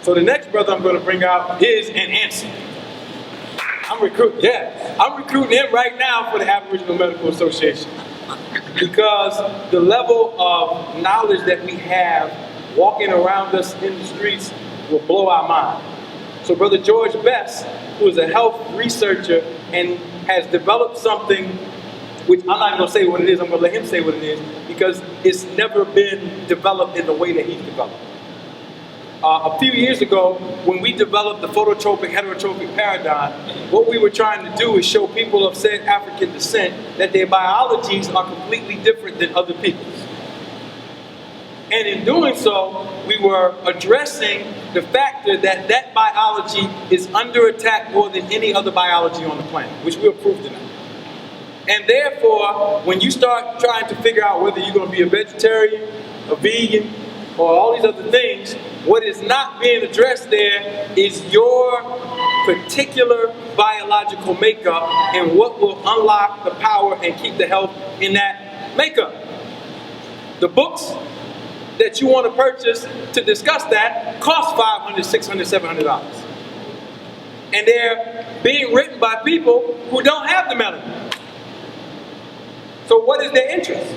So the next brother I'm going to bring out is an Enqi. I'm recruiting him right now for the Aboriginal Medical Association. Because the level of knowledge that we have walking around us in the streets will blow our mind. So Brother George Bess, who is a health researcher and has developed something, which I'm not going to say what it is, I'm going to let him say what it is, because it's never been developed in the way that he's developed. A few years ago, when we developed the phototropic heterotrophic paradigm, what we were trying to do is show people of said African descent that their biologies are completely different than other people's. And in doing so, we were addressing the factor that that biology is under attack more than any other biology on the planet, which we'll prove tonight. And therefore, when you start trying to figure out whether you're going to be a vegetarian, a vegan, or all these other things, what is not being addressed there is your particular biological makeup and what will unlock the power and keep the health in that makeup. The books that you want to purchase to discuss that cost $500, $600, $700. And they're being written by people who don't have the melanin. So what is their interest?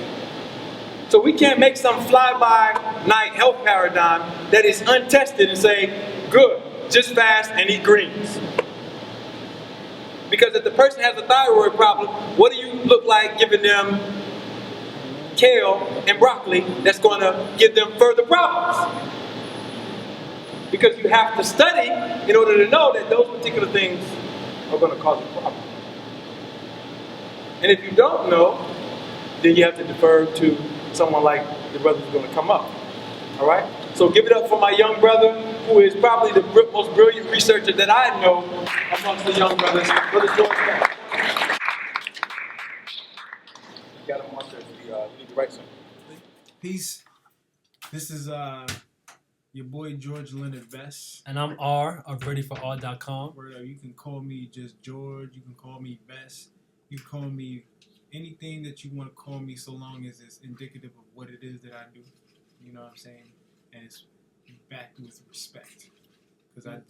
So we can't make some fly-by-night health paradigm that is untested and say, good, just fast and eat greens. Because if the person has a thyroid problem, what do you look like giving them kale and broccoli that's going to give them further problems? Because you have to study in order to know that those particular things are going to cause a problem. And if you don't know, then you have to defer to someone like the brother who's going to come up. All right? So give it up for my young brother, who is probably the most brilliant researcher that I know amongst the young brothers, Brother George Bess. Got a marker. We need to write something. Peace. This is your boy George Leonard Bess. And I'm R of ReadyForR.com. Where you can call me just George. You can call me Bess. You can call me anything that you want to call me, so long as it's indicative of what it is that I do. You know what I'm saying? And it's backed with respect. Because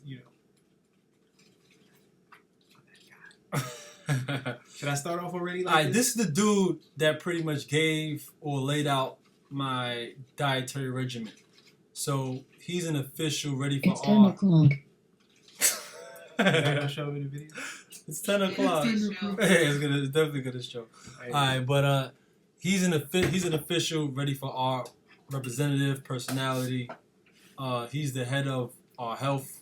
Should I start off already? Like this is the dude that pretty much gave or laid out my dietary regimen. So he's an official Ready for It's 10 o'clock. I'll show in the video. It's 10 o'clock. It's definitely gonna show. All right, but he's an official Ready for R representative personality. He's the head of our health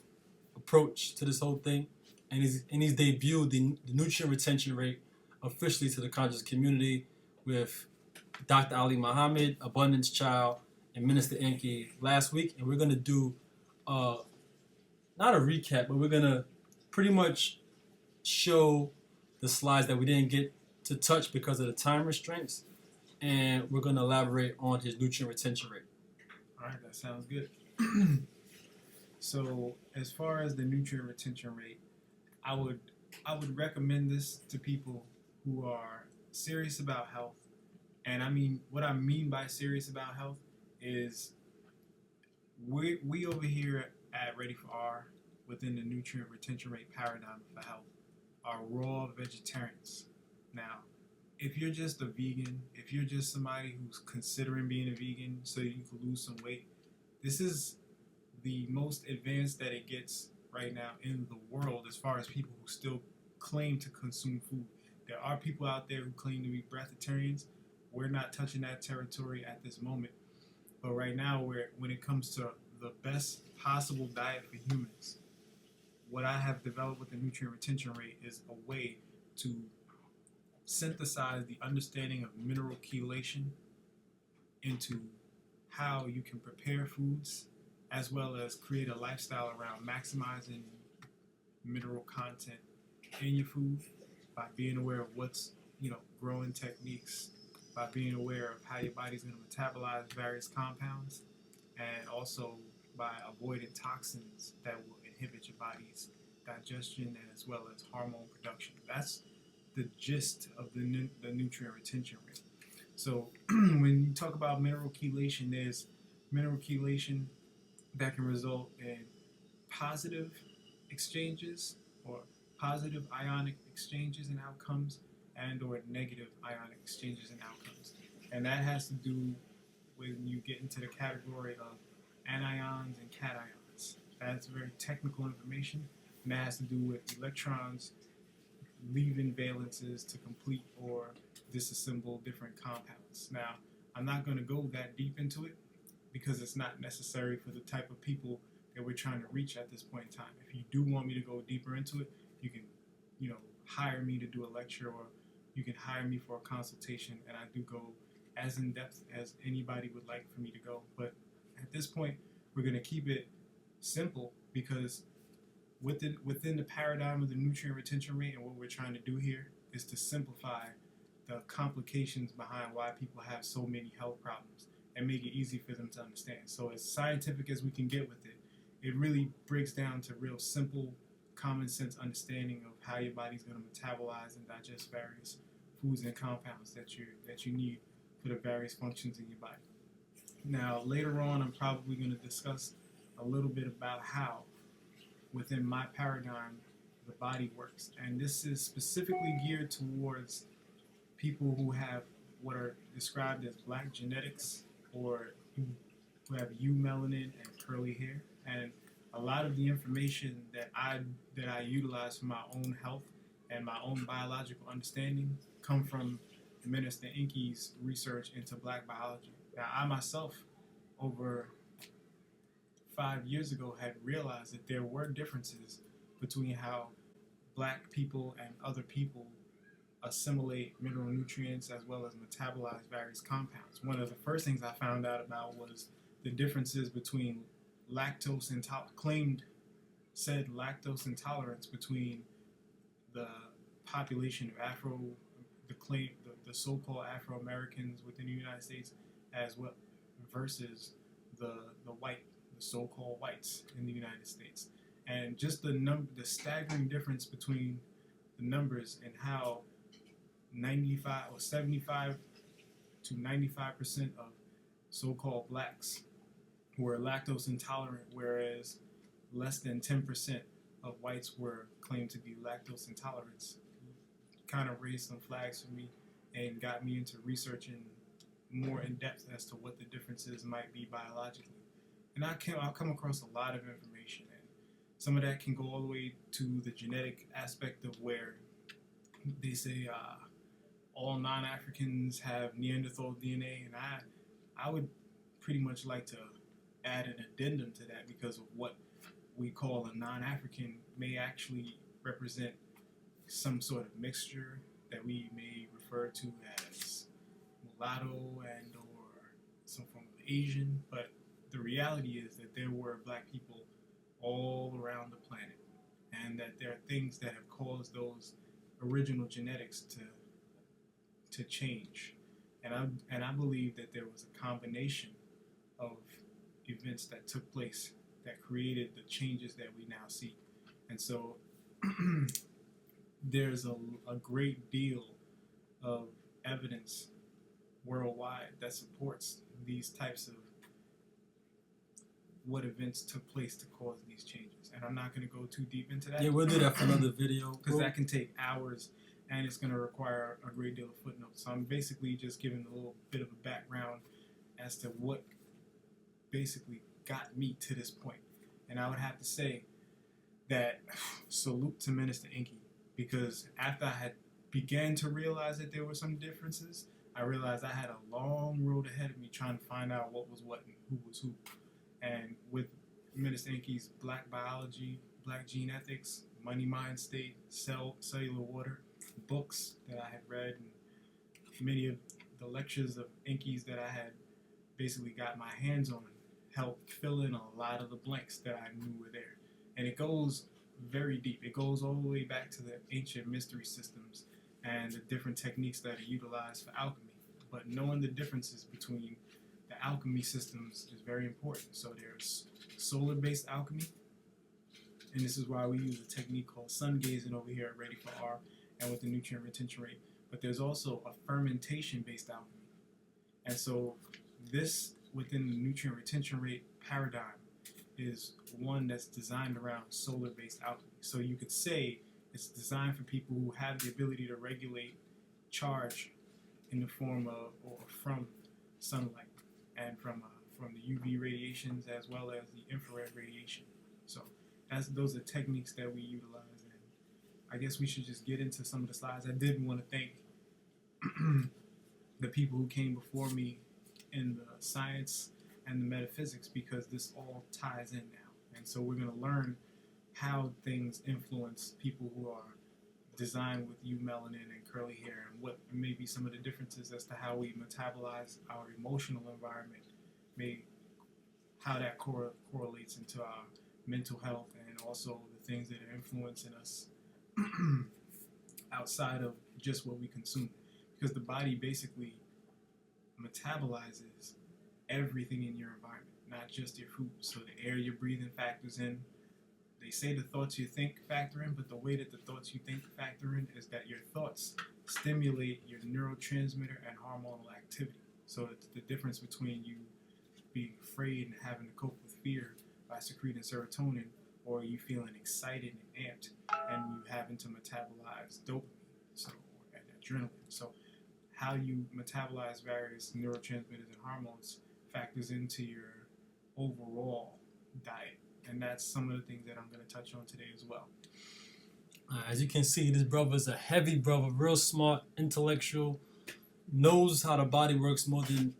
approach to this whole thing, and he's debuted the nutrient retention rate officially to the conscious community with Dr. Ali Muhammad, Abundance Child, and Minister Enqi last week, and we're gonna do not a recap, but we're gonna pretty much show the slides that we didn't get to touch because of the time restraints, and we're going to elaborate on his nutrient retention rate. All right, that sounds good. So as far as the nutrient retention rate, I would recommend this to people who are serious about health. And I mean, what I mean by serious about health is we over here at Ready for R, within the nutrient retention rate paradigm for health, are raw vegetarians. Now, if you're just a vegan, if you're just somebody who's considering being a vegan so you can lose some weight, this is the most advanced that it gets right now in the world as far as people who still claim to consume food. There are people out there who claim to be breatharians. We're not touching that territory at this moment. But right now, when it comes to the best possible diet for humans, what I have developed with the nutrient retention rate is a way to synthesize the understanding of mineral chelation into how you can prepare foods, as well as create a lifestyle around maximizing mineral content in your food by being aware of what's, growing techniques, by being aware of how your body's going to metabolize various compounds, and also by avoiding toxins that will inhibit your body's digestion and as well as hormone production. That's the gist of the nutrient retention rate. So when you talk about mineral chelation, there's mineral chelation that can result in positive exchanges or positive ionic exchanges and outcomes, and or negative ionic exchanges and outcomes. And that has to do when you get into the category of anions and cations. That's very technical information, and that has to do with electrons leaving valences to complete or disassemble different compounds. Now, I'm not going to go that deep into it because it's not necessary for the type of people that we're trying to reach at this point in time. If you do want me to go deeper into it, you can, hire me to do a lecture, or you can hire me for a consultation, and I do go as in depth as anybody would like for me to go. But at this point, we're going to keep it simple because within the paradigm of the nutrient retention rate, and what we're trying to do here is to simplify the complications behind why people have so many health problems and make it easy for them to understand. So as scientific as we can get with it, it really breaks down to real simple, common sense understanding of how your body's going to metabolize and digest various foods and compounds that you need for the various functions in your body. Now, later on, I'm probably going to discuss a little bit about how, within my paradigm, the body works. And this is specifically geared towards people who have what are described as black genetics, or who have eumelanin and curly hair. And a lot of the information that I utilize for my own health and my own biological understanding come from Minister Enqi's research into black biology. Now, I myself, over 5 years ago, had realized that there were differences between how black people and other people assimilate mineral nutrients as well as metabolize various compounds. One of the first things I found out about was the differences between claimed lactose intolerance between the population of the so-called Afro-Americans within the United States as well versus the so-called whites in the United States. And just the staggering difference between the numbers and how 75 to 95% of so-called blacks were lactose intolerant, whereas less than 10% of whites were claimed to be lactose intolerant. Kind of raised some flags for me and got me into researching more in depth as to what the differences might be biologically. And I'll come across a lot of information, and some of that can go all the way to the genetic aspect of where they say all non-Africans have Neanderthal DNA, and I would pretty much like to add an addendum to that, because of what we call a non-African may actually represent some sort of mixture that we may refer to as mulatto and or some form of Asian, but the reality is that there were black people all around the planet, and that there are things that have caused those original genetics to change. And I believe that there was a combination of events that took place that created the changes that we now see. And so there's a great deal of evidence worldwide that supports these types of what events took place to cause these changes. And I'm not going to go too deep into that. Yeah, we'll do that for another video. Because that can take hours, and it's going to require a great deal of footnotes. So I'm basically just giving a little bit of a background as to what basically got me to this point. And I would have to say that salute to Minister Enqi, because after I had began to realize that there were some differences, I realized I had a long road ahead of me trying to find out what was what and who was who. And with Minister Enqi's black biology, black gene ethics, money, mind, state, cellular water, books that I had read, and many of the lectures of Enqi's that I had basically got my hands on, helped fill in a lot of the blanks that I knew were there. And it goes very deep. It goes all the way back to the ancient mystery systems and the different techniques that are utilized for alchemy. But knowing the differences between the alchemy systems is very important. So there's solar-based alchemy, and this is why we use a technique called sun gazing over here at Ready for R and with the nutrient retention rate. But there's also a fermentation-based alchemy. And so this, within the nutrient retention rate paradigm, is one that's designed around solar-based alchemy. So you could say it's designed for people who have the ability to regulate charge in the form of or from sunlight and from the UV radiations as well as the infrared radiation. So those are techniques that we utilize. And I guess we should just get into some of the slides. I did want to thank the people who came before me in the science and the metaphysics, because this all ties in now. And so we're going to learn how things influence people who are designed with eumelanin and curly hair, and what may be some of the differences as to how we metabolize our emotional environment, how that correlates into our mental health, and also the things that are influencing us outside of just what we consume. Because the body basically metabolizes everything in your environment, not just your food. So the air you're breathing factors in. They say the thoughts you think factor in, but the way that the thoughts you think factor in is that your thoughts stimulate your neurotransmitter and hormonal activity. So it's the difference between you being afraid and having to cope with fear by secreting serotonin, or you feeling excited and amped and you having to metabolize dopamine, and adrenaline. So how you metabolize various neurotransmitters and hormones factors into your overall diet. And that's some of the things that I'm going to touch on today as well. As you can see, this brother's a heavy brother, real smart, intellectual, knows how the body works more than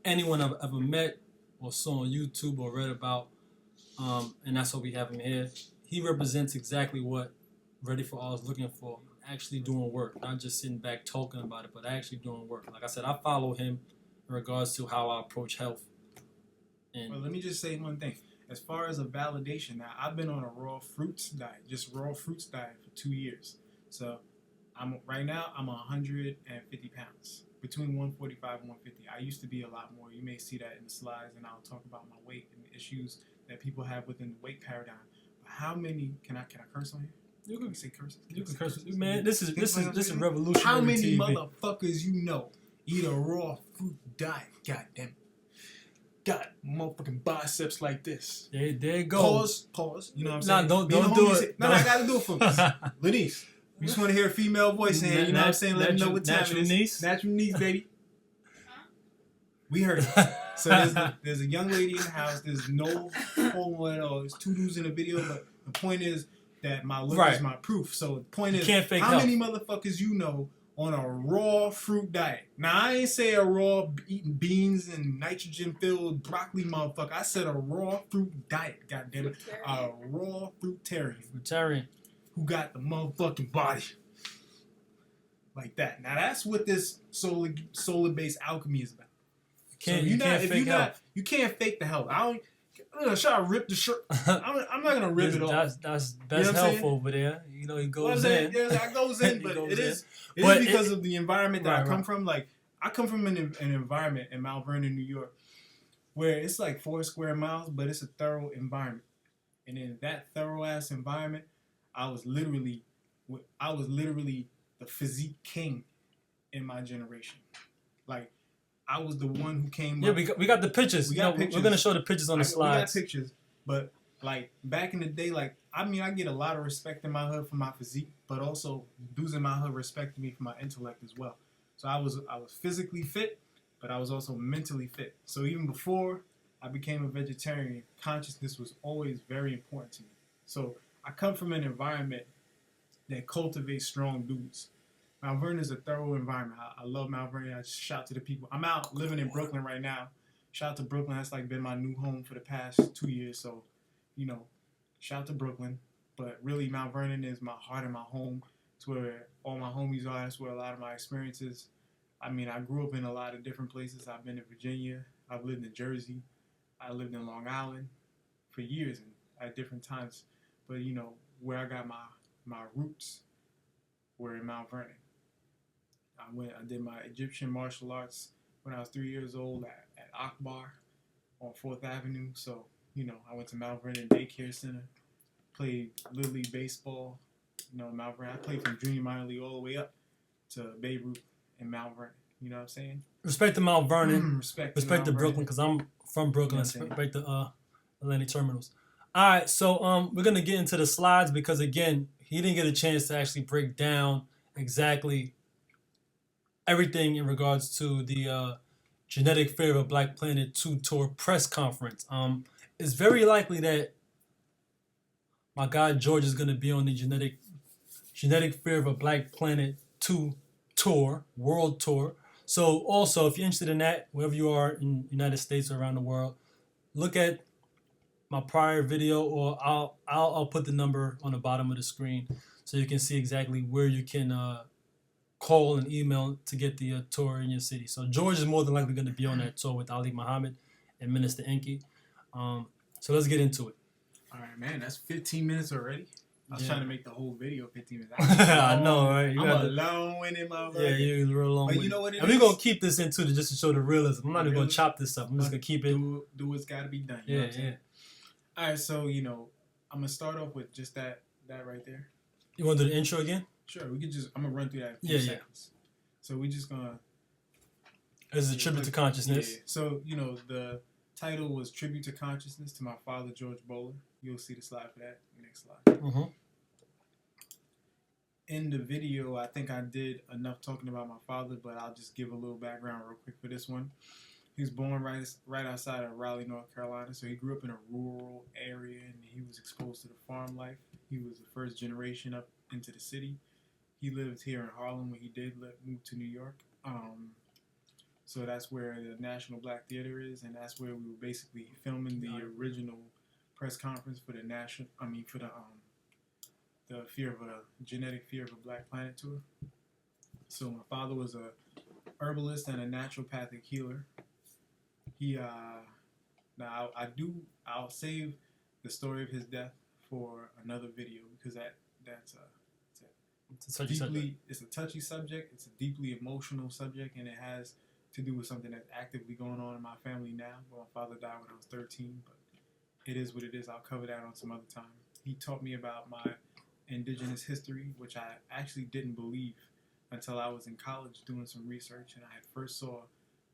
anyone I've ever met or saw on YouTube or read about. And that's what we have him here. He represents exactly what Ready for All is looking for. Actually doing work, not just sitting back talking about it, but actually doing work. Like I said, I follow him in regards to how I approach health. And well, let me just say one thing. As far as a validation, now I've been on a raw fruits diet, just raw fruits diet for 2 years. So right now I'm 150 pounds, between 145 and 150. I used to be a lot more. You may see that in the slides, and I'll talk about my weight and the issues that people have within the weight paradigm. But how many can I curse on here? you can say curses. You can curse, man. This is revolutionary. How many TV. motherfuckers you know eat a raw fruit diet? Goddamn it. Got motherfucking biceps like this. There you go. Pause. You know what I'm saying? Don't do it. No, I gotta do it for me. Lenise, you just want to hear a female voice in here. You know what I'm saying? Let me know what time it is. Niece? Natural niece, baby. We heard it. So there's a young lady in the house. There's no homo at all. There's two dudes in the video, but the point is that my look is my proof. So the point is, how many motherfuckers you know on a raw fruit diet? Now, I ain't say a raw eating beans and nitrogen-filled broccoli motherfucker. I said a raw fruit diet, goddammit. A raw fruitarian. Who got the motherfucking body. Like that. Now, that's what this solar-based alchemy is about. You can't fake the health. I'm gonna try to rip the shirt. I'm not gonna rip it off. That's health over there. You know, he goes in. Yeah, that goes in, but it is because of the environment that I come from. Like, I come from an environment in Mount Vernon, New York, where it's like 4 square miles, but it's a thorough environment. And in that thorough ass environment, I was literally the physique king in my generation. Like, I was the one who came up. We got the pictures. We're going to show the pictures on the slides. We got pictures. But, like, back in the day, like, I mean, I get a lot of respect in my hood for my physique, but also dudes in my hood respected me for my intellect as well. So I was physically fit, but I was also mentally fit. So even before I became a vegetarian, consciousness was always very important to me. So I come from an environment that cultivates strong dudes. Mount Vernon is a thorough environment. I love Mount Vernon. I shout to the people. I'm out living in Brooklyn right now. Shout out to Brooklyn. That's like been my new home for the past 2 years. So, you know, shout out to Brooklyn. But really, Mount Vernon is my heart and my home. It's where all my homies are. That's where a lot of my experiences. I mean, I grew up in a lot of different places. I've been in Virginia. I've lived in Jersey. I lived in Long Island for years and at different times. But, you know, where I got my roots were in Mount Vernon. I did my Egyptian martial arts when I was 3 years old at Akbar on 4th Avenue. So, you know, I went to Mount Vernon Daycare Center, played Little League Baseball, you know, Mount Vernon. I played from junior minor league all the way up to Babe Ruth in Mount Vernon. You know what I'm saying? Respect to Mount Vernon. Respect to Brooklyn, because I'm from Brooklyn. Respect to Atlantic terminals. All right, so we're gonna get into the slides because again, he didn't get a chance to actually break down exactly everything in regards to the Genetic Fear of a Black Planet 2 tour press conference. It's very likely that my guy George is gonna be on the Genetic Fear of a Black Planet 2 tour, world tour. So also, if you're interested in that, wherever you are in the United States or around the world, look at my prior video, or I'll put the number on the bottom of the screen so you can see exactly where you can call and email to get the tour in your city. So George is more than likely going to be on that tour with Ali Muhammad and Minister Enqi. So let's get into it. All right, man. That's 15 minutes already. I was trying to make the whole video 15 minutes. I know, right? I'm a long-winded motherfucker. Yeah, you're real long. But you know what it is? And we're going to keep this into it just to show the realism. I'm not even going to chop this up. I'm just going to keep it. Do what's got to be done. You know what I'm saying? All right, so, I'm going to start off with just that right there. You want to do the intro again? Sure. I'm going to run through that in a few seconds. So we just going to... This is a tribute to consciousness. Yeah. So, the title was Tribute to Consciousness to my father, George Bowler. You'll see the slide for that. Next slide. Mm-hmm. In the video, I think I did enough talking about my father, but I'll just give a little background real quick for this one. He was born right outside of Raleigh, North Carolina, so he grew up in a rural area, and he was exposed to the farm life. He was the first generation up into the city. He lived here in Harlem when he did move to New York. So that's where the National Black Theater is, and that's where we were basically filming the original press conference for the Genetic Fear of a Black Planet tour. So my father was a herbalist and a naturopathic healer. He I'll save the story of his death for another video because it's a touchy subject. It's a deeply emotional subject, and it has to do with something that's actively going on in my family now. Well, my father died when I was 13, but it is what it is. I'll cover that on some other time. He taught me about my indigenous history, which I actually didn't believe until I was in college doing some research, and I had first saw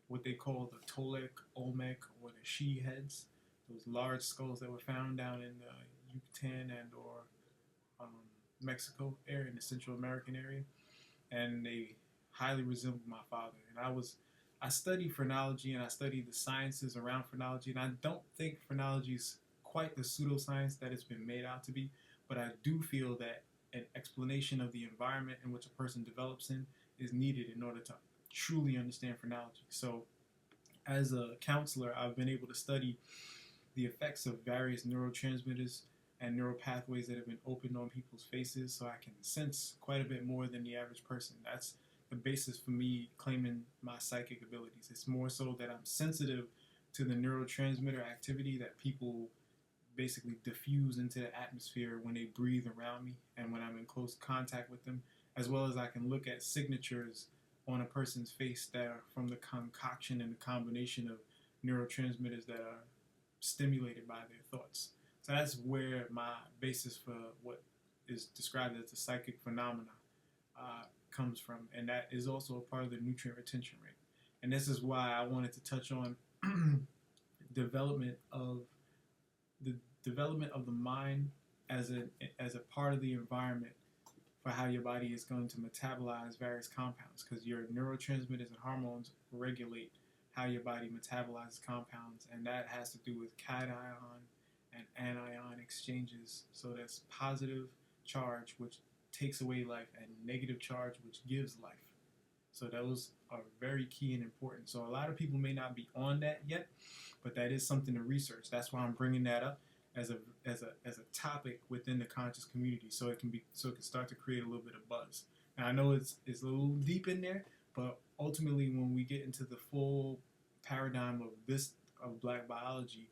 what they call the Tolek, Olmec, or the she heads, those large skulls that were found down in the Yucatan and or Mexico area, in the Central American area, and they highly resembled my father. And I studied phrenology, and I studied the sciences around phrenology, and I don't think phrenology is quite the pseudoscience that it's been made out to be, but I do feel that an explanation of the environment in which a person develops in is needed in order to truly understand phrenology. So as a counselor, I've been able to study the effects of various neurotransmitters and neural pathways that have been opened on people's faces, so I can sense quite a bit more than the average person. That's the basis for me claiming my psychic abilities. It's more so that I'm sensitive to the neurotransmitter activity that people basically diffuse into the atmosphere when they breathe around me and when I'm in close contact with them, as well as I can look at signatures on a person's face that are from the concoction and the combination of neurotransmitters that are stimulated by their thoughts. So that's where my basis for what is described as the psychic phenomena comes from, and that is also a part of the nutrient retention rate. And this is why I wanted to touch on development of the mind as a part of the environment for how your body is going to metabolize various compounds, because your neurotransmitters and hormones regulate how your body metabolizes compounds, and that has to do with cation and anion exchanges. So that's positive charge, which takes away life, and negative charge, which gives life. So those are very key and important. So a lot of people may not be on that yet, but that is something to research. That's why I'm bringing that up as a topic within the conscious community, so it can start to create a little bit of buzz. And I know it's a little deep in there, but ultimately when we get into the full paradigm of Black biology,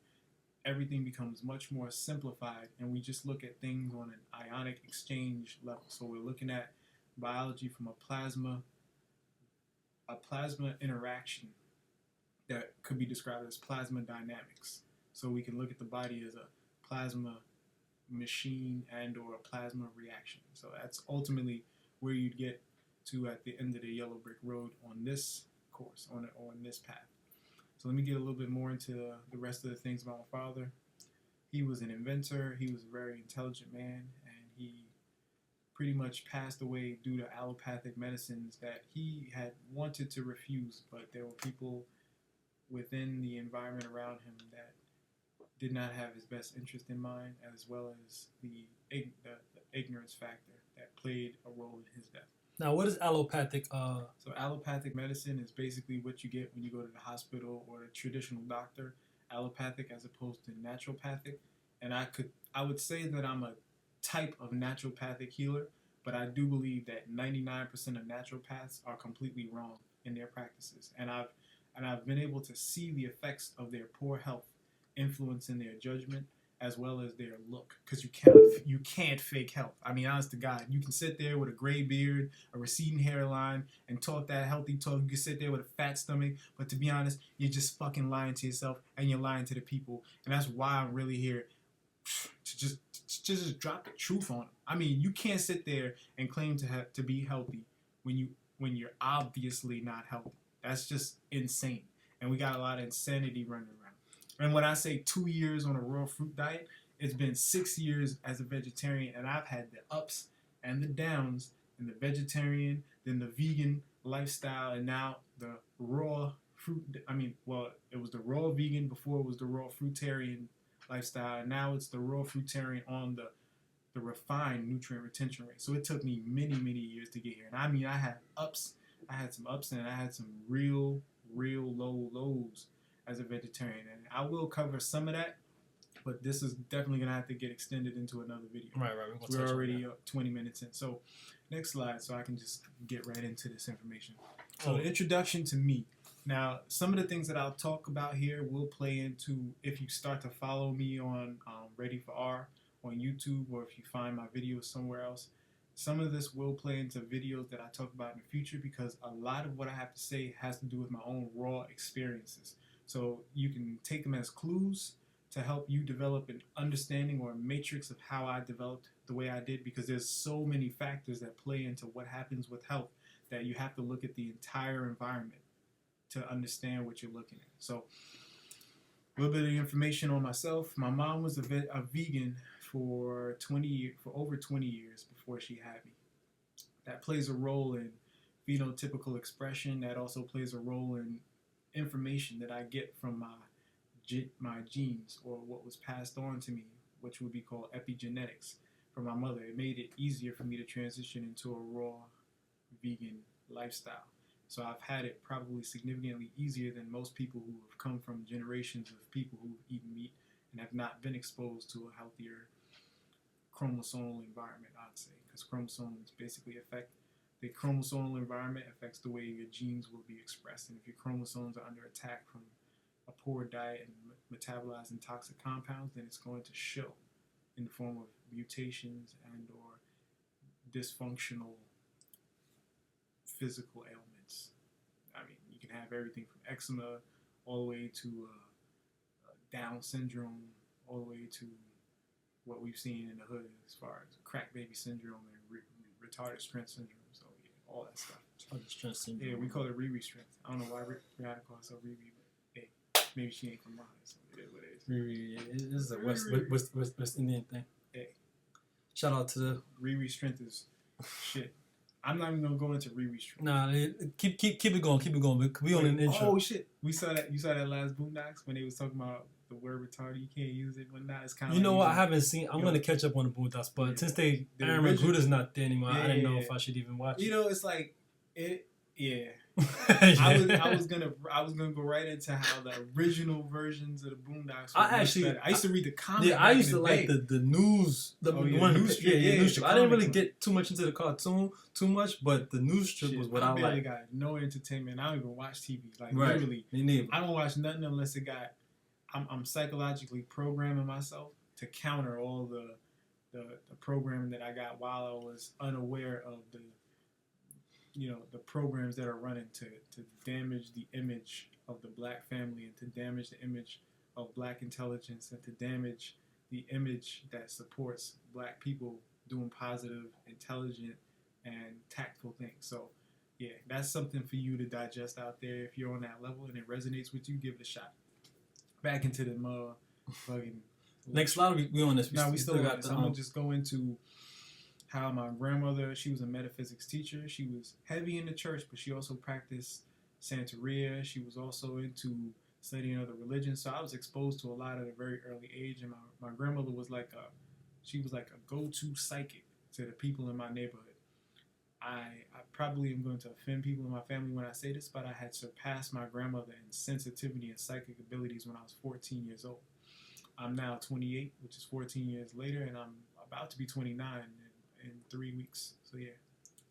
everything becomes much more simplified, and we just look at things on an ionic exchange level. So we're looking at biology from a plasma interaction that could be described as plasma dynamics. So we can look at the body as a plasma machine and or a plasma reaction. So that's ultimately where you'd get to at the end of the yellow brick road on this course, on this path. So let me get a little bit more into the rest of the things about my father. He was an inventor. He was a very intelligent man, and he pretty much passed away due to allopathic medicines that he had wanted to refuse, but there were people within the environment around him that did not have his best interest in mind, as well as the ignorance factor that played a role in his death. Now, what is allopathic? So allopathic medicine is basically what you get when you go to the hospital or a traditional doctor. Allopathic as opposed to naturopathic. And I would say that I'm a type of naturopathic healer, but I do believe that 99% of naturopaths are completely wrong in their practices. And I've been able to see the effects of their poor health influencing their judgment as well as their look, because you can't fake health. I mean, honest to God, you can sit there with a gray beard, a receding hairline, and talk that healthy talk. You can sit there with a fat stomach, but to be honest, you're just fucking lying to yourself and you're lying to the people. And that's why I'm really here to just drop the truth on them. I mean, you can't sit there and claim to be healthy when you're obviously not healthy. That's just insane. And we got a lot of insanity running around. And when I say 2 years on a raw fruit diet, it's been 6 years as a vegetarian, and I've had the ups and the downs in the vegetarian, then the vegan lifestyle, and now the raw fruit. It was the raw vegan before it was the raw fruitarian lifestyle, and now it's the raw fruitarian on the refined nutrient retention rate. So it took me many, many years to get here. And I mean, I had some ups, and I had some real low lows as a vegetarian, and I will cover some of that, but this is definitely gonna have to get extended into another video. Right. We're already 20 minutes in. So next slide, so I can just get right into this information. So the introduction to me. Now, some of the things that I'll talk about here will play into if you start to follow me on Ready for R on YouTube, or if you find my videos somewhere else. Some of this will play into videos that I talk about in the future, because a lot of what I have to say has to do with my own raw experiences. So you can take them as clues to help you develop an understanding or a matrix of how I developed the way I did, because there's so many factors that play into what happens with health that you have to look at the entire environment to understand what you're looking at. So a little bit of information on myself. My mom was a vegan for over 20 years before she had me. That plays a role in phenotypical expression. That also plays a role in information that I get from my genes, or what was passed on to me, which would be called epigenetics, from my mother. It made it easier for me to transition into a raw vegan lifestyle. So I've had it probably significantly easier than most people who have come from generations of people who've eaten meat and have not been exposed to a healthier chromosomal environment, I'd say, because chromosomes basically affect the chromosomal environment affects the way your genes will be expressed. And if your chromosomes are under attack from a poor diet and metabolizing toxic compounds, then it's going to show in the form of mutations and or dysfunctional physical ailments. I mean, you can have everything from eczema all the way to Down syndrome, all the way to what we've seen in the hood as far as crack baby syndrome and retarded strength syndrome. So yeah, all that stuff. Retarded strength syndrome. Yeah, we call it Riri strength. I don't know why Rihanna calls herself Riri, but hey, maybe she ain't from mine, so it is what it is. Riri, this is a West Indian thing. Hey, shout out to the Riri strength is shit. I'm not even gonna go into Riri strength. Nah, keep it going. We on an intro. Oh shit, we saw that. You saw that last Boondocks when they was talking about the word retarded. You can't use it when not. It's kind of. You know what? I haven't seen. I'm gonna catch up on the Boondocks, but since Aaron McGruder's not there anymore, I didn't know if I should even watch. You know, it's like it. Yeah. I was gonna go right into how the original versions of the Boondocks. I used to read the comic. Yeah, I used to like the news. The news strip. Yeah, news strip. I didn't really get too much into the cartoon too much, but the news strip was what I like. I got no entertainment. I don't even watch TV. Like literally, me neither. I don't watch nothing unless it got. I'm psychologically programming myself to counter all the programming that I got while I was unaware of the programs that are running to damage the image of the black family and to damage the image of black intelligence and to damage the image that supports black people doing positive, intelligent, and tactful things. So, yeah, that's something for you to digest out there. If you're on that level and it resonates with you, give it a shot. Back into the motherfucking Next slide, we on this. We still got the. I'm gonna just go into how my grandmother, she was a metaphysics teacher. She was heavy in the church, but she also practiced Santeria. She was also into studying other religions. So I was exposed to a lot at a very early age. And my grandmother was like a go-to psychic to the people in my neighborhood. I probably am going to offend people in my family when I say this, but I had surpassed my grandmother in sensitivity and psychic abilities when I was 14 years old. I'm now 28, which is 14 years later, and I'm about to be 29 in 3 weeks. So yeah,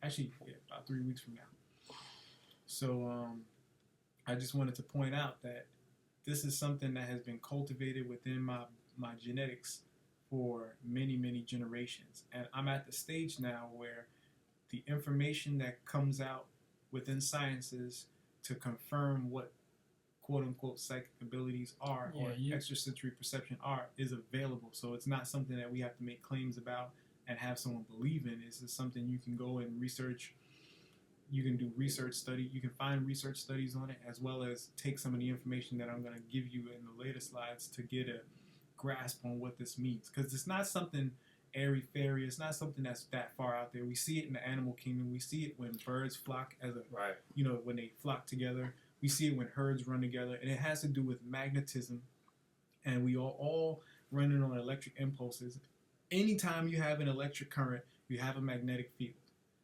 actually, yeah, about 3 weeks from now. So I just wanted to point out that this is something that has been cultivated within my genetics for many, many generations. And I'm at the stage now where the information that comes out within sciences to confirm what quote-unquote psychic abilities are or extrasensory perception are is available. So it's not something that we have to make claims about and have someone believe in. It's just something you can go and research. You can do research study. You can find research studies on it, as well as take some of the information that I'm going to give you in the later slides to get a grasp on what this means. Because it's not something airy-fairy. It's not something that's that far out there. We see it in the animal kingdom. We see it when birds flock when they flock together. We see it when herds run together, and it has to do with magnetism, and we are all running on electric impulses. Anytime you have an electric current, you have a magnetic field.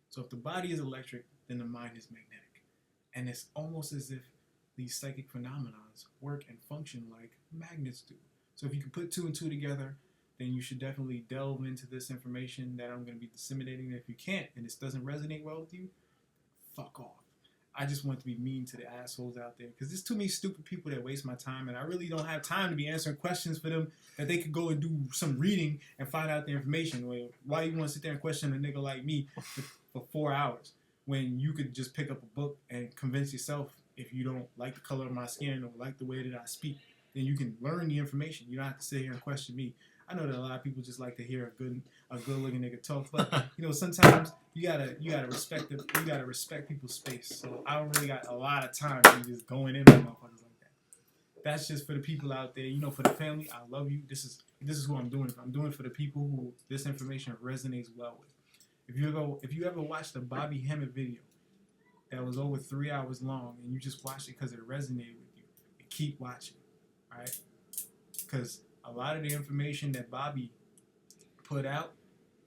So if the body is electric, then the mind is magnetic. And it's almost as if these psychic phenomena work and function like magnets do. So if you can put two and two together, then you should definitely delve into this information that I'm going to be disseminating. And if you can't, and this doesn't resonate well with you, fuck off. I just want to be mean to the assholes out there because there's too many stupid people that waste my time, and I really don't have time to be answering questions for them that they could go and do some reading and find out the information. Why you want to sit there and question a nigga like me for 4 hours when you could just pick up a book and convince yourself if you don't like the color of my skin or like the way that I speak, then you can learn the information. You don't have to sit here and question me. I know that a lot of people just like to hear a good looking nigga talk, but sometimes you gotta respect people's space. So I don't really got a lot of time to be just going in on motherfuckers like that. That's just for the people out there. For the family, I love you. This is who I'm doing it for. I'm doing it for the people who this information resonates well with. If you ever watched the Bobby Hemmett video that was over 3 hours long and you just watched it because it resonated with you, and keep watching, right? Because a lot of the information that Bobby put out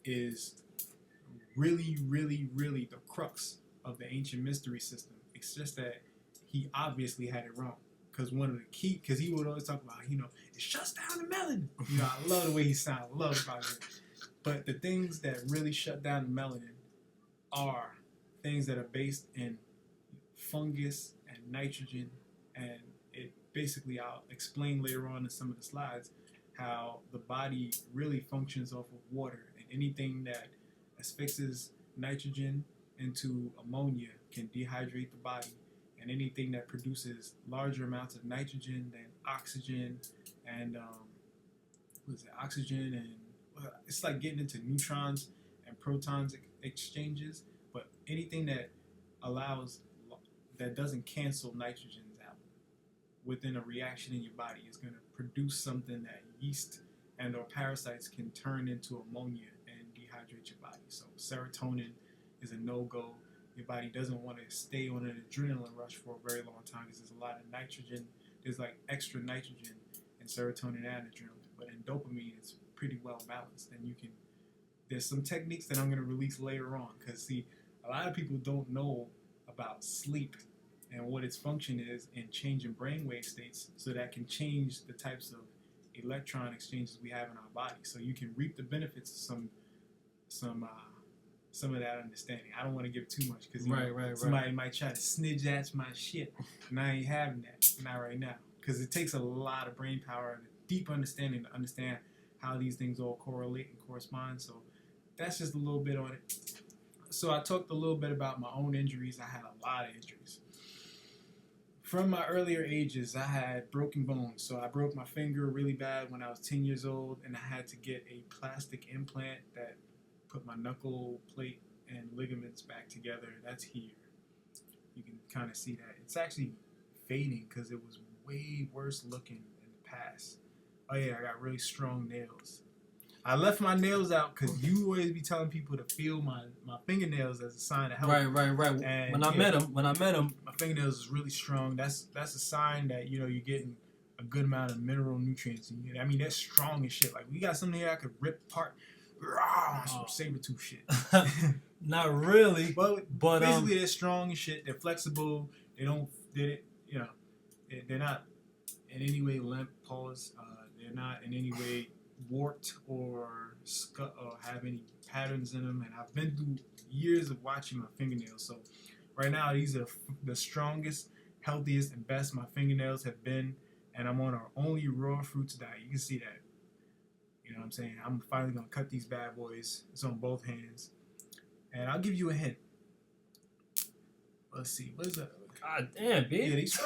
is really, really, really the crux of the ancient mystery system. It's just that he obviously had it wrong. Because he would always talk about, it shuts down the melanin. I love the way he sounds. I love Bobby. But the things that really shut down the melanin are things that are based in fungus and nitrogen. And it basically, I'll explain later on in some of the slides, how the body really functions off of water, and anything that asphyxies nitrogen into ammonia can dehydrate the body, and anything that produces larger amounts of nitrogen than oxygen and it's like getting into neutrons and protons exchanges, but anything that doesn't cancel nitrogens out within a reaction in your body is going to produce something that yeast and or parasites can turn into ammonia and dehydrate your body. So serotonin is a no-go. Your body doesn't want to stay on an adrenaline rush for a very long time because there's a lot of nitrogen. There's like extra nitrogen in serotonin and adrenaline. But in dopamine, it's pretty well balanced. And there's some techniques that I'm going to release later on because, see, a lot of people don't know about sleep and what its function is in changing brainwave states so that can change the types of electron exchanges we have in our body. So you can reap the benefits of some of that understanding. I don't want to give too much because somebody might try to snidge at my shit, and I ain't having that. Not right now, because it takes a lot of brain power and a deep understanding to understand how these things all correlate and correspond. So that's just a little bit on it. So I talked a little bit about my own injuries. I had a lot of injuries. From my earlier ages, I had broken bones. So I broke my finger really bad when I was 10 years old, and I had to get a plastic implant that put my knuckle plate and ligaments back together. That's here. You can kind of see that. It's actually fading because it was way worse looking in the past. oh yeah, I got really strong nails. I left my nails out because you always be telling people to feel my fingernails as a sign of health. Right. And When I met him, my fingernails is really strong. That's a sign that you're getting a good amount of mineral nutrients. I mean, they're strong as shit. Like we got something here I could rip apart. Some saber-tooth shit. Not really, but basically they're strong as shit. They're flexible. They're not in any way limp. They're not in any way warped or have any patterns in them. And I've been through years of watching my fingernails. So right now, these are the strongest, healthiest, and best my fingernails have been. And I'm on our only raw fruits diet. You can see that. You know what I'm saying? I'm finally going to cut these bad boys. It's on both hands. And I'll give you a hint. Let's see. What is that? God damn, bitch. Yeah, these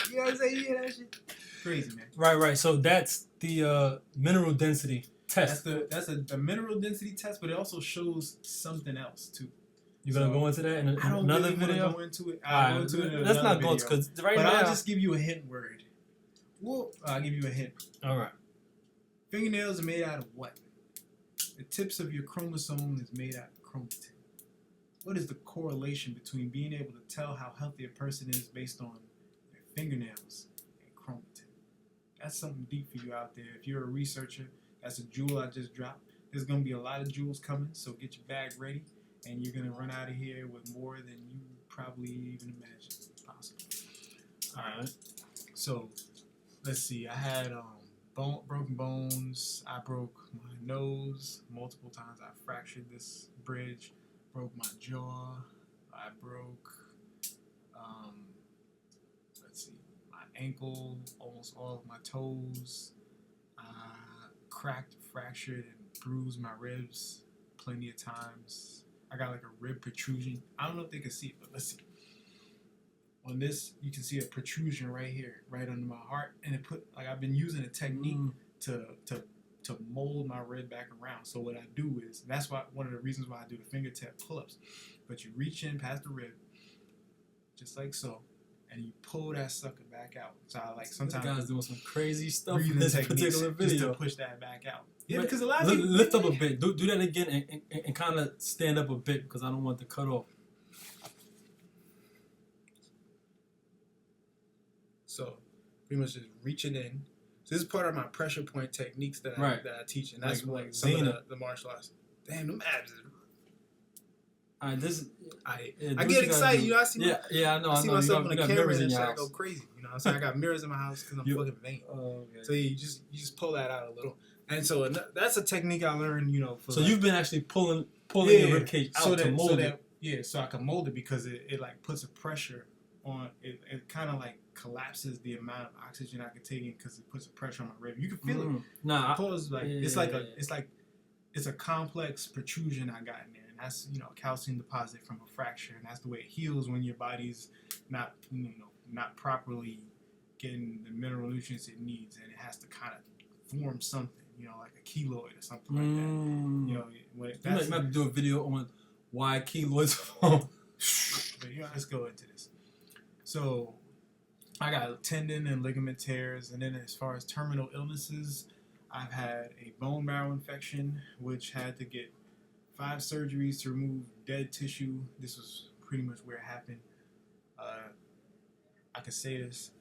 you know what I'm saying? Yeah, that shit. Crazy, man. Right. So that's the mineral density test. That's a mineral density test, but it also shows something else too. You gonna go into that in another video? Go into it. I'll go into it in Let's not video. go because right but now. I'll just give you a hint word. Well, I'll give you a hint. All right. Fingernails are made out of what? The tips of your chromosome is made out of chromatin. What is the correlation between being able to tell how healthy a person is based on their fingernails and chromatin? That's something deep for you out there. If you're a researcher, that's a jewel I just dropped. There's going to be a lot of jewels coming, so get your bag ready, and you're going to run out of here with more than you probably even imagine possible. All right. So, let's see. I had broken bones. I broke my nose multiple times. I fractured this bridge. Broke my jaw. I broke, my ankle, almost all of my toes. Cracked, fractured, and bruised my ribs plenty of times. I got like a rib protrusion. I don't know if they can see it, but let's see. On this, you can see a protrusion right here, right under my heart, and I've been using a technique to mold my rib back around. So what I do is, that's one of the reasons why I do the fingertip pull-ups. But you reach in past the rib, just like so, and you pull that sucker back out. So I sometimes this guy's doing some crazy stuff in this particular video. just to push that back out. Yeah, but because a lot of people lift up a bit. Do that again and kind of stand up a bit because I don't want to cut off. So pretty much just reaching in. So this is part of my pressure point techniques that I teach, and that's like some of the martial arts. Damn, them abs is. I get excited, I see. I know. I see myself on the camera and shit. I go crazy, what I'm saying? I got mirrors in my house because I'm fucking vain. Okay. So you just pull that out a little, and so that's a technique I learned, So you've been actually pulling your ribcage out to mold it. Yeah, so I can mold it because it like puts a pressure on it. It kind of like collapses the amount of oxygen I can take in because it puts a pressure on my rib. You can feel it. It's a complex protrusion I got in there, and that's a calcium deposit from a fracture, and that's the way it heals when your body's not properly getting the mineral nutrients it needs, and it has to kind of form something, like a keloid or something like that. When you might have to do a video on why keloids form. But let's go into this. So I got tendon and ligament tears, and then as far as terminal illnesses, I've had a bone marrow infection, which had to get 5 surgeries to remove dead tissue. This was pretty much where it happened. I could say this.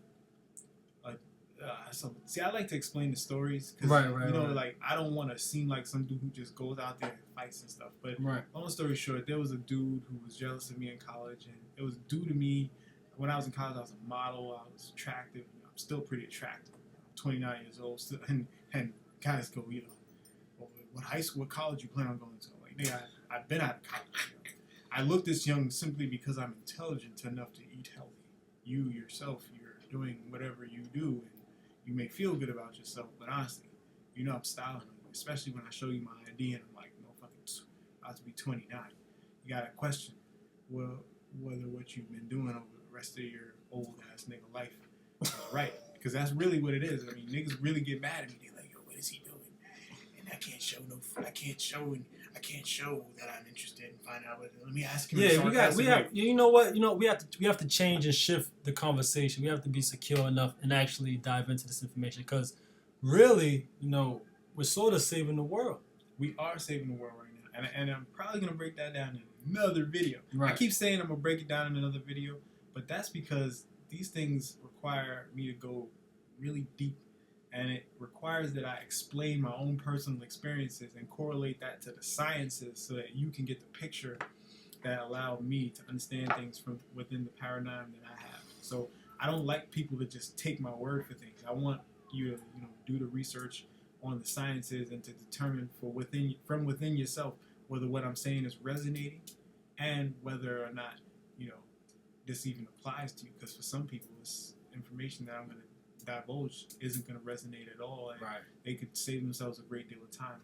I like to explain the stories because I don't want to seem like some dude who just goes out there and fights and stuff. But long story short, there was a dude who was jealous of me in college, and it was due to me. When I was in college, I was a model. I was attractive. I'm still pretty attractive. I'm 29 years old, still, and guys go, what high school, what college you plan on going to? Like, nigga, I've been out of college. I look this young simply because I'm intelligent enough to eat healthy. You yourself, you're doing whatever you do, and you may feel good about yourself, but honestly, I'm styling you, especially when I show you my ID and I'm like, no, fucking, about to be 29. You gotta question, whether what you've been doing over the rest of your old ass nigga life is right, because that's really what it is. I mean, niggas really get mad at me. They're like, yo, what is he doing? And I can't show I can't show that I'm interested in finding out. But let me ask you. Yeah, we have. You know what? We have to change and shift the conversation. We have to be secure enough and actually dive into this information because, really, we're sort of saving the world. We are saving the world right now, and I'm probably gonna break that down in another video. Right. I keep saying I'm gonna break it down in another video, but that's because these things require me to go really deep, and it requires that I explain my own personal experiences and correlate that to the sciences so that you can get the picture that allow me to understand things from within the paradigm that I have. So I don't like people to just take my word for things. I want you to do the research on the sciences and to determine from within yourself whether what I'm saying is resonating and whether or not this even applies to you. Because for some people, this information that I'm going to divulge isn't going to resonate at all, and right. They could save themselves a great deal of time.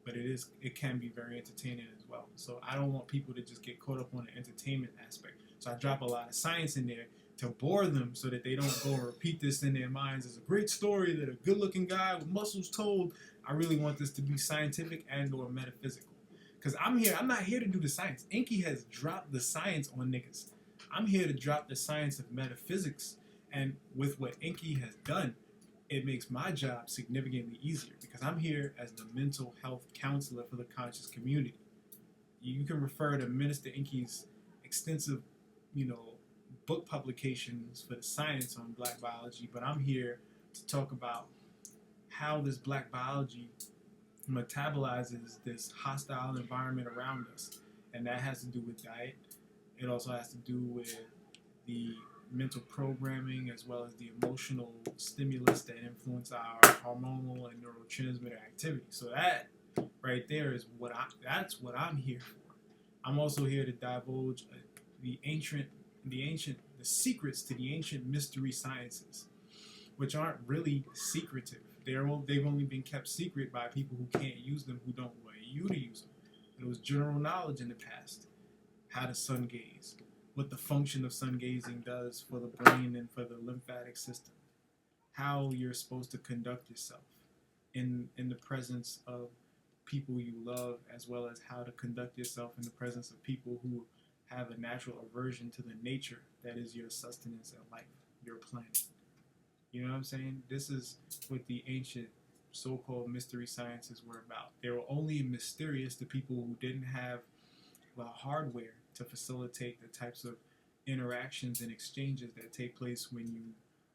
But it can be very entertaining as well. So I don't want people to just get caught up on the entertainment aspect. So I drop a lot of science in there to bore them so that they don't go and repeat this in their minds as a great story that a good-looking guy with muscles told. I really want this to be scientific and or metaphysical. Because I'm not here to do the science. Enqi has dropped the science on niggas. I'm here to drop the science of metaphysics. And with what Enqi has done, it makes my job significantly easier because I'm here as the mental health counselor for the conscious community. You can refer to Minister Enqi's extensive, book publications for the science on black biology, but I'm here to talk about how this black biology metabolizes this hostile environment around us. And that has to do with diet. It also has to do with the mental programming as well as the emotional stimulus that influence our hormonal and neurotransmitter activity. So that right there is that's what I'm here for. I'm also here to divulge the secrets to the ancient mystery sciences, which aren't really secretive. They've only been kept secret by people who can't use them, who don't want you to use them. It was general knowledge in the past. How to sun gaze, what the function of sun gazing does for the brain and for the lymphatic system, how you're supposed to conduct yourself in the presence of people you love, as well as how to conduct yourself in the presence of people who have a natural aversion to the nature that is your sustenance and life, your planet. You know what I'm saying? This is what the ancient so-called mystery sciences were about. They were only mysterious to people who didn't have the hardware to facilitate the types of interactions and exchanges that take place when you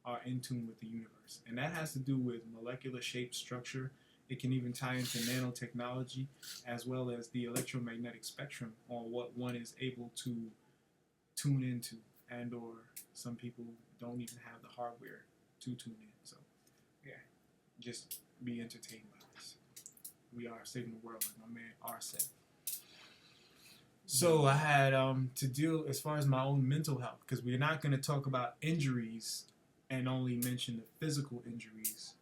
are in tune with the universe. And that has to do with molecular shape, structure. It can even tie into nanotechnology, as well as the electromagnetic spectrum on what one is able to tune into, and or some people don't even have the hardware to tune in. So, yeah, just be entertained by this. We are saving the world, like my man R said. So I had to deal as far as my own mental health, because we're not going to talk about injuries and only mention the physical injuries.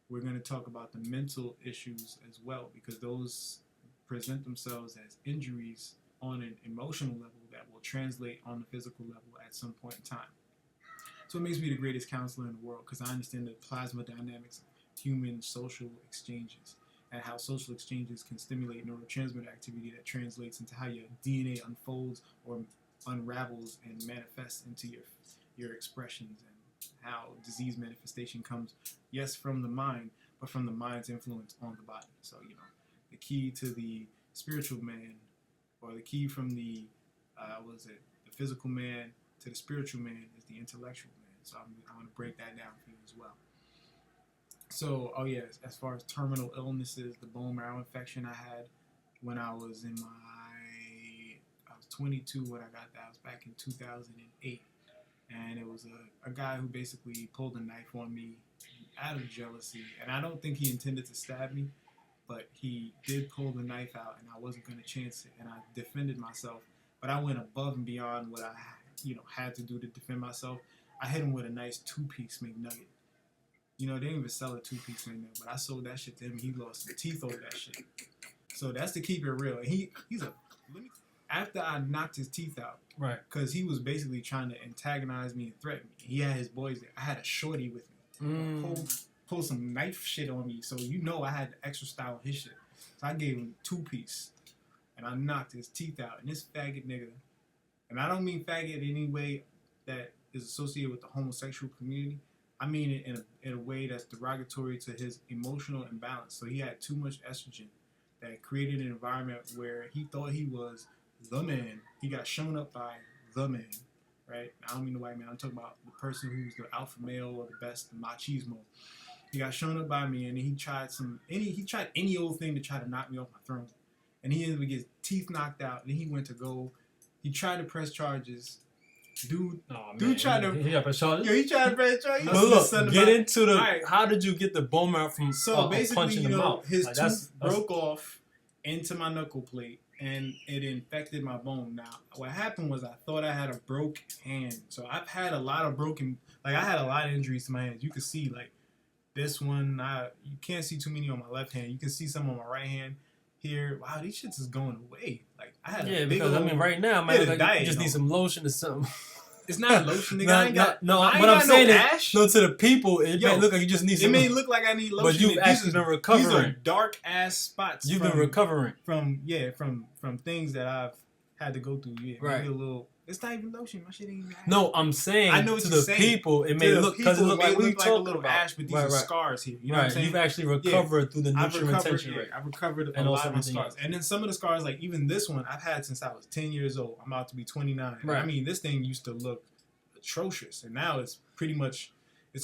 We're going to talk about the mental issues as well, because those present themselves as injuries on an emotional level that will translate on the physical level at some point in time. So it makes me the greatest counselor in the world, because I understand the plasma dynamics of human social exchanges and how social exchanges can stimulate neurotransmitter activity that translates into how your DNA unfolds or unravels and manifests into your expressions, and how disease manifestation comes, yes, from the mind, but from the mind's influence on the body. So, the key to the spiritual man, or the key from the physical man to the spiritual man is the intellectual man. So I'm going to break that down for you as well. So, as far as terminal illnesses, the bone marrow infection I had when I was I was 22 when I got that. I was back in 2008. And it was a guy who basically pulled a knife on me out of jealousy. And I don't think he intended to stab me, but he did pull the knife out, and I wasn't going to chance it. And I defended myself, but I went above and beyond what I had to do to defend myself. I hit him with a nice 2-piece McNugget. They didn't even sell a 2-piece McNugget, but I sold that shit to him. He lost the teeth over that shit. So that's to keep it real. And after I knocked his teeth out, right? Because he was basically trying to antagonize me and threaten me. He had his boys there. I had a shorty with me. Pull some knife shit on me. So I had the extra style of his shit. So I gave him 2-piece. and I knocked his teeth out. And this faggot nigga, and I don't mean faggot in any way that is associated with the homosexual community. I mean it in a way that's derogatory to his emotional imbalance. So he had too much estrogen that created an environment where he thought he was the man. He got shown up by the man, right? I don't mean the white man. I'm talking about the person who's the alpha male or the best, the machismo. He got shown up by me, and he tried any old thing to try to knock me off my throne. And he ended up getting his teeth knocked out. And then he went to go. He tried to press charges. Dude tried to. He got press charges. Yo, he tried to press charges. But look, get into the. Right. How did you get the bone marrow from basically, punching him out? His tooth broke off into my knuckle plate, and it infected my bone. Now, what happened was I thought I had a broke hand. So I've had a lot of I had a lot of injuries to my hands. You can see, like, this one, you can't see too many on my left hand. You can see some on my right hand. Here, wow, these shits is going away. Like, I had a big because old, I mean, right now, man, like, you just need some lotion or something. It's not lotion, nigga. What I'm saying is, to the people, it may look like you just need some. It may look like I need lotion, but you've actually been recovering. These are dark ass spots. You've been recovering from things that I've had to go through. Yeah, right. Maybe a little. It's not even lotion. My shit ain't even ash. No, I'm saying, I know to the people, it may look because it look like we talk a little ash, but these are scars here. You know what I'm saying? You've actually recovered through the nutrient retention rate. I've recovered a lot of my scars, and then some of the scars, like even this one, I've had since I was 10 years old. I'm about to be 29. Right. I mean, this thing used to look atrocious, and now it's pretty much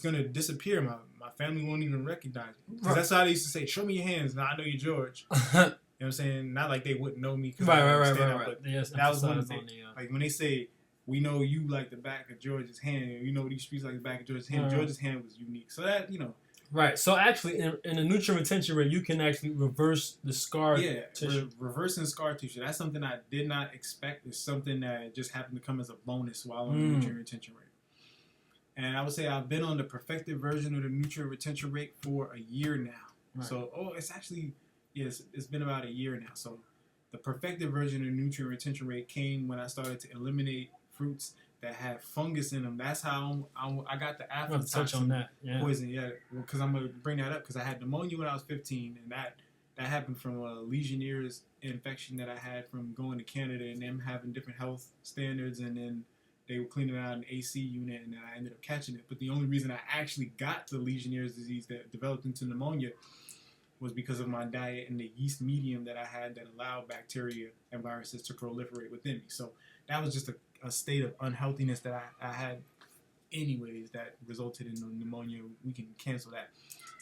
gonna disappear. My family won't even recognize it. Because that's how they used to say, "Show me your hands." Now I know you're George. You know what I'm saying? Not like they wouldn't know me. Right. But yes, that was one of the things. Like when they say, "We know you like the back of George's hand," and you know these streets like the back of George's hand. George's hand was unique. So that, you know. Right. So actually, in the nutrient retention rate, you can actually reverse the scar tissue. Reversing scar tissue. That's something I did not expect. It's something that just happened to come as a bonus while on the nutrient retention rate. And I would say I've been on the perfected version of the nutrient retention rate for a year now. Right. So, it's actually, it's been about a year now. So the perfected version of the nutrient retention rate came when I started to eliminate fruits that had fungus in them. That's how I got the aflatoxin poison. Yeah, because I'm going to bring that up because I had pneumonia when I was 15, and that happened from a Legionnaire's infection that I had from going to Canada and them having different health standards, and then they were cleaning out an AC unit, and then I ended up catching it. But the only reason I actually got the Legionnaire's disease that developed into pneumonia was because of my diet and the yeast medium that I had that allowed bacteria and viruses to proliferate within me. So that was just a state of unhealthiness that I had anyways that resulted in pneumonia. We can cancel that.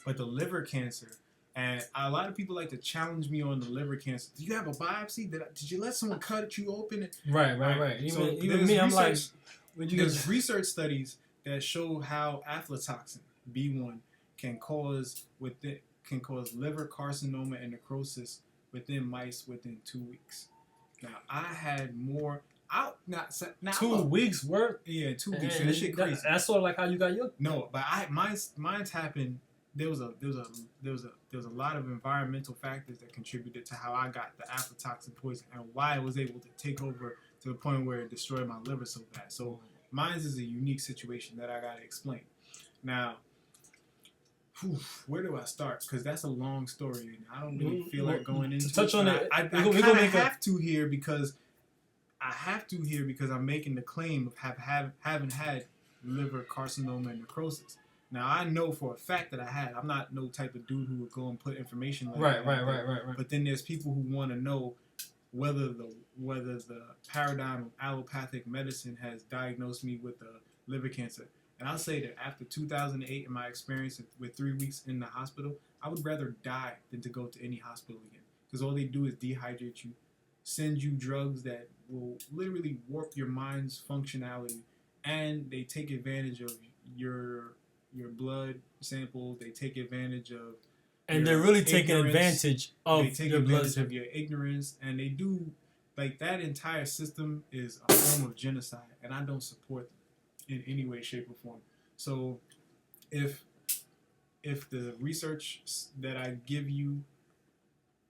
But the liver cancer, and a lot of people like to challenge me on the liver cancer. Do you have a biopsy? Did you let someone cut you open? Right. Even me, I'm like, there's research studies that show how aflatoxin B1 can cause liver carcinoma and necrosis within mice within 2 weeks. Now I had more. Not 2 weeks worth. Yeah, 2 weeks. And that shit crazy. That's sort of like how you got your. No, but mine's happened. There was a lot of environmental factors that contributed to how I got the aflatoxin poison and why I was able to take over to the point where it destroyed my liver so bad. So mine's is a unique situation that I gotta explain. Now, where do I start? Because that's a long story, and I don't really feel like going into. Touch on it. I kind of have to here because I'm making the claim of having had liver carcinoma and necrosis. Now I know for a fact that I'm not no type of dude who would go and put information like that. Right. But then there's people who want to know whether the paradigm of allopathic medicine has diagnosed me with the liver cancer. And I'll say that after 2008, in my experience with 3 weeks in the hospital, I would rather die than to go to any hospital again. Because all they do is dehydrate you, send you drugs that will literally warp your mind's functionality, and they take advantage of your blood samples. They take advantage of they're really taking advantage of your ignorance, and they do, like, that entire system is a form of genocide, and I don't support them in any way, shape, or form. So if the research that I give you,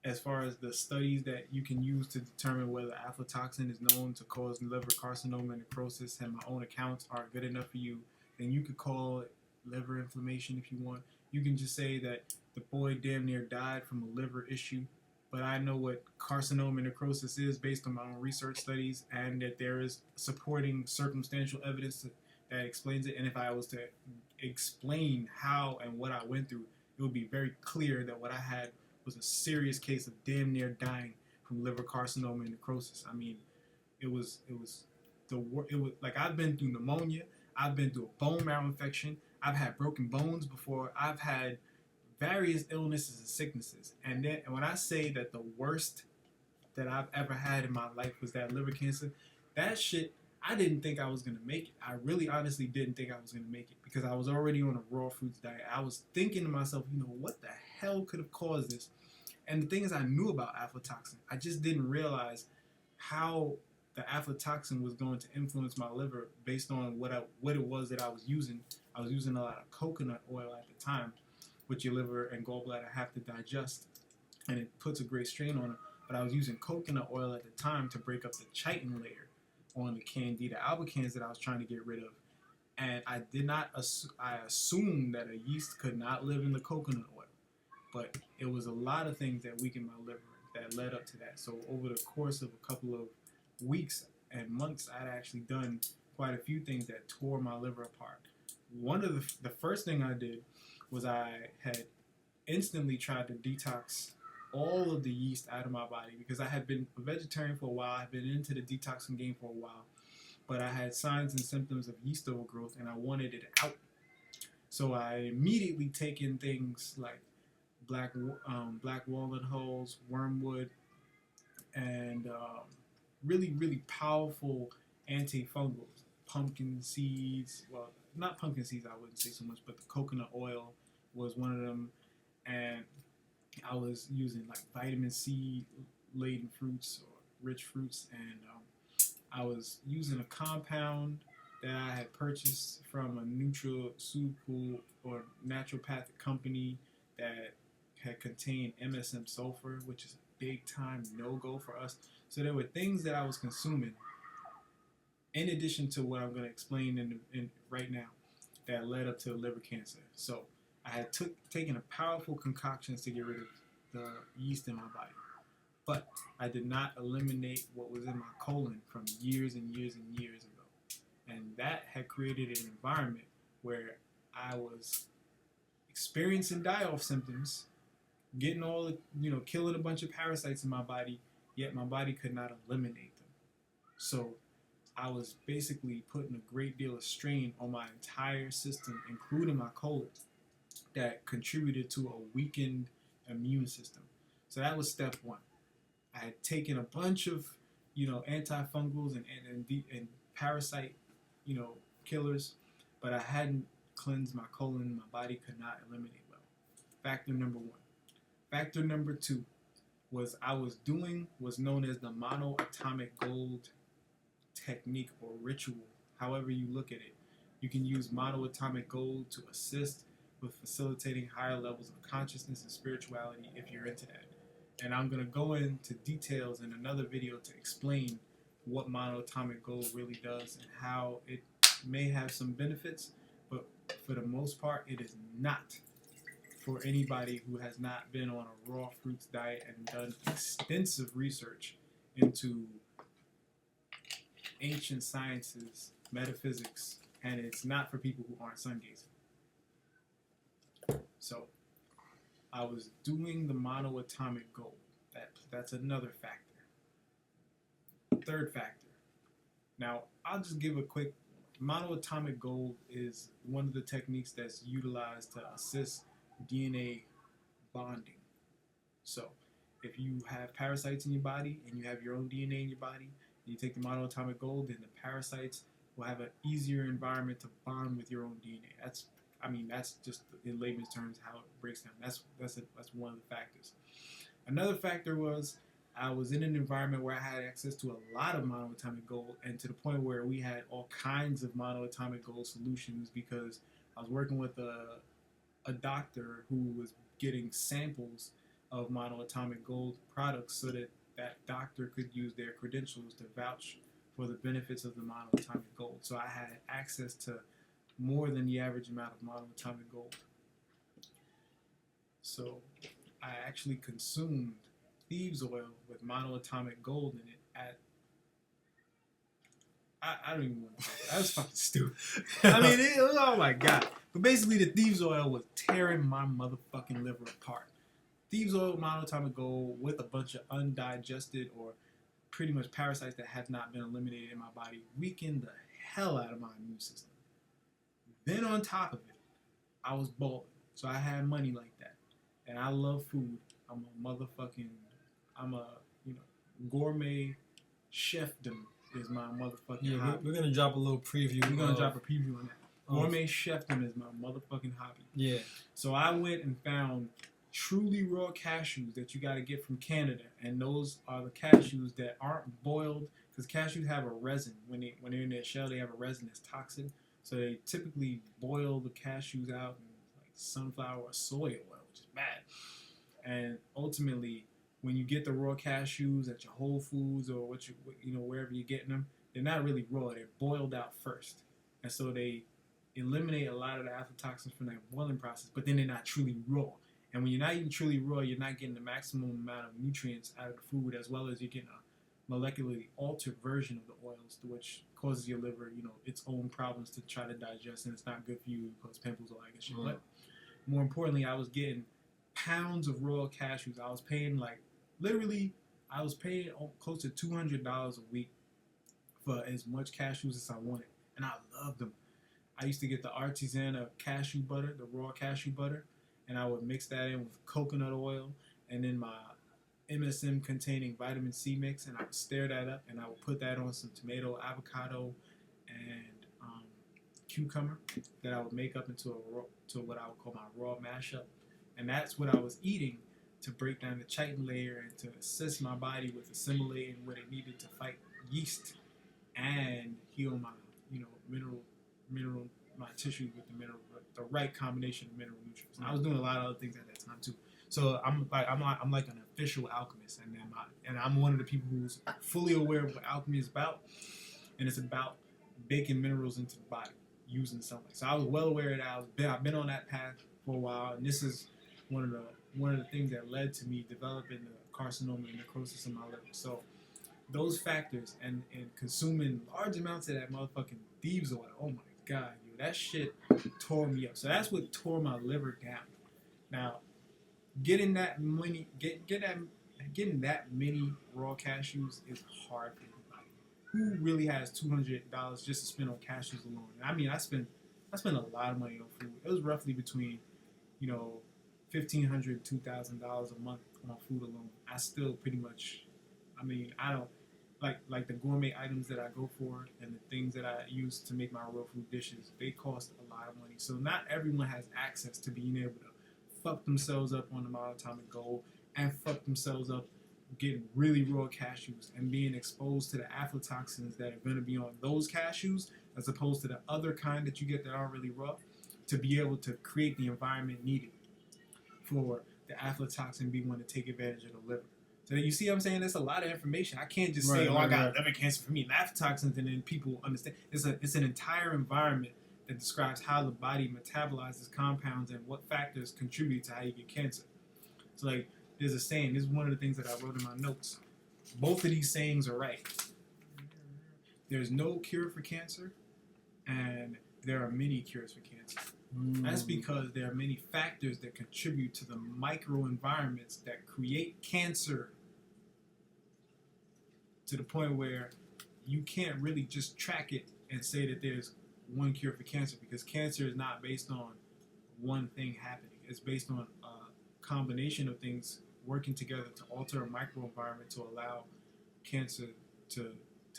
as far as the studies that you can use to determine whether aflatoxin is known to cause liver carcinoma and necrosis, and my own accounts aren't good enough for you, then you could call it liver inflammation if you want. You can just say that the boy damn near died from a liver issue, but I know what carcinoma and necrosis is based on my own research studies, and that there is supporting circumstantial evidence that explains it. And if I was to explain how and what I went through, it would be very clear that what I had was a serious case of damn near dying from liver carcinoma and necrosis. I mean, it was like, I've been through pneumonia, I've been through a bone marrow infection, I've had broken bones before, I've had various illnesses and sicknesses. And when I say that the worst that I've ever had in my life was that liver cancer, that shit, I didn't think I was going to make it. I really honestly didn't think I was going to make it, because I was already on a raw fruits diet. I was thinking to myself, what the hell could have caused this? And the thing is, I knew about aflatoxin. I just didn't realize how the aflatoxin was going to influence my liver based on what it was that I was using. I was using a lot of coconut oil at the time, which your liver and gallbladder have to digest, and it puts a great strain on it. But I was using coconut oil at the time to break up the chitin layer on the Candida albicans that I was trying to get rid of. And I assumed that a yeast could not live in the coconut oil. But it was a lot of things that weakened my liver that led up to that. So over the course of a couple of weeks and months, I'd actually done quite a few things that tore my liver apart. One of the first thing I did was I had instantly tried to detox all of the yeast out of my body, because I had been a vegetarian for a while. I had been into the detoxing game for a while, but I had signs and symptoms of yeast overgrowth, and I wanted it out. So I immediately taken things like black walnut hulls, wormwood, and really, really powerful antifungals. Pumpkin seeds, well, not pumpkin seeds, I wouldn't say so much, but the coconut oil was one of them. And I was using like vitamin C laden fruits or rich fruits, and I was using a compound that I had purchased from a nutraceutical or naturopathic company that had contained MSM sulfur, which is a big time no-go for us. So there were things that I was consuming in addition to what I'm going to explain in right now that led up to liver cancer. So I had taken a powerful concoctions to get rid of the yeast in my body, but I did not eliminate what was in my colon from years and years and years ago. And that had created an environment where I was experiencing die-off symptoms, getting all, killing a bunch of parasites in my body, yet my body could not eliminate them. So I was basically putting a great deal of strain on my entire system, including my colon, that contributed to a weakened immune system. So that was step one. I had taken a bunch of, antifungals and parasite, killers, but I hadn't cleansed my colon. My body could not eliminate well. Factor number one. Factor number two was I was doing what's known as the monoatomic gold technique or ritual, however you look at it. You can use monoatomic gold to assist with facilitating higher levels of consciousness and spirituality if you're into that. And I'm going to go into details in another video to explain what monoatomic gold really does and how it may have some benefits, but for the most part, it is not for anybody who has not been on a raw fruits diet and done extensive research into ancient sciences, metaphysics, and it's not for people who aren't sun gazing. So I was doing the monoatomic gold. That's another factor. Third factor. Now, I'll just give a quick. Monoatomic gold is one of the techniques that's utilized to assist DNA bonding. So if you have parasites in your body and you have your own DNA in your body, and you take the monoatomic gold, then the parasites will have an easier environment to bond with your own DNA. That's just in layman's terms how it breaks down. That's one of the factors. Another factor was I was in an environment where I had access to a lot of monoatomic gold, and to the point where we had all kinds of monoatomic gold solutions, because I was working with a doctor who was getting samples of monoatomic gold products so that that doctor could use their credentials to vouch for the benefits of the monoatomic gold. So I had access to more than the average amount of monoatomic gold. So I actually consumed thieves oil with monoatomic gold in it at I don't even want to talk. That was fucking stupid. I mean, it was, oh my god. But basically, the thieves oil was tearing my motherfucking liver apart. Thieves oil, monoatomic gold, with a bunch of undigested or pretty much parasites that have not been eliminated in my body, weakened the hell out of my immune system. Then on top of it, I was balling. So I had money like that. And I love food. I'm a gourmet chefdom is my motherfucking hobby. We're gonna drop a little preview. We're gonna drop a preview on that. Gourmet chefdom is my motherfucking hobby. Yeah. So I went and found truly raw cashews that you gotta get from Canada, and those are the cashews that aren't boiled, because cashews have a resin. When they're in their shell, they have a resin that's toxin. So they typically boil the cashews out in like sunflower or soy oil, which is bad. And ultimately, when you get the raw cashews at your Whole Foods or wherever you're getting them, they're not really raw. They're boiled out first, and so they eliminate a lot of the aflatoxins from that boiling process. But then they're not truly raw. And when you're not eating truly raw, you're not getting the maximum amount of nutrients out of the food, as well as you're getting a molecularly altered version of the oils, which causes your liver, its own problems to try to digest, and it's not good for you. It causes pimples, all that good shit. Mm. But more importantly, I was getting pounds of raw cashews. I was paying close to $200 a week for as much cashews as I wanted, and I loved them. I used to get the artisan cashew butter, the raw cashew butter, and I would mix that in with coconut oil and then my MSM containing vitamin C mix, and I would stir that up, and I would put that on some tomato, avocado, and cucumber that I would make up into what I would call my raw mashup. And that's what I was eating to break down the chitin layer and to assist my body with assimilating what it needed to fight yeast and heal my, my tissues with the right combination of mineral nutrients. And I was doing a lot of other things at that time too. So I'm like an official alchemist, and I'm one of the people who's fully aware of what alchemy is about, and it's about baking minerals into the body using sunlight. So I was well aware of that. I've been on that path for a while, and this is one of the things that led to me developing the carcinoma and necrosis in my liver. So those factors and consuming large amounts of that motherfucking thieves oil, oh my god, that shit tore me up. So that's what tore my liver down. Now, getting that many raw cashews is hard for anybody. Who really has $200 just to spend on cashews alone? I mean, I spent a lot of money on food. It was roughly between, $1,500 to $2,000 a month on food alone. I still pretty much, I don't like the gourmet items that I go for and the things that I use to make my real food dishes. They cost a lot of money. So not everyone has access to being able to fuck themselves up on the monoatomic gold and fuck themselves up getting really raw cashews and being exposed to the aflatoxins that are going to be on those cashews as opposed to the other kind that you get that aren't really raw, to be able to create the environment needed for the aflatoxin B1 to take advantage of the liver. So you see what I'm saying? That's a lot of information. I can't just say, I got liver cancer for me, and aflatoxins, and then people understand. It's an entire environment that describes how the body metabolizes compounds and what factors contribute to how you get cancer. So there's a saying, this is one of the things that I wrote in my notes. Both of these sayings are right. There's no cure for cancer, and there are many cures for cancer. That's because there are many factors that contribute to the microenvironments that create cancer, to the point where you can't really just track it and say that there's one cure for cancer, because cancer is not based on one thing happening. It's based on a combination of things working together to alter a microenvironment to allow cancer to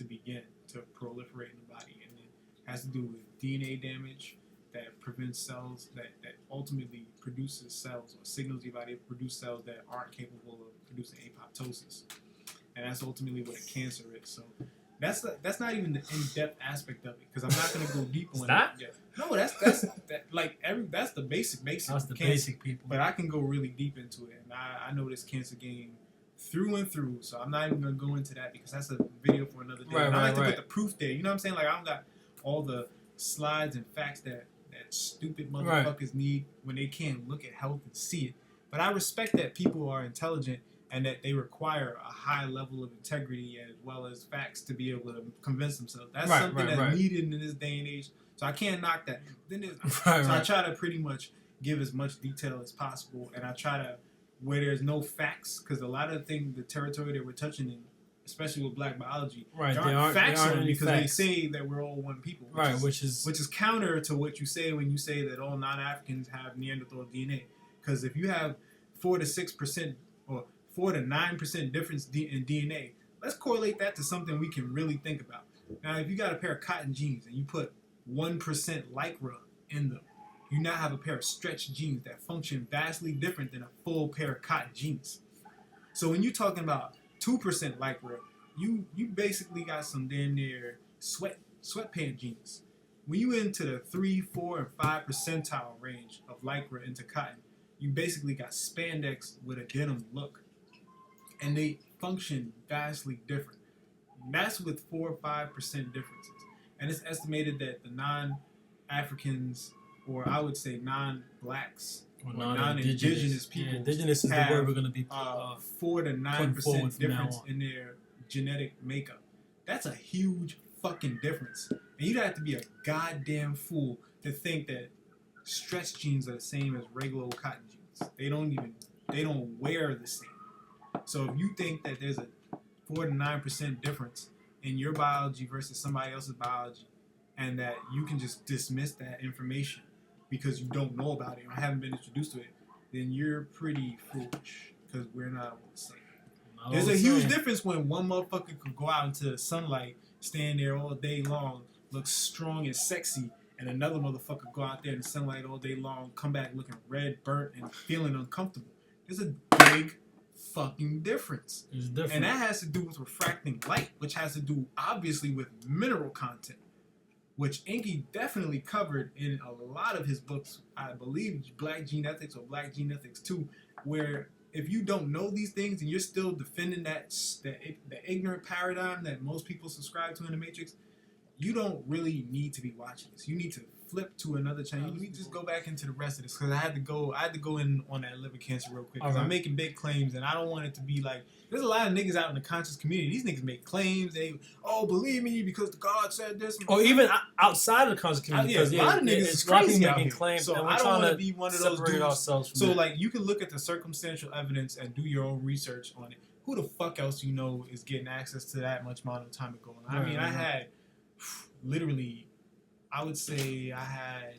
begin to proliferate in the body. And it has to do with DNA damage that prevents cells that ultimately produces cells or signals your body to produce cells that aren't capable of producing apoptosis. And that's ultimately what a cancer is. So that's not even the in-depth aspect of it, because I'm not going to go deep on it yet. No, that's the basic. That's the cancer. basic people. But I can go really deep into it, and I know this cancer game through and through. So I'm not even going to go into that, because that's a video for another day. I like to put the proof there. You know what I'm saying? I don't got all the slides and facts that stupid motherfuckers need when they can't look at health and see it. But I respect that people are intelligent and that they require a high level of integrity as well as facts to be able to convince themselves. That's something that's needed in this day and age. So I can't knock that. Then I try to pretty much give as much detail as possible, and I try to, where there's no facts, because a lot of the territory that we're touching in, especially with black biology, there aren't facts on it because they say that we're all one people, which is counter to what you say when you say that all non-Africans have Neanderthal DNA. Because if you have 4 to 6% or 4 to 9% difference in DNA, let's correlate that to something we can really think about. Now, if you got a pair of cotton jeans and you put 1% lycra in them, you now have a pair of stretched jeans that function vastly different than a full pair of cotton jeans. So when you're talking about 2% lycra, you basically got some damn near sweatpant jeans. When you into the 3, 4, and 5 percentile range of lycra into cotton, you basically got spandex with a denim look, and they function vastly different. That's with 4 or 5% differences, and it's estimated that the non-Africans, or I would say non-blacks, or non-indigenous people, indigenous is the word we're going to be 4 to 9% difference in their genetic makeup. That's a huge fucking difference, and you'd have to be a goddamn fool to think that stretch jeans are the same as regular old cotton jeans. They don't wear the same. So if you think that there's a 4 to 9% difference in your biology versus somebody else's biology, and that you can just dismiss that information because you don't know about it or haven't been introduced to it, then you're pretty foolish, because we're not all the same. There's a huge difference when one motherfucker could go out into the sunlight, stand there all day long, look strong and sexy, and another motherfucker go out there in the sunlight all day long, come back looking red, burnt, and feeling uncomfortable. There's a big fucking difference. It's different. And that has to do with refracting light, which has to do, obviously, with mineral content, which Enqi definitely covered in a lot of his books. I believe Black Gene Ethics or Black Gene Ethics 2, where if you don't know these things and you're still defending the ignorant paradigm that most people subscribe to in the Matrix, you don't really need to be watching this. You need to flip to another channel. You need to just go back into the rest of this, because I had to go in on that liver cancer real quick, because I'm making big claims and I don't want it to be like, there's a lot of niggas out in the conscious community. These niggas make claims. They believe me because God said this. Or even outside of the conscious community. A lot of niggas is crazy out here. Claims, so and I don't want to be one of those dudes. Ourselves from so that. Like, you can look at the circumstantial evidence and do your own research on it. Who the fuck else you know is getting access to that much monatomic gold? I mean, I had literally, I would say I had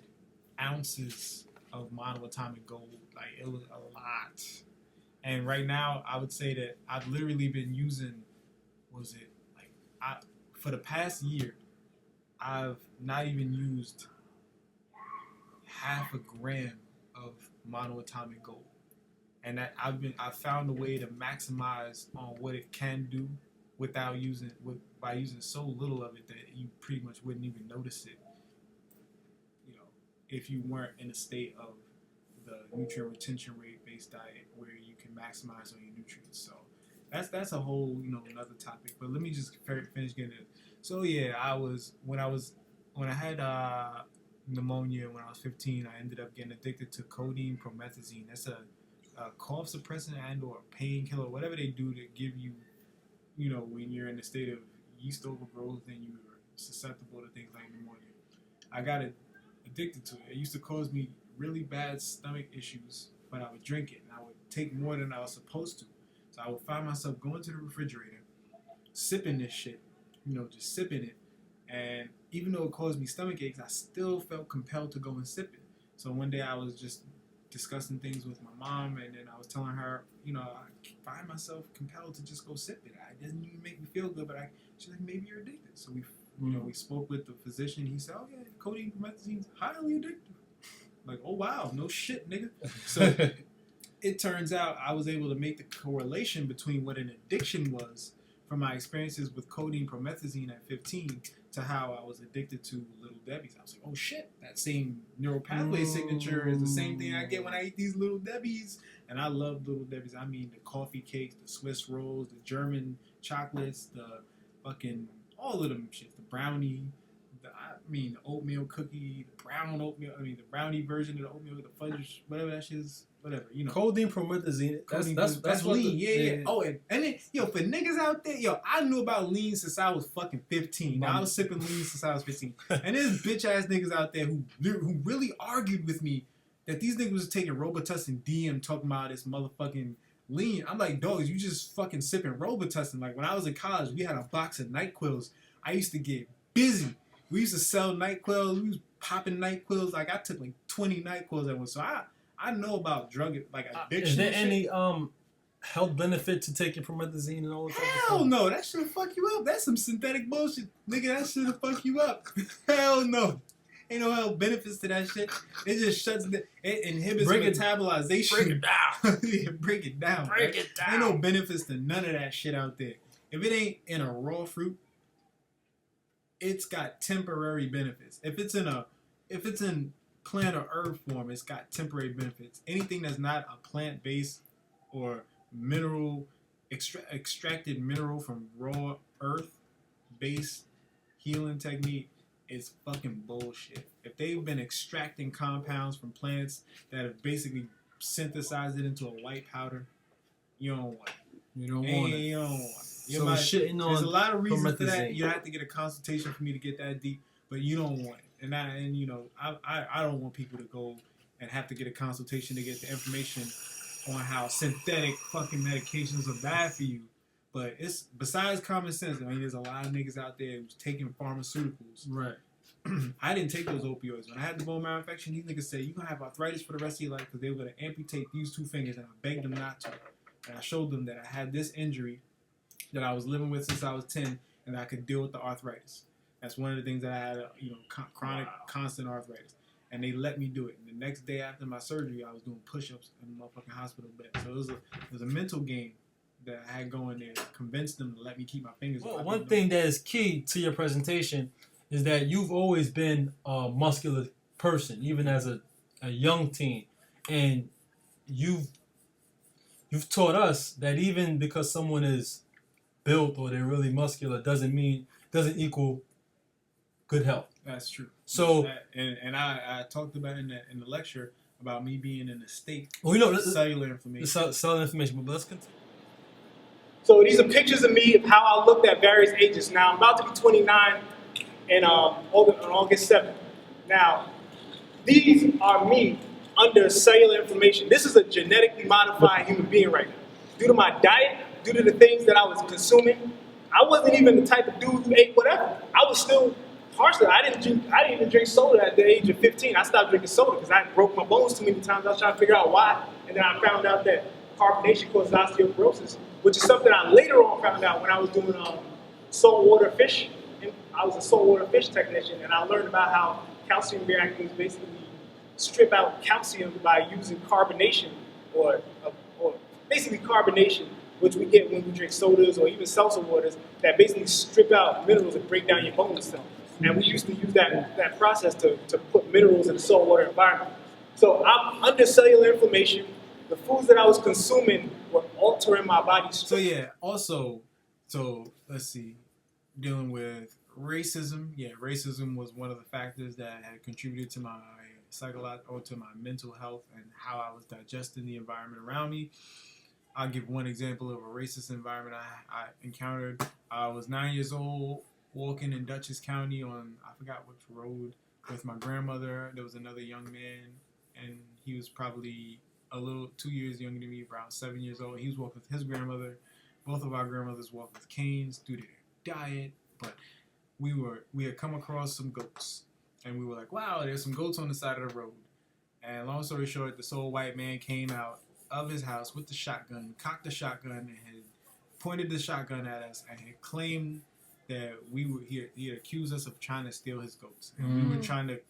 ounces of monoatomic gold. Like, it was a lot. And right now, I would say that I've literally been using, for the past year, I've not even used half a gram of monoatomic gold. And that I've found a way to maximize on what it can do by using so little of it that you pretty much wouldn't even notice it, if you weren't in a state of the nutrient retention rate based diet where you can maximize on your nutrients. So that's a whole another topic. But let me just finish getting it. So yeah, when I had pneumonia when I was 15, I ended up getting addicted to codeine promethazine. That's a cough suppressant and or painkiller, whatever they do to give you, when you're in a state of yeast overgrowth and you're susceptible to things like pneumonia. I got addicted to it. It used to cause me really bad stomach issues, but I would drink it, and I would take more than I was supposed to. So I would find myself going to the refrigerator, sipping this shit, just sipping it. And even though it caused me stomach aches, I still felt compelled to go and sip it. So one day I was just discussing things with my mom, and then I was telling her, I find myself compelled to just go sip it. It doesn't even make me feel good, but she's like, maybe you're addicted. So we spoke with the physician. He said, oh yeah, codeine promethazine is highly addictive. Like, oh wow, no shit, nigga. So it turns out I was able to make the correlation between what an addiction was from my experiences with codeine promethazine at 15 to how I was addicted to Little Debbie's. I was like, oh shit, that same neural pathway signature is the same thing I get when I eat these Little Debbie's. And I love Little Debbie's. I mean, the coffee cakes, the Swiss rolls, the German chocolates, the fucking, all of them shit, the brownie. mean, the oatmeal cookie, the brown oatmeal. I mean, the brownie version of the oatmeal with the fudge, whatever that shit is, whatever. You know. Codeine, promethazine. That's what lean. the, Yeah. Oh, and then for niggas out there, I knew about lean since I was fucking 15. Now, I was sipping lean since I was 15. And there's bitch ass niggas out there who really argued with me that these niggas was taking Robitussin D and talking about this motherfucking lean. I'm like, dogs, you just fucking sipping Robitussin. Like when I was in college, we had a box of NyQuils. I used to get busy. We used to sell NyQuils. We was popping NyQuils. Like I took like 20 NyQuils at once. So I know about drug addiction. Is there any health benefit to taking promethazine and all that? Hell no, that shit'll fuck you up. That's some synthetic bullshit, nigga. That shit'll fuck you up. Hell no. Ain't no health benefits to that shit. It just it inhibits metabolization. Break it down. Yeah, break it down. Break it down. Ain't no benefits to none of that shit out there. If it ain't in a raw fruit, it's got temporary benefits. If it's in plant or herb form, it's got temporary benefits. Anything that's not a plant-based or mineral extracted mineral from raw earth-based healing technique is fucking bullshit. If they've been extracting compounds from plants that have basically synthesized it into a white powder, you don't want it. You don't want it. You don't want it. So shitting on there's a lot of reasons for that. promethazine. You have to get a consultation for me to get that deep, but you don't want it. I don't want people to go and have to get a consultation to get the information on how synthetic fucking medications are bad for you. But it's besides common sense. I mean, there's a lot of niggas out there who's taking pharmaceuticals. Right. I didn't take those opioids. When I had the bone marrow infection, these niggas said, you're going to have arthritis for the rest of your life because they were going to amputate these 2 fingers, and I begged them not to. And I showed them that I had this injury that I was living with since I was 10, and I could deal with the arthritis. That's one of the things that I had, chronic, constant arthritis. And they let me do it. And the next day after my surgery, I was doing push-ups in the motherfucking hospital bed. So it was a mental game that I had going there to convince them to let me keep my fingers. Well, one thing that is key to your presentation is that you've always been a muscular person, even as a young teen. And you've taught us that even because someone is built or they're really muscular doesn't equal good health. That's true. So and I talked about in the lecture about me being in a state of cellular inflammation. Cellular inflammation, but let's continue. So these are pictures of me of how I looked at various ages. Now I'm about to be 29 on August 7th. Now, these are me under cellular inflammation. This is a genetically modified human being right now. Due to my diet, due to the things that I was consuming, I wasn't even the type of dude who ate whatever. I was still partially. I didn't even drink soda at the age of 15. I stopped drinking soda because I broke my bones too many times. I was trying to figure out why, and then I found out that carbonation causes osteoporosis, which is something I later on found out when I was doing saltwater fish. And I was a saltwater fish technician, and I learned about how calcium reactors basically strip out calcium by using carbonation, or basically carbonation, which we get when we drink sodas or even seltzer waters, that basically strip out minerals and break down your bone cells. And we used to use that process to put minerals in the saltwater environment. So I'm under cellular inflammation. The foods that I was consuming were altering my body structure. So yeah, also, let's see, dealing with racism. Yeah, racism was one of the factors that had contributed to my to my mental health and how I was digesting the environment around me. I'll give one example of a racist environment I encountered. I was 9 years old, walking in Dutchess County on, I forgot which road, with my grandmother. There was another young man, and he was probably 2 years younger than me, around 7 years old. He was walking with his grandmother. Both of our grandmothers walked with canes due to their diet, but we had come across some goats, and we were like, wow, there's some goats on the side of the road. And long story short, this old white man came out of his house with the shotgun, cocked the shotgun, and had pointed the shotgun at us, and had claimed that he had accused us of trying to steal his goats. And we were trying to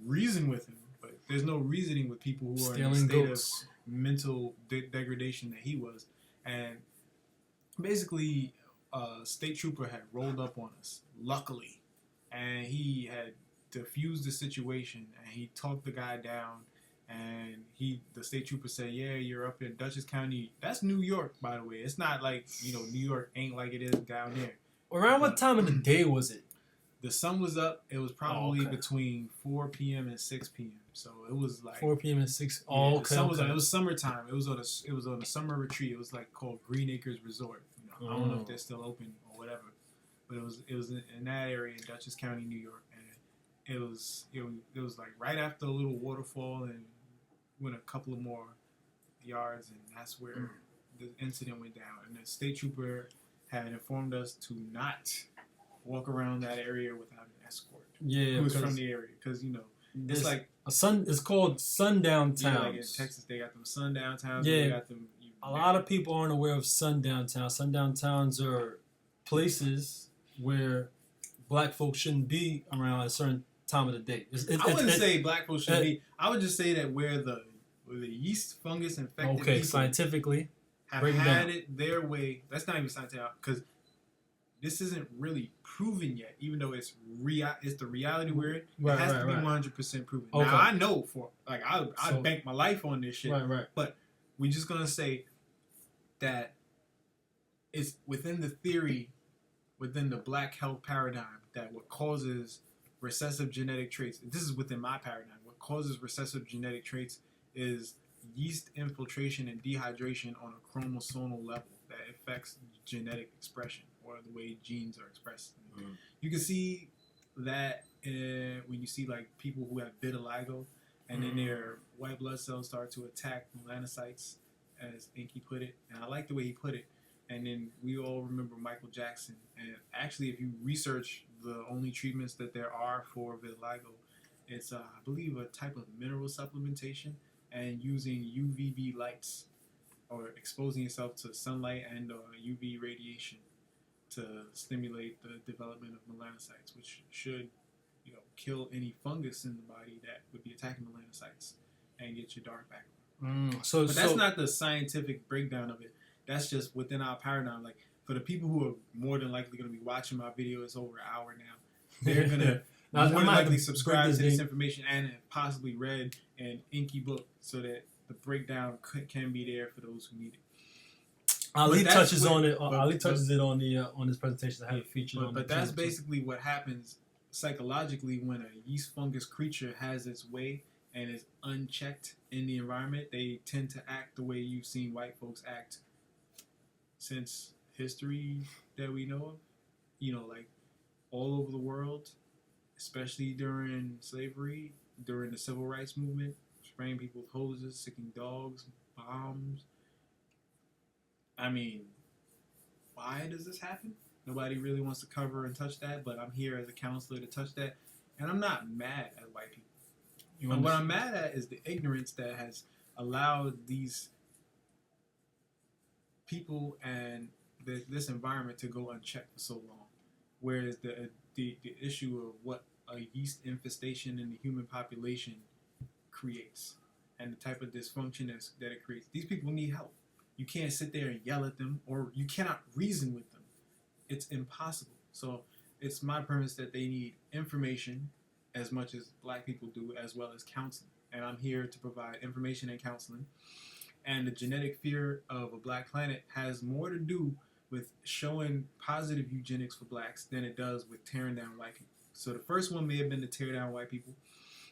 reason with him, but there's no reasoning with people who are in a state of mental degradation that he was. And basically, a state trooper had rolled up on us, luckily, and he had diffused the situation, and he talked the guy down. And the state trooper said, yeah, you're up in Dutchess County. That's New York, by the way. It's not like, New York ain't like it is down there. Around what time of the day was it? The sun was up. It was probably okay. between 4 p.m. and 6 p.m. So it was like 4 p.m. and 6. yeah, Oh, the okay. sun was okay. up. It was summertime. It was on a summer retreat. It was like called Green Acres Resort. You know, I don't know if they're still open or whatever, but it was in that area in Dutchess County, New York, and it was like right after a little waterfall and went a couple of more yards, and that's where the incident went down. And the state trooper had informed us to not walk around that area without an escort. Yeah, who's from the area, because you know it's like it's called sundown towns. Yeah, like in Texas, they got them sundown towns. Yeah, they got them. A lot of people aren't aware of sundown towns. Sundown towns are places where black folks shouldn't be around at a certain time of the day. I wouldn't say black folks should be. I would just say that where the yeast fungus infected people scientifically have had it their way. That's not even scientific, because this isn't really proven yet. Even though it's the reality we're in. It has to be 100% proven. Okay. Now I know for like I bank my life on this shit. Right. But we're just gonna say that it's within the theory, within the black health paradigm, that what causes recessive genetic traits. This is within my paradigm. What causes recessive genetic traits is yeast infiltration and dehydration on a chromosomal level that affects genetic expression, or the way genes are expressed. You can see that when you see like people who have vitiligo, and then their white blood cells start to attack melanocytes, as Enqi put it. And I like the way he put it. And then we all remember Michael Jackson. And actually, if you research the only treatments that there are for vitiligo, it's, I believe, a type of mineral supplementation and using UVB lights, or exposing yourself to sunlight and UV radiation to stimulate the development of melanocytes, which should, kill any fungus in the body that would be attacking melanocytes and get your dark back. But that's not the scientific breakdown of it. That's just within our paradigm. Like, for the people who are more than likely going to be watching my video, it's over an hour now. They're going to more than likely subscribe to this information and have possibly read an Enqi book, so that the breakdown can be there for those who need it. Ali touches on it. Ali touches it on the on this presentation. I have it featured on. But that's basically what happens psychologically when a yeast fungus creature has its way and is unchecked in the environment. They tend to act the way you've seen white folks act since history that we know of. Like all over the world, especially during slavery, during the civil rights movement, spraying people with hoses, sicking dogs, bombs. I mean, why does this happen? Nobody really wants to cover and touch that, but I'm here as a counselor to touch that. And I'm not mad at white people. And what I'm mad at is the ignorance that has allowed these people and this environment to go unchecked for so long. Whereas the issue of what a yeast infestation in the human population creates and the type of dysfunction that it creates. These people need help. You can't sit there and yell at them, or you cannot reason with them. It's impossible. So it's my premise that they need information as much as black people do, as well as counseling. And I'm here to provide information and counseling. And the genetic fear of a black planet has more to do with showing positive eugenics for blacks than it does with tearing down white people. So the first one may have been to tear down white people.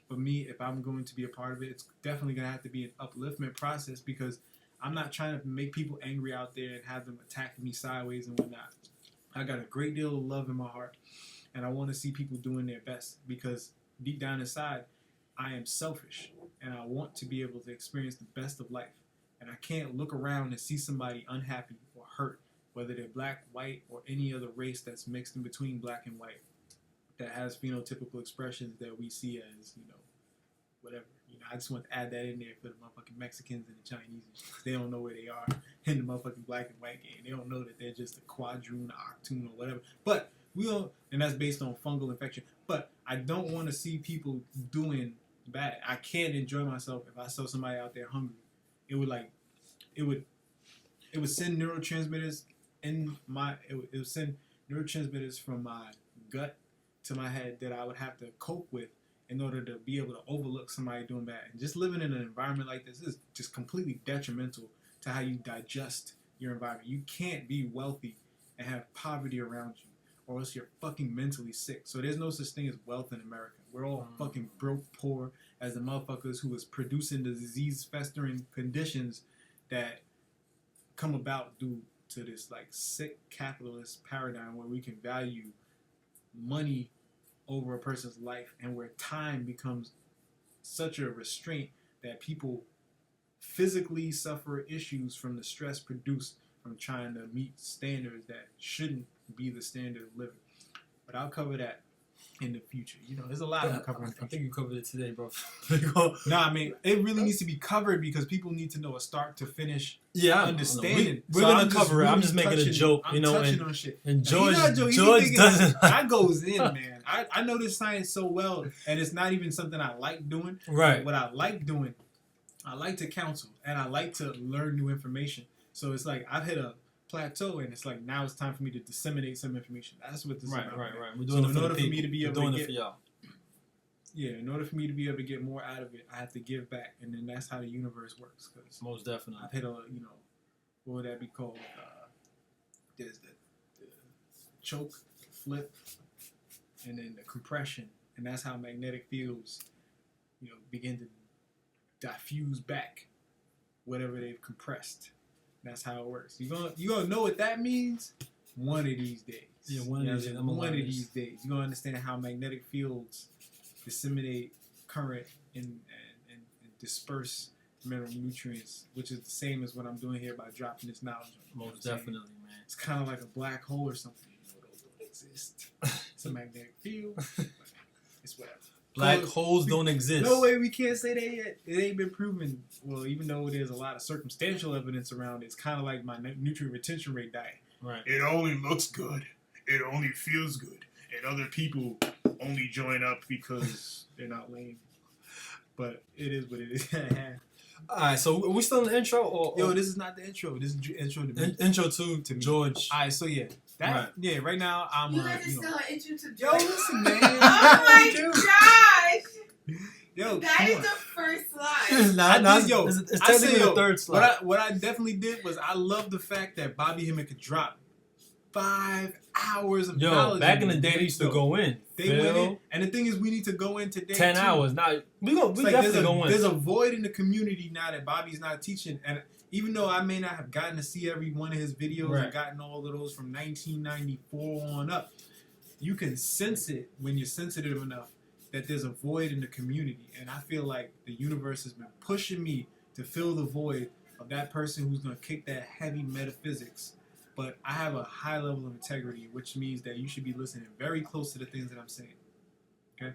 But me, if I'm going to be a part of it, it's definitely going to have to be an upliftment process, because I'm not trying to make people angry out there and have them attacking me sideways and whatnot. I got a great deal of love in my heart, and I want to see people doing their best, because deep down inside, I am selfish, and I want to be able to experience the best of life. And I can't look around and see somebody unhappy or hurt, whether they're black, white, or any other race that's mixed in between black and white, that has phenotypical expressions that we see as, whatever. I just want to add that in there for the motherfucking Mexicans and the Chinese. They don't know where they are in the motherfucking black and white game. They don't know that they're just a quadroon, octoon, or whatever. But we don't, and that's based on fungal infection. But I don't want to see people doing bad. I can't enjoy myself if I saw somebody out there hungry. It would send neurotransmitters it would send neurotransmitters from my gut to my head that I would have to cope with in order to be able to overlook somebody doing bad. And just living in an environment like this is just completely detrimental to how you digest your environment. You can't be wealthy and have poverty around you, or else you're fucking mentally sick. So there's no such thing as wealth in America. We're all fucking broke, poor, as the motherfuckers who is producing the disease-festering conditions that come about due to this like sick capitalist paradigm where we can value money over a person's life, and where time becomes such a restraint that people physically suffer issues from the stress produced from trying to meet standards that shouldn't be the standard of living. But I'll cover that in the future. You know, there's a lot of covering. I think you covered it today, bro. No, I mean, it really needs to be covered because people need to know a start to finish understanding. We're gonna cover it. I'm just making a joke, you know, on shit. And George doesn't. I goes in, man. I know this science so well, and it's not even something I like doing. Right. What I like doing, I like to counsel, and I like to learn new information. So it's like I've hit a plateau, and it's like now it's time for me to disseminate some information. That's what this is about. Right. We're doing it in order for me to be able to get, for y'all. Yeah, in order for me to be able to get more out of it, I have to give back, and then that's how the universe works. Cause most definitely, I've hit a, you know, what would that be called? There's the choke, flip, and then the compression, and that's how magnetic fields, you know, begin to diffuse back whatever they've compressed. That's how it works. You gonna know what that means one of these days. Yeah, one of these days. You're gonna understand how magnetic fields disseminate current and disperse mineral nutrients, which is the same as what I'm doing here by dropping this knowledge. Most definitely, man. It's kind of like a black hole or something. You know, those don't exist. It's a magnetic field. It's whatever. Black holes don't exist. No way, we can't say that yet. It ain't been proven. Well, even though there's a lot of circumstantial evidence around it, it's kind of like my nutrient retention rate diet. Right. It only looks good. It only feels good. And other people only join up because they're not lame. But it is what it is. Alright, so are we still in the intro? Or Yo, this is not the intro. This is intro to me. Intro to George. Alright, so yeah. Right now I'm you guys are still an intro to Yo, listen, man. Oh my gosh! Yo, that is the first slide. It's technically the third slide. What I definitely did was I love the fact that Bobby Hemmett could drop 5 hours of knowledge. Back in the day, they used to go in. They went in, and the thing is, we need to go in today. 10 hours. Now we definitely go in. There's a void in the community now that Bobby's not teaching, and even though I may not have gotten to see every one of his videos and gotten all of those from 1994 on up, you can sense it when you're sensitive enough that there's a void in the community, and I feel like the universe has been pushing me to fill the void of that person who's going to kick that heavy metaphysics. But I have a high level of integrity, which means that you should be listening very close to the things that I'm saying. Okay?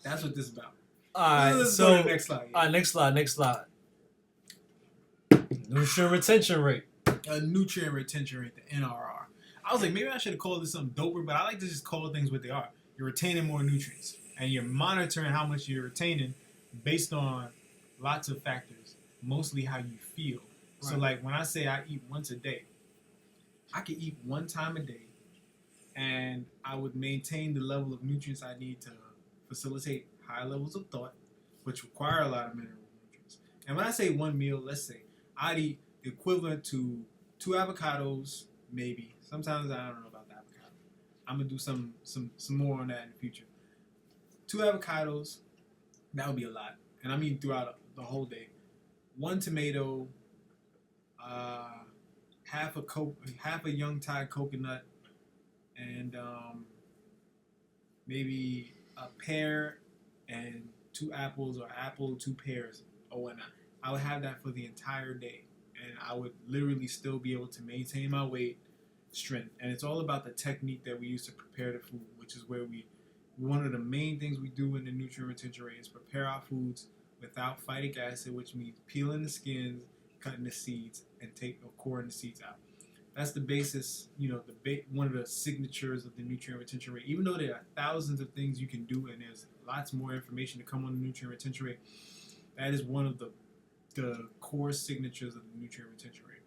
That's what this is about. Alright, let's go to the next slide. Alright, next slide. Nutrient retention rate. Nutrient retention rate, the NRR. I was like, maybe I should have called this something doper, but I like to just call things what they are. You're retaining more nutrients, and you're monitoring how much you're retaining based on lots of factors, mostly how you feel. Right. So like when I say I eat once a day, I could eat one time a day, and I would maintain the level of nutrients I need to facilitate high levels of thought, which require a lot of mineral nutrients. And when I say one meal, let's say I'd eat the equivalent to 2 avocados, maybe. Sometimes I don't know about the avocado. I'm gonna do some more on that in the future. 2 avocados, that would be a lot, and I'm eating throughout the whole day. 1 tomato, half a young Thai coconut, and maybe a pear and 2 apples, or apple, 2 pears, or whatnot. I would have that for the entire day, and I would literally still be able to maintain my weight, strength, and it's all about the technique that we use to prepare the food, which is where one of the main things we do in the nutrient retention rate is prepare our foods without phytic acid, which means peeling the skins, cutting the seeds, and coring the seeds out. That's the basis, one of the signatures of the nutrient retention rate. Even though there are thousands of things you can do, and there's lots more information to come on the nutrient retention rate, that is one of the core signatures of the nutrient retention rate.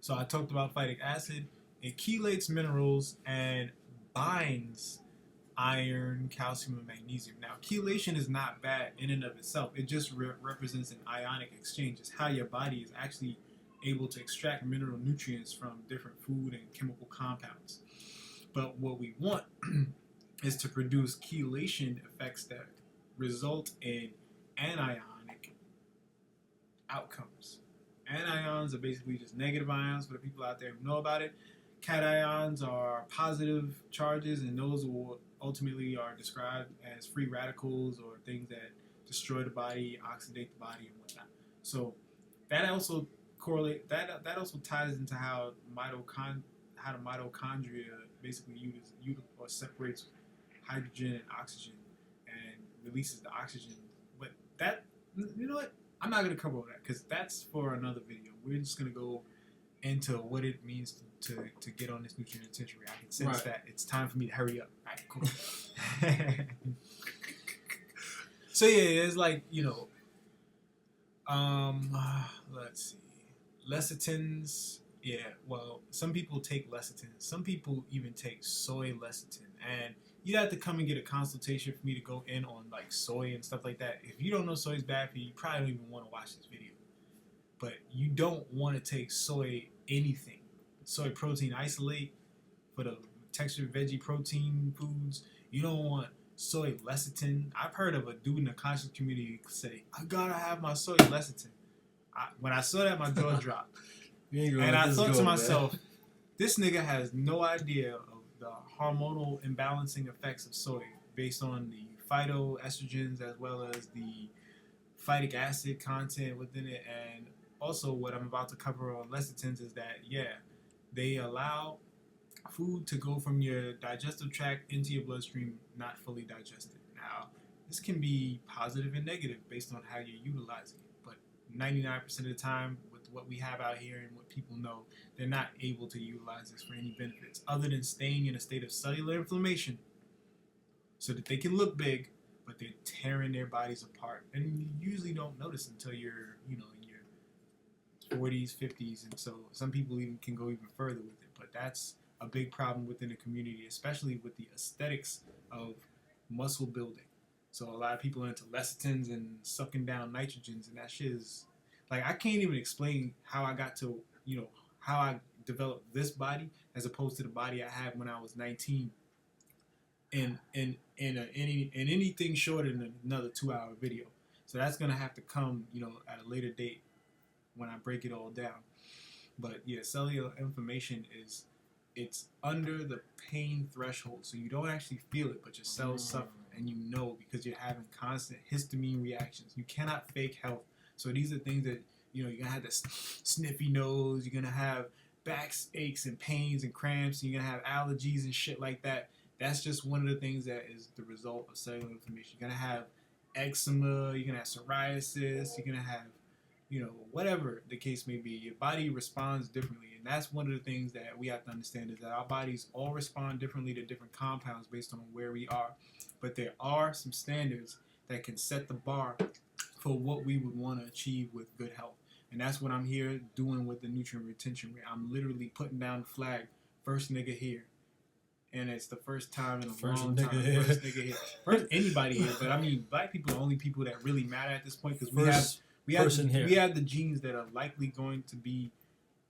So I talked about phytic acid. It chelates minerals and binds iron, calcium, and magnesium. Now, chelation is not bad in and of itself. It just represents an ionic exchange. It's how your body is actually able to extract mineral nutrients from different food and chemical compounds. But what we want is to produce chelation effects that result in anionic outcomes. Anions are basically just negative ions for the people out there who know about it. Cations are positive charges, and those will ultimately are described as free radicals or things that destroy the body, oxidate the body, and whatnot. So that also correlate. That also ties into how the mitochondria basically separates hydrogen and oxygen and releases the oxygen. But that, you know what? I'm not going to cover all that because that's for another video. We're just going to go into what it means to get on this nutrient retention rate. I can sense that it's time for me to hurry up. All right, cool. So yeah, it's like, you know, let's see. Lecithins. Yeah, well, some people take lecithin. Some people even take soy lecithin. And you'd have to come and get a consultation for me to go in on like soy and stuff like that. If you don't know soy is bad for you, you probably don't even want to watch this video. But you don't want to take soy anything. Soy protein isolate for the textured veggie protein foods. You don't want soy lecithin. I've heard of a dude in the conscious community say, I gotta have my soy lecithin. When I saw that, my jaw dropped. And I thought to myself, this nigga has no idea of the hormonal imbalancing effects of soy based on the phytoestrogens as well as the phytic acid content within it. And also what I'm about to cover on lecithins is that, yeah, they allow food to go from your digestive tract into your bloodstream not fully digested. Now, this can be positive and negative based on how you're utilizing it. But 99% of the time, with what we have out here and what people know, they're not able to utilize this for any benefits other than staying in a state of cellular inflammation so that they can look big, but they're tearing their bodies apart. And you usually don't notice until you're, you know, in your 40s, 50s, and so some people even can go even further with it. But that's a big problem within the community, especially with the aesthetics of muscle building. So a lot of people are into lecithins and sucking down nitrogens, and that shit is like, I can't even explain how I got to, you know, how I developed this body as opposed to the body I had when I was 19 in anything shorter than another 2-hour video. So that's gonna have to come, you know, at a later date when I break it all down. But yeah, cellular inflammation is, it's under the pain threshold, so you don't actually feel it, but your cells suffer, and you know because you're having constant histamine reactions. You cannot fake health. So these are things that, you know, you're gonna have this sniffy nose, you're gonna have back aches and pains and cramps, and you're gonna have allergies and shit like that. That's just one of the things that is the result of cellular inflammation. You're gonna have eczema, you're gonna have psoriasis, you're gonna have, you know, whatever the case may be. Your body responds differently, and that's one of the things that we have to understand, is that our bodies all respond differently to different compounds based on where we are. But there are some standards that can set the bar for what we would want to achieve with good health. And that's what I'm here doing with the nutrient retention rate. I'm literally putting down the flag, first nigga here. And it's the first time in a long time. First nigga here. First anybody here. But I mean, black people are the only people that really matter at this point, because we have the genes that are likely going to be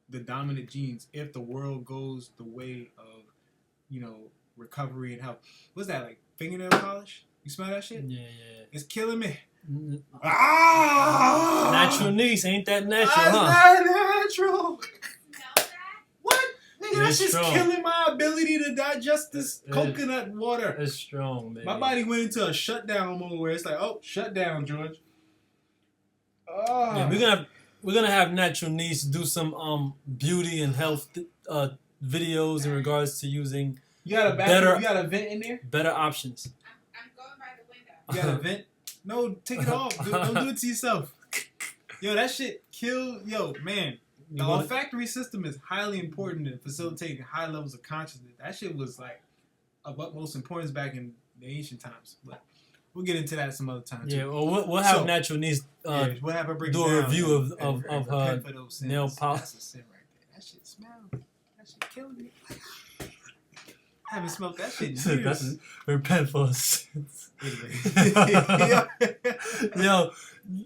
the dominant genes if the world goes the way of, you know, recovery and health. What's that, like fingernail polish? You smell that shit? Yeah. It's killing me. Natural niece, ain't that natural, That's huh? not natural. What? Nigga, that's just strong. killing my ability to digest this coconut water. It's strong, man. My body went into a shutdown mode where it's like, oh, shut down, George. Oh. Yeah, we're gonna have natural niece do some beauty and health videos in regards to using You got a vent in there? better options. I'm going by the window. You got a vent? No, take it off. Don't do it to yourself. Yo, that shit kill. Yo, man. The olfactory system is highly important in facilitating high levels of consciousness. That shit was like of utmost importance back in the ancient times. But we'll get into that some other time too. Yeah, well, we'll have natural niece we'll have her break do it a down review and of her nail polish. That's a sin right there. That shit smells. That shit killing me. I haven't smoked that shit in years. That's repent for us. Anyway. Yo,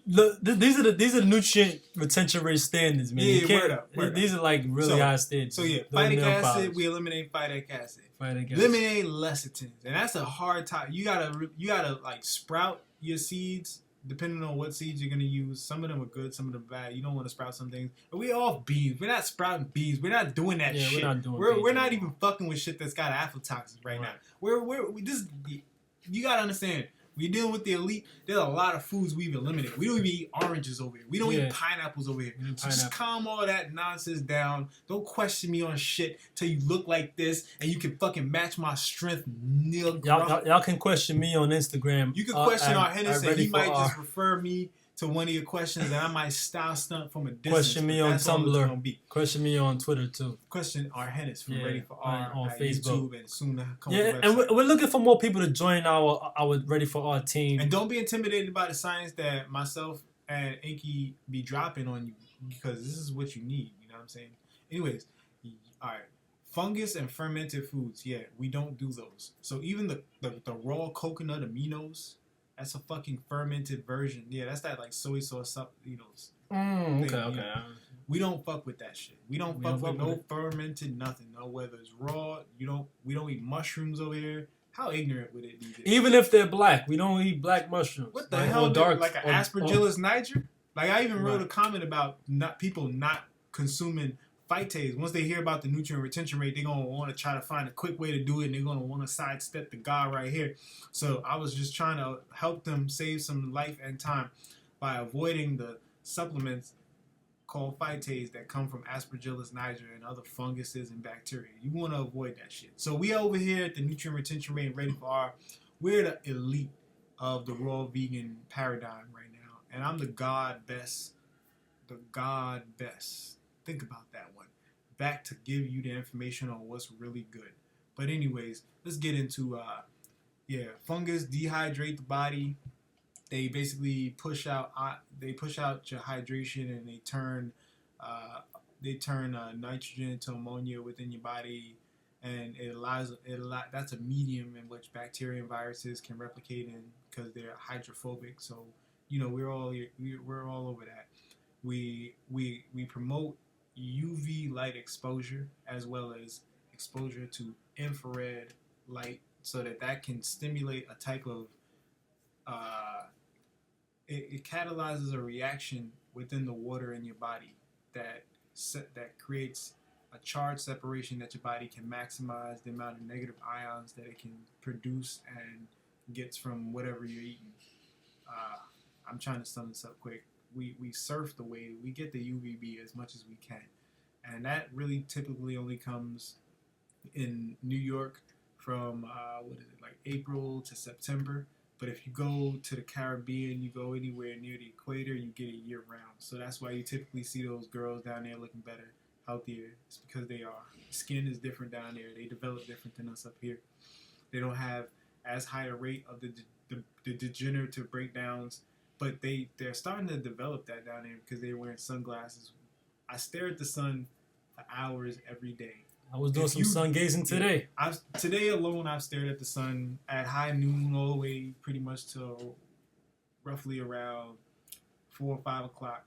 Look, these are nutrient retention rate standards, man. Yeah, You can't- word up. These are like really high standards. So yeah, Those phytic nail acid, polish. we eliminate phytic acid. Phytic acid. Eliminate lecithins, and that's a hard time. You gotta like sprout your seeds depending on what seeds you're gonna use. Some of them are good, some of them are bad. You don't want to sprout some things. But we off beans. We're not sprouting beans. We're not doing that shit. We're not doing. We're not even fucking with shit that's got aflatoxins right now. We this you gotta understand. We're dealing with the elite. There's a lot of foods we've eliminated. We don't even eat oranges over here. We don't eat pineapples over here. So just calm all that nonsense down. Don't question me on shit till you look like this and you can fucking match my strength. Y'all can question me on Instagram. You can question our Hennessy and he might R. just refer me to one of your questions and I might style stunt from a distance. Question me on That's all it's Tumblr. gonna be. Question me on Twitter too. Question our Hennis from Ready for R on at Facebook. YouTube and soon to come Yeah, to the and website. we're looking for more people to join our Ready for Our team. And don't be intimidated by the science that myself and Enqi be dropping on you because this is what you need. You know what I'm saying? Anyways, all right. Fungus and fermented foods. Yeah, we don't do those. So even the raw coconut aminos, that's a fucking fermented version. Yeah, that's that like soy sauce, Okay. We don't fuck with that shit. We don't fuck with no fermented nothing. No, whether it's raw, we don't eat mushrooms over here. How ignorant would it be? Even if they're black, we don't eat black mushrooms. What the hell? Dark, like an Aspergillus niger? Like I even wrote a comment about people not consuming phytase. Once they hear about the nutrient retention rate, they're gonna want to try to find a quick way to do it, and they're gonna want to sidestep the guy right here. So I was just trying to help them save some life and time by avoiding the supplements called phytase that come from Aspergillus niger and other funguses and bacteria. You want to avoid that shit. So we over here at the nutrient retention rate Ready for R. We're the elite of the raw vegan paradigm right now, and I'm the God Bess. The God Bess. Think about that one. Back to give you the information on what's really good. But anyways, let's get into fungus dehydrate the body. They basically push out your hydration and they turn nitrogen into ammonia within your body, and that's a medium in which bacteria and viruses can replicate in because they're hydrophobic. So we're all over that. We promote UV light exposure as well as exposure to infrared light so that can stimulate a type of it catalyzes a reaction within the water in your body that creates a charge separation that your body can maximize the amount of negative ions that it can produce and gets from whatever you're eating. I'm trying to sum this up quick. We surf the wave. We get the UVB as much as we can. And that really typically only comes in New York from, like April to September. But if you go to the Caribbean, you go anywhere near the equator, you get it year round. So that's why you typically see those girls down there looking better, healthier. It's because they are. Skin is different down there. They develop different than us up here. They don't have as high a rate of the degenerative breakdowns, but they're starting to develop that down there because they're wearing sunglasses. I stare at the sun for hours every day. I was doing some sun gazing today. Today alone, I've stared at the sun at high noon all the way pretty much till roughly around 4 or 5 o'clock.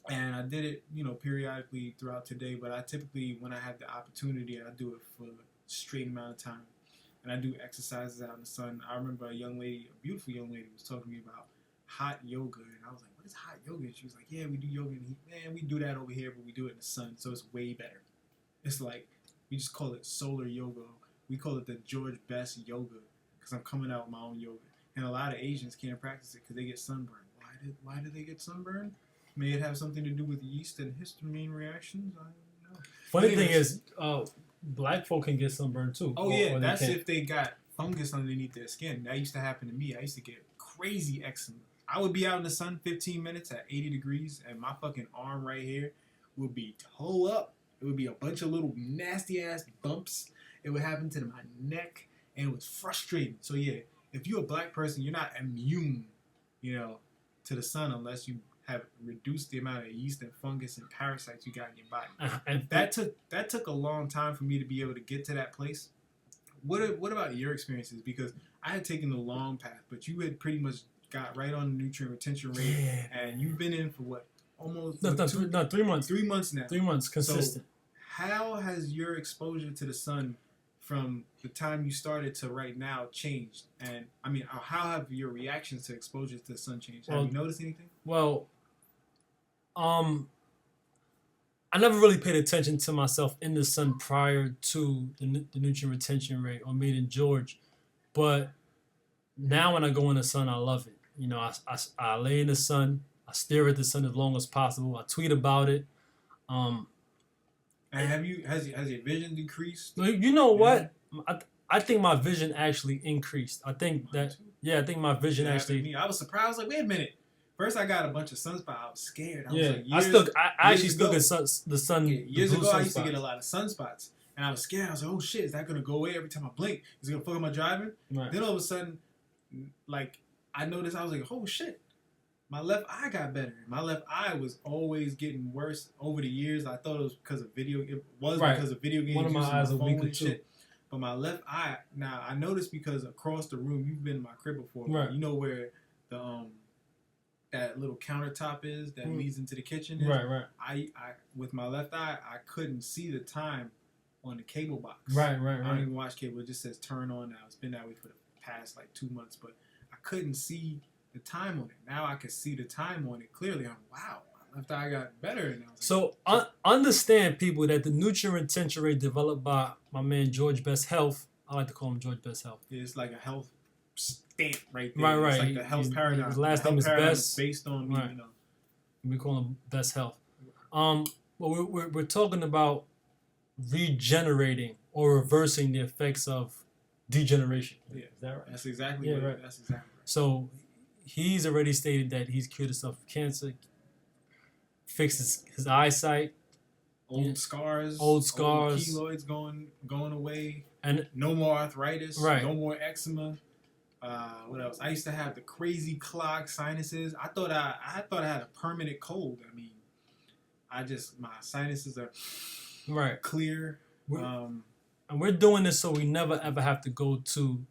And I did it, periodically throughout today. But I typically, when I have the opportunity, I do it for a straight amount of time. And I do exercises out in the sun. I remember a beautiful young lady was talking to me about hot yoga. And I was like, what is hot yoga? And she was like, yeah, we do yoga in the heat. Man, we do that over here, but we do it in the sun. So it's way better. It's like, we just call it solar yoga. We call it the George Bess yoga because I'm coming out with my own yoga. And a lot of Asians can't practice it because they get sunburned. Why do they get sunburned? May it have something to do with yeast and histamine reactions? I don't know. Funny thing is, black folk can get sunburned too. Oh yeah, that's if they got fungus underneath their skin. That used to happen to me. I used to get crazy eczema. I would be out in the sun 15 minutes at 80 degrees and my fucking arm right here would be toe up. It would be a bunch of little nasty ass bumps. It would happen to my neck, and it was frustrating. So yeah, if you're a black person, you're not immune, to the sun unless you have reduced the amount of yeast and fungus and parasites you got in your body. And that took a long time for me to be able to get to that place. What about your experiences? Because I had taken the long path, but you had pretty much got right on the nutrient retention rate, and you've been in for what? Almost 3 months. 3 months now. 3 months consistent. So how has your exposure to the sun from the time you started to right now changed? And I mean, how have your reactions to exposure to the sun changed? Have you noticed anything? Well, I never really paid attention to myself in the sun prior to the nutrient retention rate or Made in George, but now when I go in the sun, I love it. You know, I lay in the sun, I stare at the sun as long as possible. I tweet about it. And has your vision decreased? You know what? I think my vision actually increased. I think I think my vision actually. I was surprised. I was like, wait a minute. First, I got a bunch of sunspots. I was scared. I was like, I actually still get the sun. Years ago, I used to get a lot of sunspots, and I was scared. I was like, oh shit, is that gonna go away every time I blink? Is it gonna fuck up my driving? Right. Then all of a sudden, like I noticed, I was like, oh shit, my left eye got better. My left eye was always getting worse over the years. I thought it was because of video. It was because of video games. One of my eyes a week or two. But my left eye, now I noticed because across the room, you've been in my crib before. Right. You know where the that little countertop is that leads into the kitchen. Right. I with my left eye, I couldn't see the time on the cable box. Right. I don't even watch cable. It just says turn on now. It's been that way for the past like 2 months, but I couldn't see the time on it. Now I can see the time on it clearly. I'm wow, my left eye got better. And I was so understand, people, that the nutrient retention rate developed by my man George Bess Health. I like to call him George Bess Health. It's like a health stamp right there. Right. It's like the health paradigm. His last name is Bess. Based on me, right. you know. We call him Bess Health. Well, we're talking about regenerating or reversing the effects of degeneration. Yeah, is that right? That's exactly right. That's exactly right. So he's already stated that he's cured himself of cancer, fixed his eyesight, old scars, old keloids going away, and no more arthritis, right. No more eczema. What else? I used to have the crazy clogged sinuses. I thought I had a permanent cold. I mean, my sinuses are clear. And we're doing this so we never ever have to go to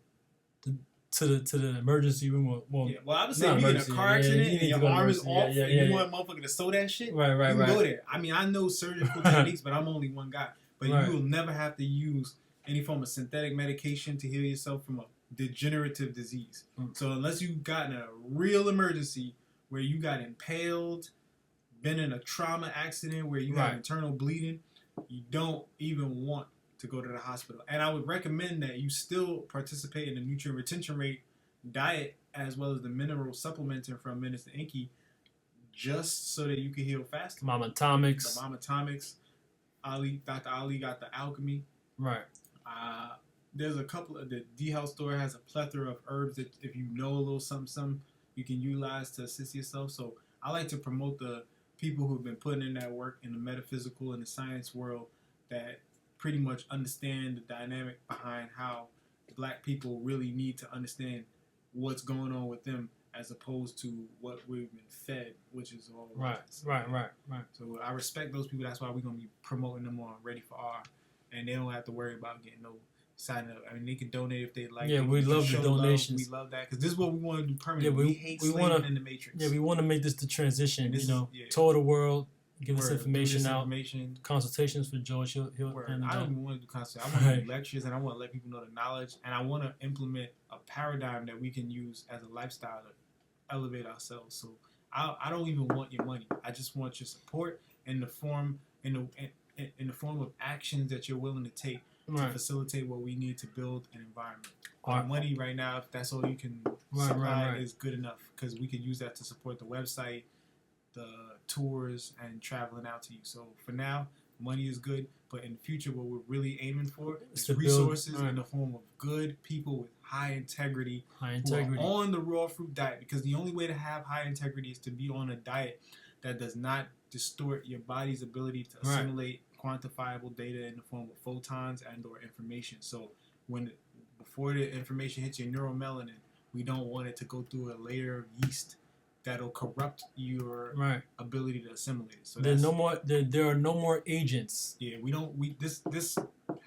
the emergency room. Well, I would say if you get a car accident and your arm is off and you want a motherfucker to sew that shit, you can go there. I mean, I know surgical techniques, but I'm only one guy. But you will never have to use any form of synthetic medication to heal yourself from a degenerative disease. So unless you've gotten a real emergency where you got impaled, been in a trauma accident where you have internal bleeding, you don't even want to go to the hospital. And I would recommend that you still participate in the nutrient retention rate diet as well as the mineral supplementing from Minister Enqi, just so that you can heal faster. Mama Tonics. The Mama Tonics. Dr. Ali got the alchemy. Right. There's a couple of the D Health store has a plethora of herbs that if you know a little something you can utilize to assist yourself. So I like to promote the people who've been putting in that work in the metaphysical and the science world that pretty much understand the dynamic behind how black people really need to understand what's going on with them as opposed to what we've been fed, which is all right. So I respect those people. That's why we're gonna be promoting them on Ready for R, and they don't have to worry about getting no sign up. I mean, they can donate if they like. Yeah, we love the donations. We love that because this is what we want to do permanently. We hate slaving in the matrix. Yeah, we want to make this the transition. Tour the world, give us information out. Consultations for George. He'll I don't even want to do consultations. I want to do lectures, and I want to let people know the knowledge, and I want to implement a paradigm that we can use as a lifestyle to elevate ourselves. So I don't even want your money. I just want your support in the form of actions that you're willing to take to facilitate what we need to build an environment. Our money right now, if that's all you can supply, is good enough because we could use that to support the website, the tours, and traveling out to you. So for now, money is good, but in the future, what we're really aiming for is resources in the form of good people with high integrity who are on the raw fruit diet, because the only way to have high integrity is to be on a diet that does not distort your body's ability to assimilate quantifiable data in the form of photons and or information. So before the information hits your neuromelanin, we don't want it to go through a layer of yeast that'll corrupt your Right. ability to assimilate it. So There's no more. There are no more agents. Yeah, this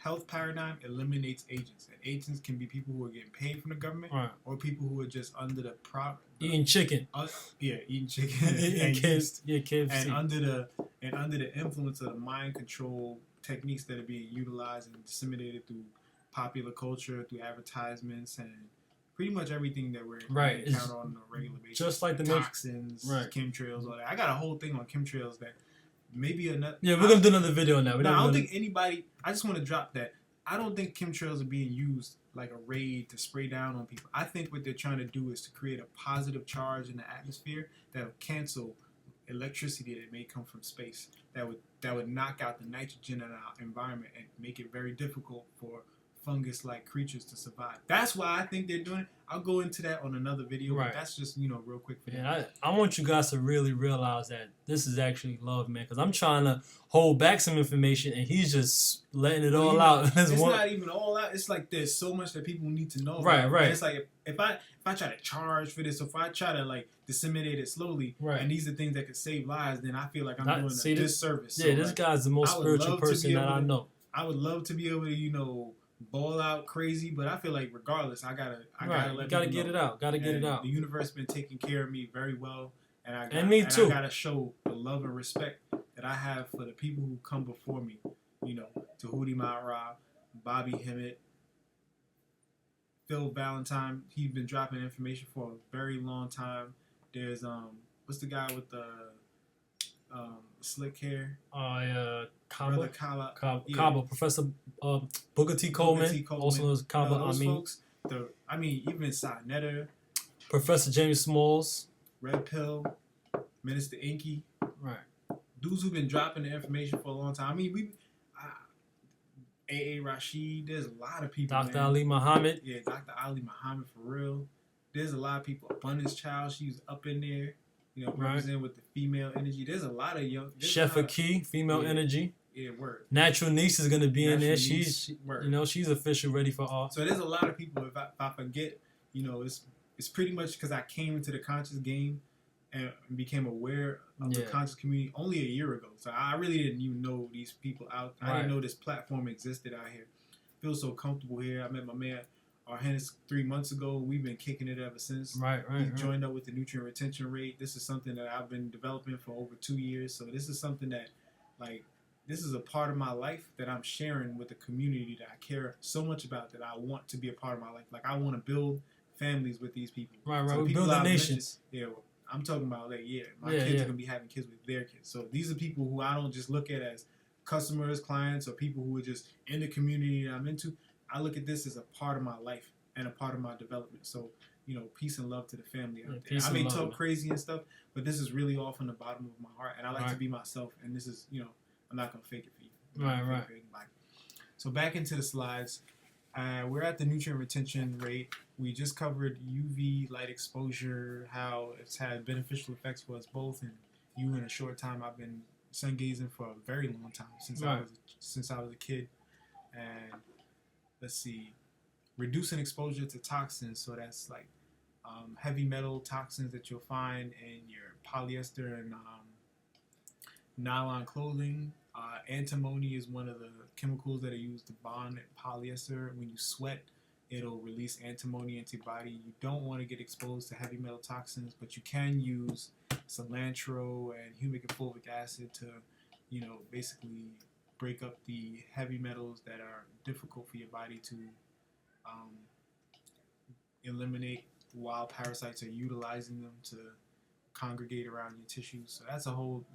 health paradigm eliminates agents, and agents can be people who are getting paid from the government, Right. or people who are just under the Eating chicken. eating chicken, Eating kids. Yeah, kids. and under the influence of the mind control techniques that are being utilized and disseminated through popular culture, through advertisements, and pretty much everything that we're Right. encounter on a regular basis. Just like the toxins, Right. chemtrails, all that. I got a whole thing on chemtrails that maybe another. Yeah, we're gonna do another video on that. No, I don't think anybody. I just want to drop that. I don't think chemtrails are being used like a raid to spray down on people. I think what they're trying to do is to create a positive charge in the atmosphere that will cancel electricity that may come from space. That would knock out the nitrogen in our environment and make it very difficult for fungus-like creatures to survive. That's why I think they're doing it. I'll go into that on another video. Right. But that's just real quick. For Yeah, I want you guys to really realize that this is actually love, man. Because I'm trying to hold back some information, and he's just letting it all out. It's not even all out. It's like there's so much that people need to know. Right, right. And it's like if I try to charge for this, if I try to like disseminate it slowly, Right. and these are things that could save lives, then I feel like I'm doing a disservice. Yeah, So, this like, guy's the most I would spiritual love to person be that able I to- know. I would love to be able to ball out crazy, but I feel like regardless, I gotta let Gotta people get know. it out. Gotta get it And out. The universe been taking care of me very well, and me too. I gotta show the love and respect that I have for the people who come before me. Tahuti Ma'ara, Bobby Hemmett, Phil Valentine. He's been dropping information for a very long time. There's what's the guy with the slick hair? Kaba. Brother Kaba. Professor Booker T. Coleman, also known as Kaba. Those folks, even Sinetta, Professor James Smalls. Red Pill, Minister Enqi, Right. dudes who've been dropping the information for a long time. I mean, A.A. Rashid, there's a lot of people. Dr. Man. Ali Muhammad. Yeah, Dr. Ali Muhammad, for real. There's a lot of people. Abundance Child, she's up in there, representing with the female energy. There's a lot of young. Chef Enqi, female energy. Yeah, word. Natural Niece is gonna be in there. Natural Niece, She's, word. she's official, ready for all. So there's a lot of people. If I forget, it's pretty much because I came into the conscious game and became aware of the conscious community only a year ago. So I really didn't even know these people out. I didn't know this platform existed out here. Feel so comfortable here. I met my man Arhenis 3 months ago. We've been kicking it ever since. Right. He joined up with the nutrient retention rate. This is something that I've been developing for over 2 years. So this is something that, this is a part of my life that I'm sharing with the community that I care so much about, that I want to be a part of my life. Like, I want to build families with these people. Right. So We build the nations. I'm talking about my kids are going to be having kids with their kids. So these are people who I don't just look at as customers, clients, or people who are just in the community that I'm into. I look at this as a part of my life and a part of my development. So, peace and love to the family out there. I may talk crazy and stuff, but this is really all from the bottom of my heart. And I like to be myself. And this is, I'm not going to fake it for you. Right. So back into the slides. We're at the nutrient retention rate. We just covered UV light exposure, how it's had beneficial effects for us both. And you, in a short time, I've been sun gazing for a very long time, since I was a kid. And let's see, reducing exposure to toxins. So that's like heavy metal toxins that you'll find in your polyester and nylon clothing. Antimony is one of the chemicals that are used to bond polyester. When you sweat, it'll release antimony into your body. You don't want to get exposed to heavy metal toxins, but you can use cilantro and humic and fulvic acid to, basically break up the heavy metals that are difficult for your body to eliminate while parasites are utilizing them to congregate around your tissues. So that's a whole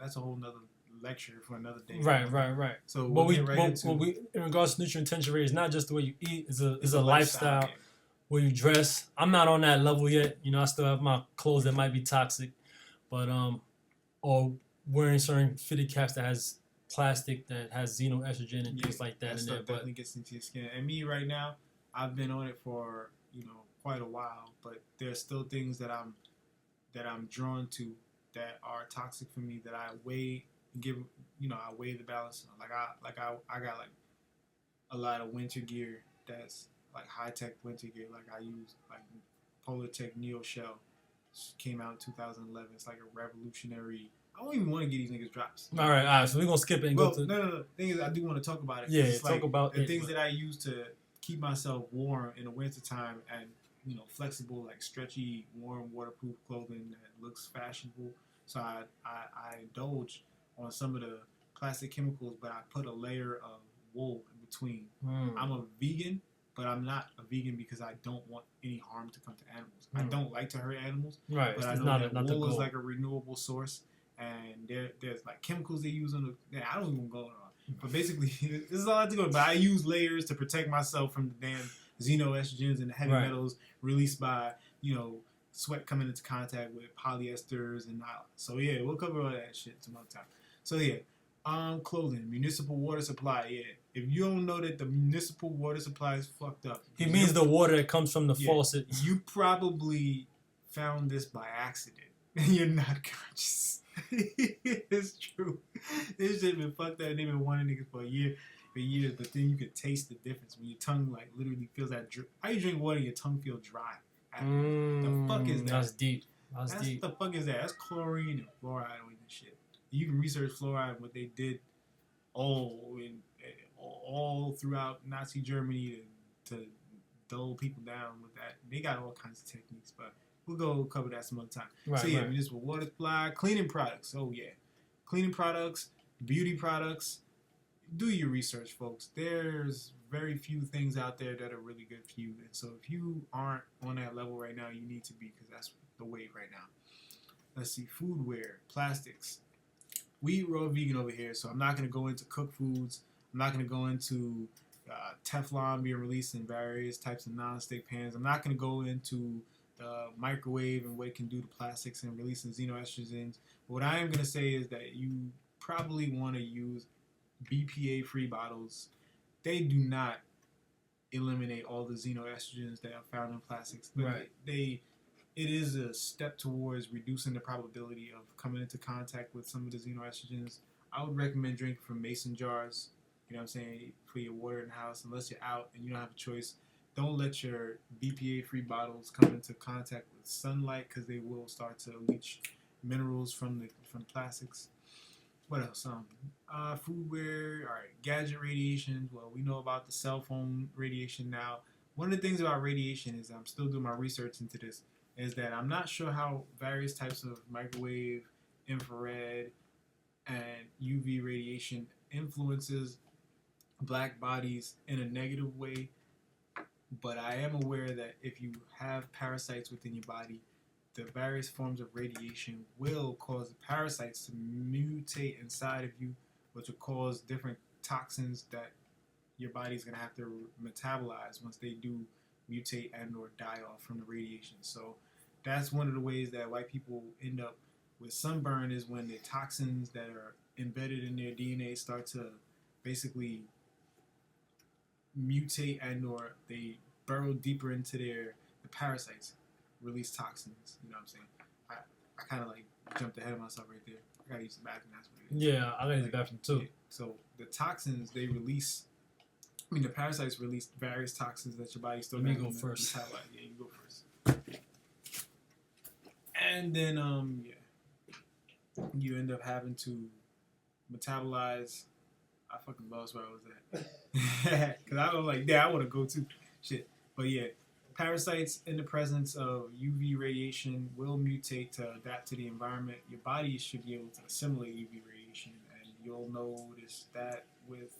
nother lecture for another day. Right. So in regards to nutrient retention rate, it's not just the way you eat. It's a lifestyle. Where you dress. I'm not on that level yet. I still have my clothes that might be toxic, but or wearing certain fitted caps that has plastic that has xenoestrogen and things like that in there. But definitely gets into your skin. And me right now, I've been on it for quite a while, but there's still things that I'm drawn to that are toxic for me that I weigh. I weigh the balance. I got like a lot of winter gear that's like high tech winter gear. Like I use like Polar Tech Neo Shell came out in 2011. It's like a revolutionary. I don't even want to get these niggas drops. All right. So we're gonna skip it and Well, go to. no. The thing is, I do want to talk about it. Yeah, it's talk like about the it, things but- that I use to keep myself warm in the wintertime and, you know, flexible, like stretchy, warm, waterproof clothing that looks fashionable. So I indulge on some of the plastic chemicals, but I put a layer of wool in between. I'm a vegan, but I'm not a vegan because I don't want any harm to come to animals. I don't like to hurt animals, Right. but I It's know not that the wool is goal. like a renewable source, and there's like chemicals they use on the. I don't even go on. But basically, this is all I have to go. But I use layers to protect myself from the damn xenoestrogens and the heavy Right. metals released by, you know, sweat coming into contact with polyesters and nylon. So yeah, we'll cover all that shit some other time. So yeah, clothing, municipal water supply. Yeah, if you don't know that the municipal water supply is fucked up, He means the water that comes from the Yeah. faucet. you probably found this by accident. You're not conscious. It's true. This shit been fucked up and they've been wanting niggas for years, but then you could taste the difference when your tongue like literally feels that how you drink water and your tongue feel dry. The fuck is that? That's deep. That's deep. The fuck is that? That's chlorine and fluoride and shit. You can research fluoride and what they did all throughout Nazi Germany to dull people down with that. They got all kinds of techniques, but we'll go cover that some other time. Right, So yeah, right. municipal water supply, cleaning products. Oh yeah, cleaning products, beauty products. Do your research, folks. There's very few things out there that are really good for you, and so if you aren't on that level right now, you need to be, because that's the wave right now. Let's see, foodware, plastics. We eat raw vegan over here, so I'm not going to go into cooked foods. I'm not going to go into Teflon being released in various types of non-stick pans. I'm not going to go into the microwave and what it can do to plastics and releasing xenoestrogens. But what I am going to say is that you probably want to use BPA-free bottles. They do not eliminate all the xenoestrogens that are found in plastics. Right. It is a step towards reducing the probability of coming into contact with some of the xenoestrogens. I would recommend drinking from mason jars, you know what I'm saying, for your water in the house, unless you're out and you don't have a choice. Don't let your BPA-free bottles come into contact with sunlight, because they will start to leach minerals from plastics. What else? Foodware, all right, gadget radiation. Well, we know about the cell phone radiation now. One of the things about radiation is, I'm still doing my research into this, is that I'm not sure how various types of microwave, infrared, and UV radiation influences black bodies in a negative way. But I am aware that if you have parasites within your body, the various forms of radiation will cause the parasites to mutate inside of you, which will cause different toxins that your body's going to have to metabolize once they do mutate and or die off from the radiation. So that's one of the ways that white people end up with sunburn, is when the toxins that are embedded in their DNA start to basically mutate and or they burrow deeper into the parasites, release toxins. You know what I'm saying? I kind of like jumped ahead of myself right there. I gotta use the bathroom. That's what it is. Yeah, I gotta use the bathroom too. Yeah. So the toxins they release, the parasites release various toxins that your body still. Let me doesn't go first. metabolize. Yeah, you go first. And then you end up having to metabolize. I fucking lost where I was at. Because I was like, yeah, I want to go too. Shit. But yeah, parasites in the presence of UV radiation will mutate to adapt to the environment. Your body should be able to assimilate UV radiation, and you'll notice that with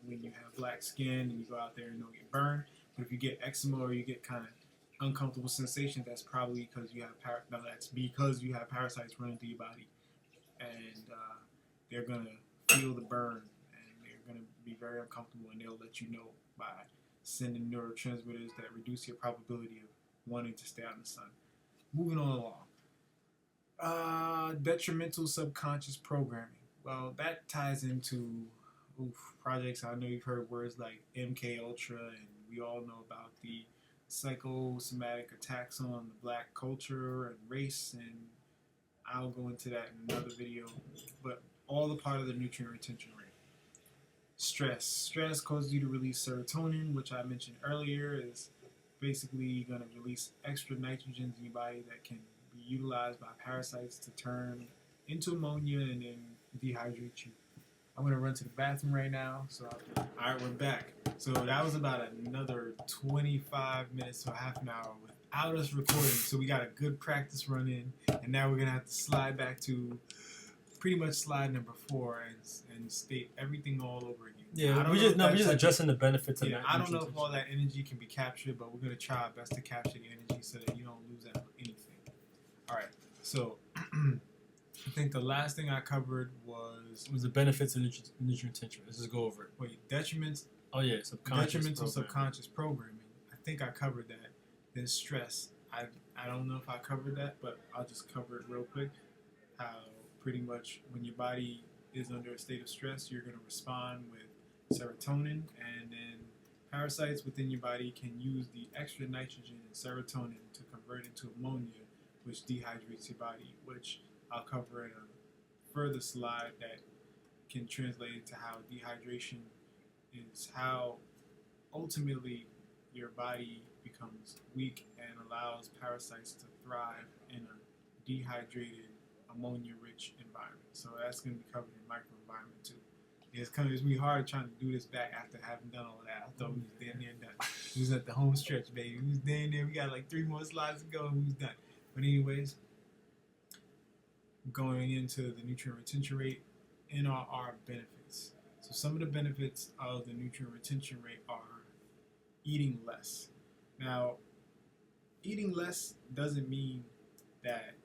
when you have black skin and you go out there and don't get burned. But if you get eczema or you get kind of uncomfortable sensations, that's probably because you have parasites running through your body, and they're gonna feel the burn. Going to be very uncomfortable, and they'll let you know by sending neurotransmitters that reduce your probability of wanting to stay out in the sun. Moving on along. Detrimental subconscious programming. Well, that ties into projects. I know you've heard words like MK Ultra, and we all know about the psychosomatic attacks on the black culture and race, and I'll go into that in another video, but all a part of the nutrient retention rate. Stress causes you to release serotonin, which I mentioned earlier is basically going to release extra nitrogens in your body that can be utilized by parasites to turn into ammonia and then dehydrate you. I'm gonna run to the bathroom right now. So, all right, we're back. So that was about another 25 minutes to half an hour without us recording. So we got a good practice run in, and now we're gonna have to slide back to pretty much slide number 4 and state everything all over again. Yeah, we're just addressing the benefits of that. I don't know if all that energy can be captured, but we're gonna try our best to capture the energy so that you don't lose out on anything. All right, so I think the last thing I covered was the benefits of nutrient retention. Let's just go over it. Wait, detriments. Oh yeah, Detrimental subconscious programming. I think I covered that. Then stress. I don't know if I covered that, but I'll just cover it real quick. How pretty much when your body is under a state of stress, you're going to respond with serotonin, and then parasites within your body can use the extra nitrogen and serotonin to convert into ammonia, which dehydrates your body, which I'll cover in a further slide that can translate into how dehydration is how ultimately your body becomes weak and allows parasites to thrive in a dehydrated, ammonia-rich environment. So that's going to be covered in microenvironment too. It's going to be hard trying to do this back after having done all that. I thought we was damn near done. We was at the home stretch, baby. We was damn near. We got like 3 more slides to go and we was done. But anyways, going into the nutrient retention rate and our benefits. So some of the benefits of the nutrient retention rate are eating less. Now, eating less doesn't mean that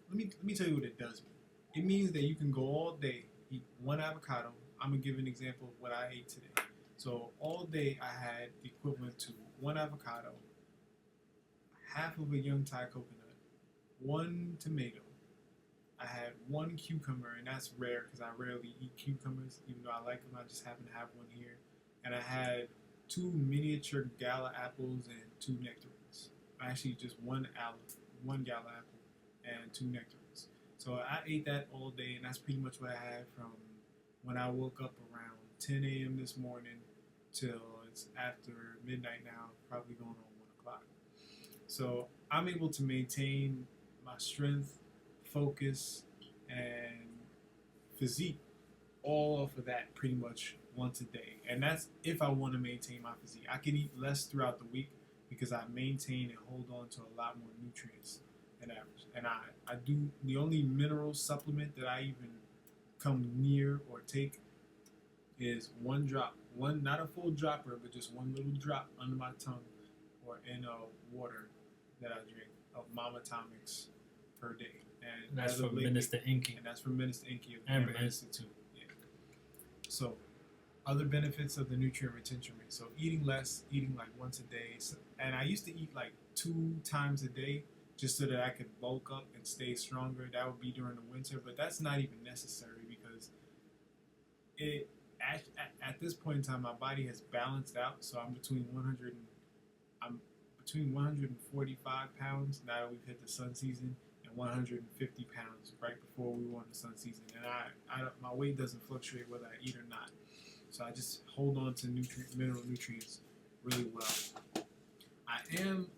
let me tell you what it does mean. It means that you can go all day, eat 1 avocado. I'm going to give an example of what I ate today. So all day I had the equivalent to 1 avocado, half of a young Thai coconut, 1 tomato. I had 1 cucumber, and that's rare because I rarely eat cucumbers, even though I like them. I just happen to have 1 here. And I had 2 miniature gala apples and 2 nectarines. Actually, just 1 gala apple and 2 nectarines. So I ate that all day, and that's pretty much what I had from when I woke up around 10 a.m. this morning till it's after midnight now, probably going on 1 o'clock. So I'm able to maintain my strength, focus, and physique all off of that pretty much once a day. And that's if I want to maintain my physique. I can eat less throughout the week because I maintain and hold on to a lot more nutrients than average. And I do, the only mineral supplement that I even come near or take is 1 drop. Not a full dropper, but just 1 little drop under my tongue or in water that I drink of Mama Tonics per day. And that's from Minister Enqi. And that's from Minister Enqi of the Amber Institute. Yeah. So, other benefits of the nutrient retention rate. So, eating less, eating like once a day. And I used to eat like 2 times a day just so that I could bulk up and stay stronger. That would be during the winter, but that's not even necessary because at this point in time, my body has balanced out. So I'm between 145 pounds now that we've hit the sun season, and 150 pounds right before we were in the sun season. And my weight doesn't fluctuate whether I eat or not. So I just hold on to mineral nutrients really well. I am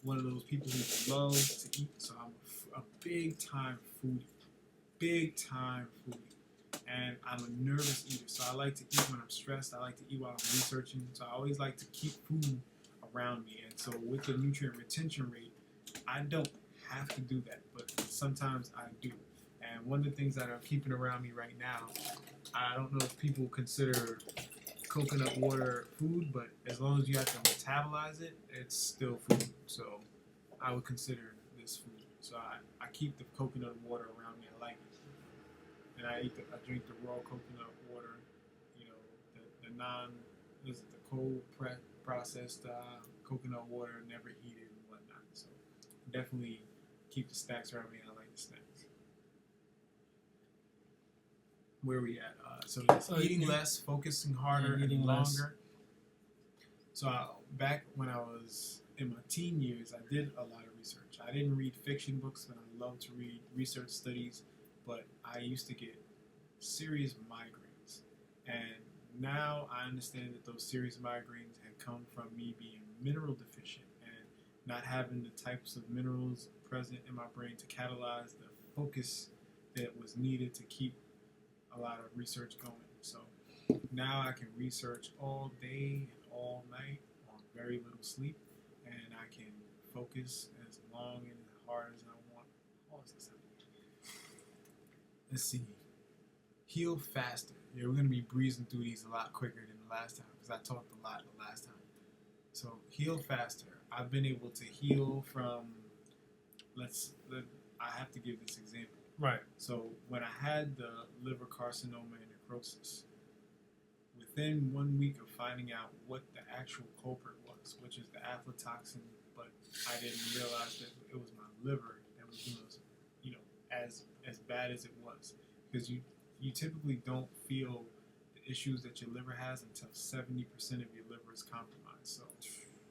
one of those people who loves to eat, so I'm a big time foodie. And I'm a nervous eater, so I like to eat when I'm stressed. I like to eat while I'm researching, so I always like to keep food around me. And so with the nutrient retention rate, I don't have to do that, but sometimes I do. And one of the things that I'm keeping around me right now, I don't know if people consider coconut water food, but as long as you have to metabolize it, it's still food. So I would consider this food. So I keep the coconut water around me. I like it. And I drink the raw coconut water, the cold processed coconut water, never heated and whatnot. So definitely keep the snacks around me. I like the snacks. Where are we at? So it's eating less, focusing harder, and longer. Less. So back when I was in my teen years, I did a lot of research. I didn't read fiction books, but I love to read research studies. But I used to get serious migraines. And now I understand that those serious migraines had come from me being mineral deficient and not having the types of minerals present in my brain to catalyze the focus that was needed to keep a lot of research going. So now I can research all day and all night on very little sleep, and I can focus as long and as hard as I want. Pause this out. Let's see. Heal faster. Yeah, we're going to be breezing through these a lot quicker than the last time because I talked a lot the last time. So heal faster. I've been able to heal from, I have to give this example. Right. So when I had the liver carcinoma and necrosis, within 1 week of finding out what the actual culprit was, which is the aflatoxin, but I didn't realize that it was my liver that was doing those, as bad as it was. Because you typically don't feel the issues that your liver has until 70% of your liver is compromised. So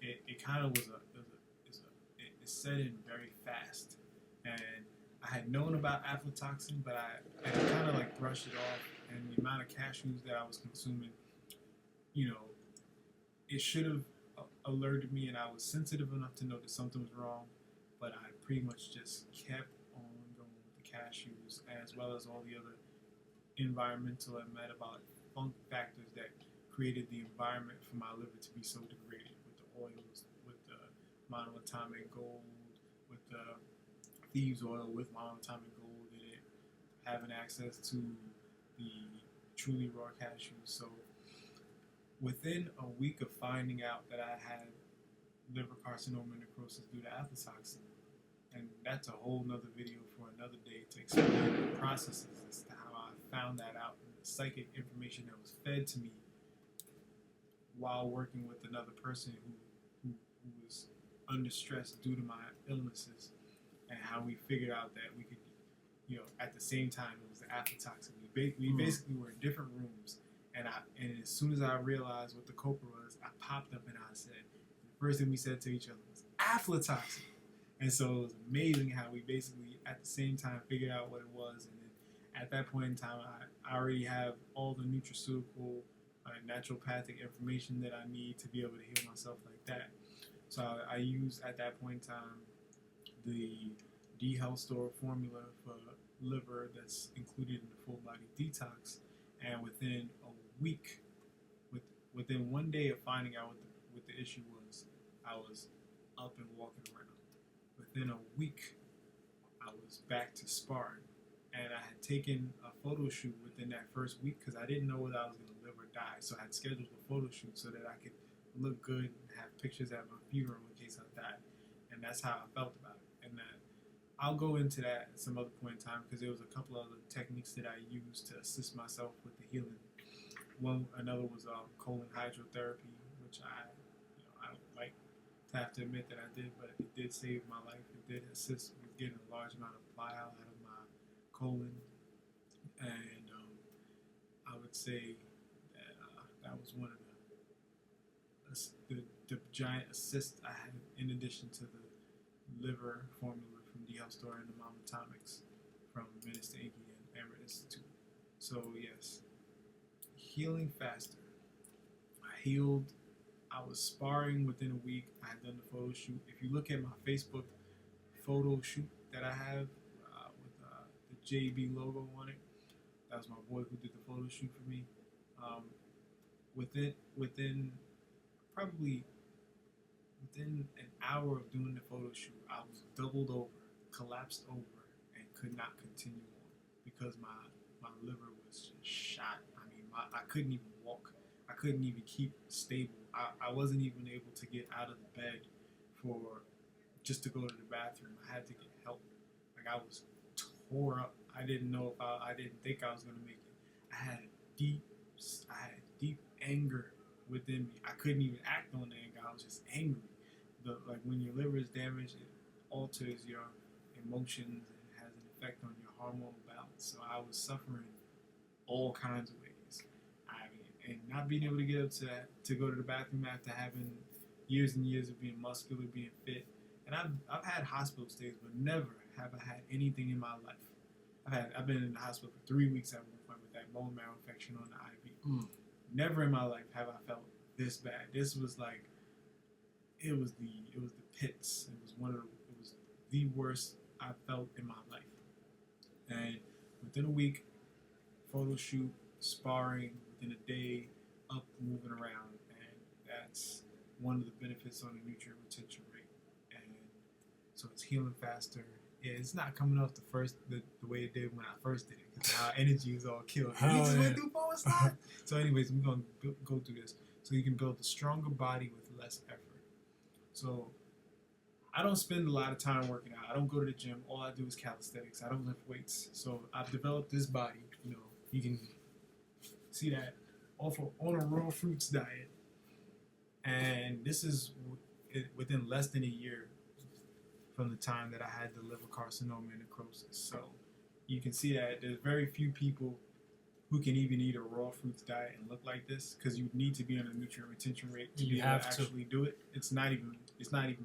it kind of was it set in very fast. And I had known about aflatoxin, but I kind of like brushed it off. And the amount of cashews that I was consuming, it should have alerted me, and I was sensitive enough to know that something was wrong. But I pretty much just kept on going with the cashews, as well as all the other environmental and metabolic factors that created the environment for my liver to be so degraded, with the oils, with the monoatomic gold, with the thieves oil with monoatomic gold in it, having access to the truly raw cashews. So within a week of finding out that I had liver carcinoma and necrosis due to aflatoxin, and that's a whole nother video for another day to explain the processes as to how I found that out, and the psychic information that was fed to me while working with another person who was under stress due to my illnesses, and how we figured out that we could, at the same time, it was the aflatoxin. We basically were in different rooms, and as soon as I realized what the culprit was, I popped up and I said, the first thing we said to each other was aflatoxin. And so it was amazing how we basically at the same time figured out what it was, and then at that point in time, I already have all the nutraceutical, naturopathic information that I need to be able to heal myself like that. So I used at that point in time the D-Health Store formula for liver that's included in the full body detox, and within a week, within 1 day of finding out what the issue was, I was up and walking around. Within a week, I was back to sparring, and I had taken a photo shoot within that first week because I didn't know whether I was going to live or die. So I had scheduled a photo shoot so that I could look good and have pictures at my funeral in case I died. And that's how I felt about it. And I'll go into that at some other point in time because there was a couple other techniques that I used to assist myself with the healing. Another was colon hydrotherapy, which I don't like to have to admit that I did, but it did save my life. It did assist with getting a large amount of bile out of my colon, and I would say that that was one of the giant assists I had, in addition to the liver formula from D-Health Store and the Mama Atomics from Minister Enqi and Amber Institute. So yes, healing faster. I was sparring within a week. I had done the photo shoot. If you look at my Facebook photo shoot that I have with the JB logo on it, that was my boy who did the photo shoot for me. Within an hour of doing the photo shoot, I was doubled over, collapsed over, and could not continue on because my liver was just shot. I mean, I couldn't even walk. I couldn't even keep stable. I wasn't even able to get out of the bed just to go to the bathroom. I had to get help. Like, I was tore up. I didn't think I was gonna make it. I had deep anger within me. I couldn't even act on the anger. I was just angry. Like when your liver is damaged, it alters your emotions and has an effect on your hormonal balance. So I was suffering all kinds of ways. And not being able to get up to go to the bathroom after having years and years of being muscular, being fit. And I've had hospital stays, but never have I had anything in my life. I've been in the hospital for 3 weeks at one point with that bone marrow infection on the IV. Never in my life have I felt this bad. This was like, it was the pits. It was the worst I felt in my life. And within a week, photo shoot, sparring, within a day, up, moving around, and that's one of the benefits on the nutrient retention rate. And so it's healing faster. Yeah, it's not coming off the way it did when I first did it, because our energy was all killed. We just went through forward slide. So anyways, we're going to go through this. So you can build a stronger body with less effort. So I don't spend a lot of time working out. I don't go to the gym. All I do is calisthenics. I don't lift weights. So I've developed this body. You know, you can see that on a raw fruits diet. And this is within less than a year from the time that I had the liver carcinoma and necrosis. So you can see that there's very few people who can even eat a raw fruits diet and look like this, because you need to be on a nutrient retention rate to be able to actually do it. It's not even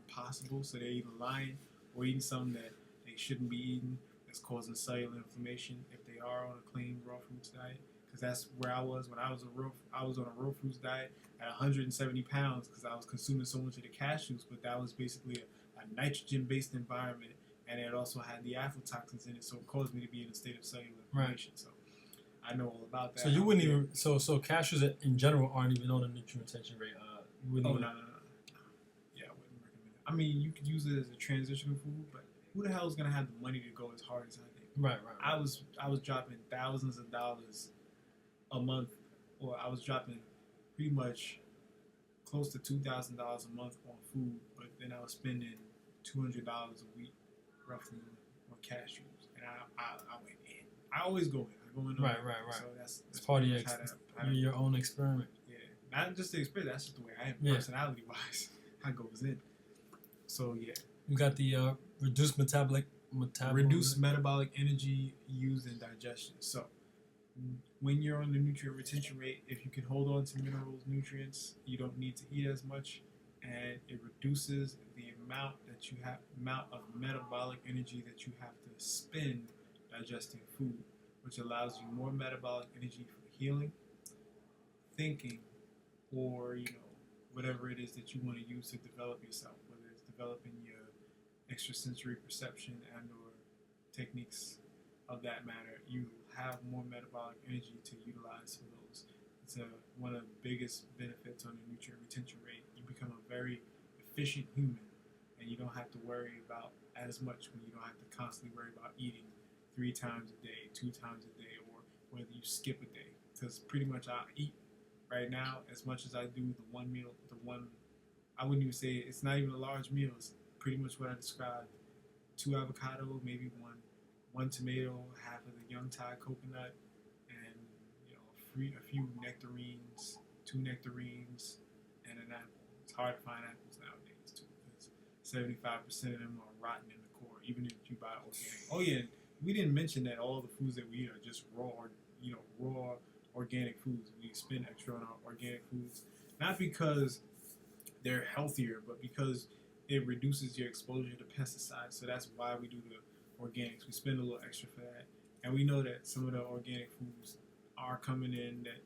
possible. So they're either lying or eating something that they shouldn't be eating that's causing cellular inflammation if they are on a clean raw fruits diet. Because that's where I was when I was on a raw fruits diet at 170 pounds, because I was consuming so much of the cashews. But that was basically a nitrogen-based environment, and it also had the aflatoxins in it, so it caused me to be in a state of cellular inflammation. So I know all about that. So you wouldn't even so cashews in general aren't even on a nutrient retention rate. You wouldn't no. Yeah, I wouldn't recommend it. I mean, you could use it as a transitional food, but who the hell is gonna have the money to go as hard as I did? Right. I was dropping thousands of dollars a month, or I was dropping pretty much close to $2,000 a month on food, but then I was spending $200 a week roughly on cashews, and I went in. I always go in. I go in. Right. So that's part of your own experiment. Yeah, not just the experience. That's just the way I am, personality wise. I goes in. So yeah, you got the reduced metabolic energy used in digestion. So when you're on the nutrient retention rate, if you can hold on to minerals, nutrients, you don't need to eat as much, and it reduces the amount of metabolic energy that you have to spend digesting food, which allows you more metabolic energy for healing, thinking, or whatever it is that you want to use to develop yourself, whether it's developing your extrasensory perception and or techniques of that matter. You have more metabolic energy to utilize for those. It's one of the biggest benefits on the nutrient retention rate. You become a very efficient human, and you don't have to worry about as much when you don't have to constantly worry about eating 3 times a day, 2 times a day, or whether you skip a day. Because pretty much I eat right now as much as I do the one meal, I wouldn't even say it's not even a large meal. It's pretty much what I described: 2 avocado, maybe one tomato, half of the young Thai coconut, and a few nectarines, 2 nectarines, and an apple. It's hard to find apples nowadays too, because 75% of them are rotten in the core, even if you buy organic. Oh yeah, we didn't mention that all the foods that we eat are just raw organic foods. We spend extra on our organic foods, not because they're healthier, but because it reduces your exposure to pesticides. So that's why we do the organics. We spend a little extra for that, and we know that some of the organic foods are coming in that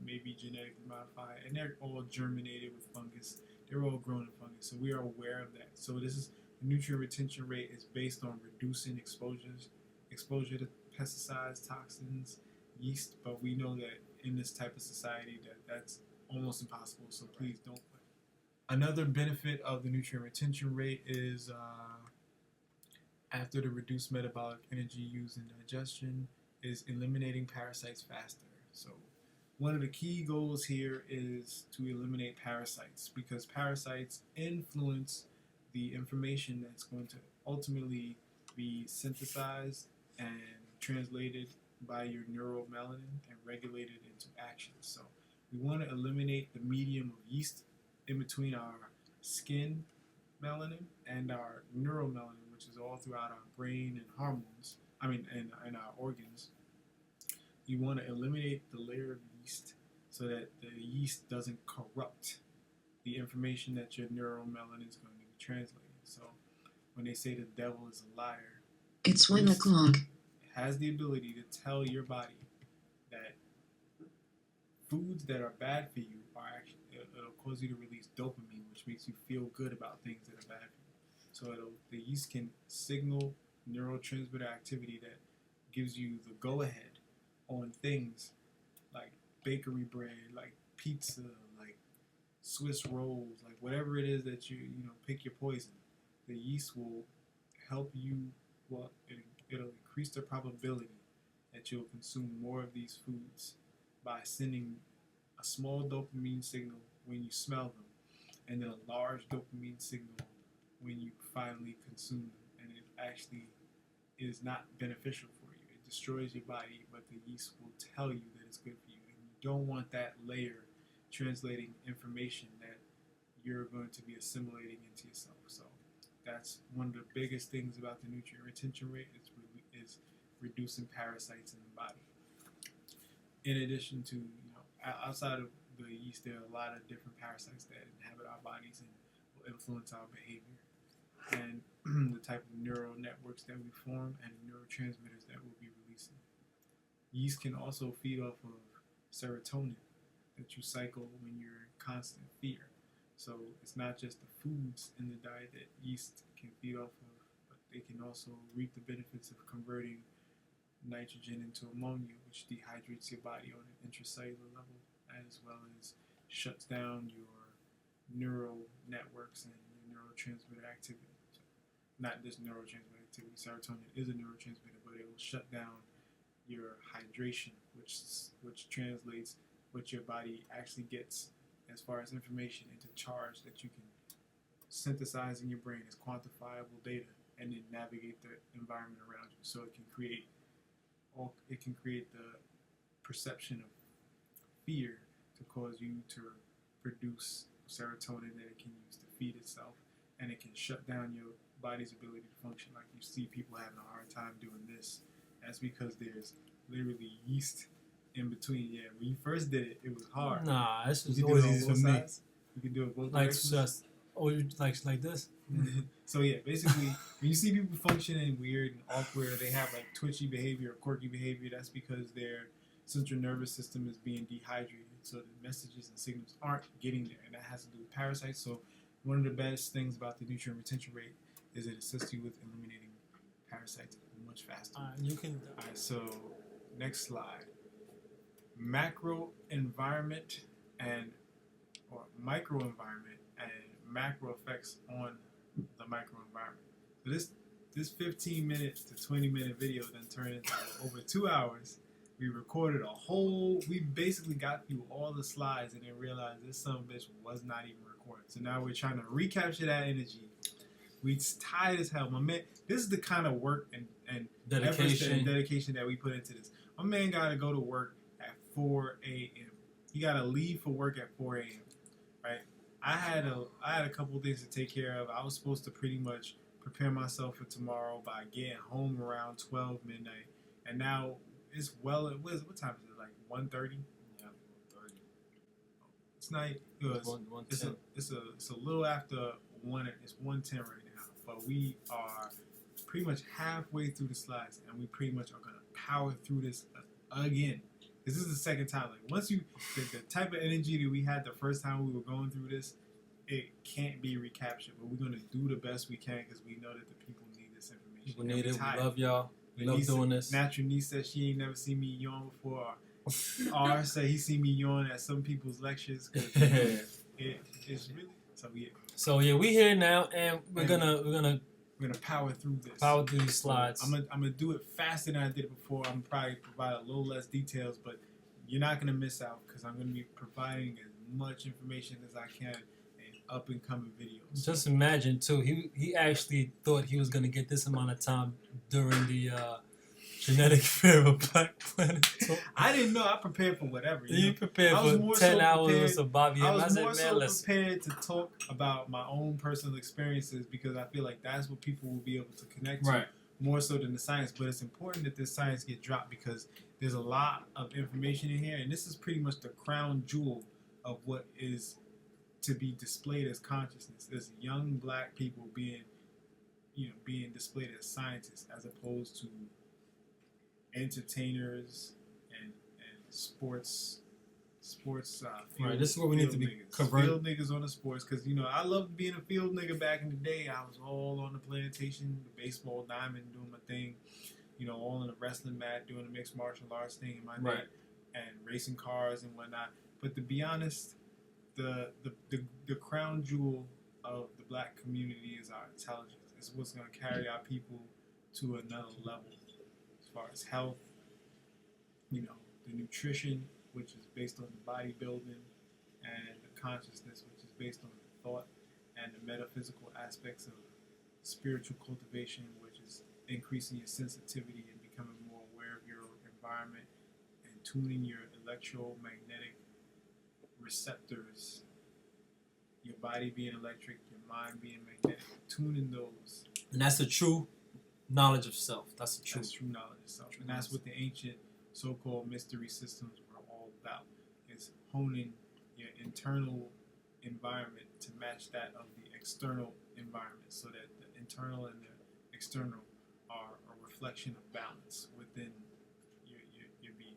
may be genetically modified, and they're all germinated with fungus. They're all grown in fungus, so we are aware of that. So the nutrient retention rate is based on reducing exposure to pesticides, toxins, yeast. But we know that in this type of society that's almost impossible. So please don't. Another benefit of the nutrient retention rate is after the reduced metabolic energy used in digestion is eliminating parasites faster. So one of the key goals here is to eliminate parasites, because parasites influence the information that's going to ultimately be synthesized and translated by your neuromelanin and regulated into action. So we want to eliminate the medium of yeast in between our skin melanin and our neuromelanin, which is all throughout our brain and hormones, and our organs. You want to eliminate the layer of yeast so that the yeast doesn't corrupt the information that your neuromelanin is going to be translating. So when they say the devil is a liar, it's 1 o'clock. It has the ability to tell your body that foods that are bad for you are actually, it'll cause you to release dopamine, which makes you feel good about things that are bad for you. So the yeast can signal neurotransmitter activity that gives you the go-ahead on things like bakery bread, like pizza, like Swiss rolls, like whatever it is that you pick your poison. The yeast will help you. Well, it'll increase the probability that you'll consume more of these foods by sending a small dopamine signal when you smell them, and then a large dopamine signal when you finally consume them. And it actually is not beneficial for you. It destroys your body, but the yeast will tell you that it's good for you. And you don't want that layer translating information that you're going to be assimilating into yourself. So that's one of the biggest things about the nutrient retention rate is reducing parasites in the body. In addition to, outside of the yeast, there are a lot of different parasites that inhabit our bodies and will influence our behavior and the type of neural networks that we form and neurotransmitters that we'll be releasing. Yeast can also feed off of serotonin that you cycle when you're in constant fear. So it's not just the foods in the diet that yeast can feed off of, but they can also reap the benefits of converting nitrogen into ammonia, which dehydrates your body on an intracellular level, as well as shuts down your neural networks and your neurotransmitter activity. So not just neurotransmitter activity. Serotonin is a neurotransmitter, but it will shut down your hydration, which translates what your body actually gets as far as information into charge that you can synthesize in your brain as quantifiable data and then navigate the environment around you. So it can create the perception of fear to cause you to produce serotonin that it can use to feed itself, and it can shut down your body's ability to function. Like you see people having a hard time doing this. That's because there's literally yeast in between. Yeah, when you first did it, it was hard. Nah, this is You can always do it on easy both for me. sides. You can do it both Like directions. just, you like this? So yeah, basically, when you see people functioning weird and awkward, they have like twitchy behavior or quirky behavior, that's because their central nervous system is being dehydrated. So the messages and signals aren't getting there, and that has to do with parasites. So one of the best things about the nutrient retention rate is it assists you with eliminating parasites much faster. You can. All right, so next slide. Macro environment or microenvironment and macro effects on the microenvironment. So this 15-minute to 20-minute video then turned into over 2 hours. We recorded we basically got through all the slides and then realized this son of a bitch was not even recorded. So now we're trying to recapture that energy. We tired as hell. My man, this is the kind of work and dedication that we put into this. My man gotta go to work at 4 a.m. He gotta leave for work at 4 a.m. Right? I had a couple of things to take care of. I was supposed to pretty much prepare myself for tomorrow by getting home around 12 midnight. And now it's what time is it? Like 1:30? Yeah, 1:30. It's night. It's a little after 1. It's 1:10 right now. But we are pretty much halfway through the slides, and we pretty much are gonna power through this again. This is the second time. Like once the type of energy that we had the first time we were going through this, it can't be recaptured. But we're gonna do the best we can because we know that the people need this information. People need it. We love y'all. We love doing this. Natural niece said she ain't never seen me yawn before. R said he seen me yawn at some people's lectures. It's really So yeah, we here now, and we're gonna power through this. Power through these slides. I'm gonna do it faster than I did it before. I'm gonna probably provide a little less details, but you're not gonna miss out because I'm gonna be providing as much information as I can in up and coming videos. Just imagine too. He actually thought he was gonna get this amount of time during the genetic fair of Black Planet Talk. I didn't know. I prepared for whatever. You prepared for 10 hours of Bobby. I was more so prepared to talk about my own personal experiences because I feel like that's what people will be able to connect to more so than the science. But it's important that this science get dropped because there's a lot of information in here, and this is pretty much the crown jewel of what is to be displayed as consciousness. There's young Black people being displayed as scientists as opposed to entertainers and sports sports. Right, this is where we need to be niggas. converted. Field niggas on the sports, because I loved being a field nigga back in the day. I was all on the plantation, the baseball diamond, doing my thing. All in the wrestling mat, doing the mixed martial arts thing in my day, and racing cars and whatnot. But to be honest, the crown jewel of the black community is our intelligence. It's what's going to carry our people to another level as far as health, the nutrition, which is based on the bodybuilding, and the consciousness, which is based on the thought, and the metaphysical aspects of spiritual cultivation, which is increasing your sensitivity and becoming more aware of your environment and tuning your electromagnetic receptors, your body being electric, your mind being magnetic, tuning those. And that's the true knowledge of self. That's the That's true knowledge of self. And that's what the ancient so-called mystery systems were all about, is honing your internal environment to match that of the external environment, so that the internal and the external are a reflection of balance within your being.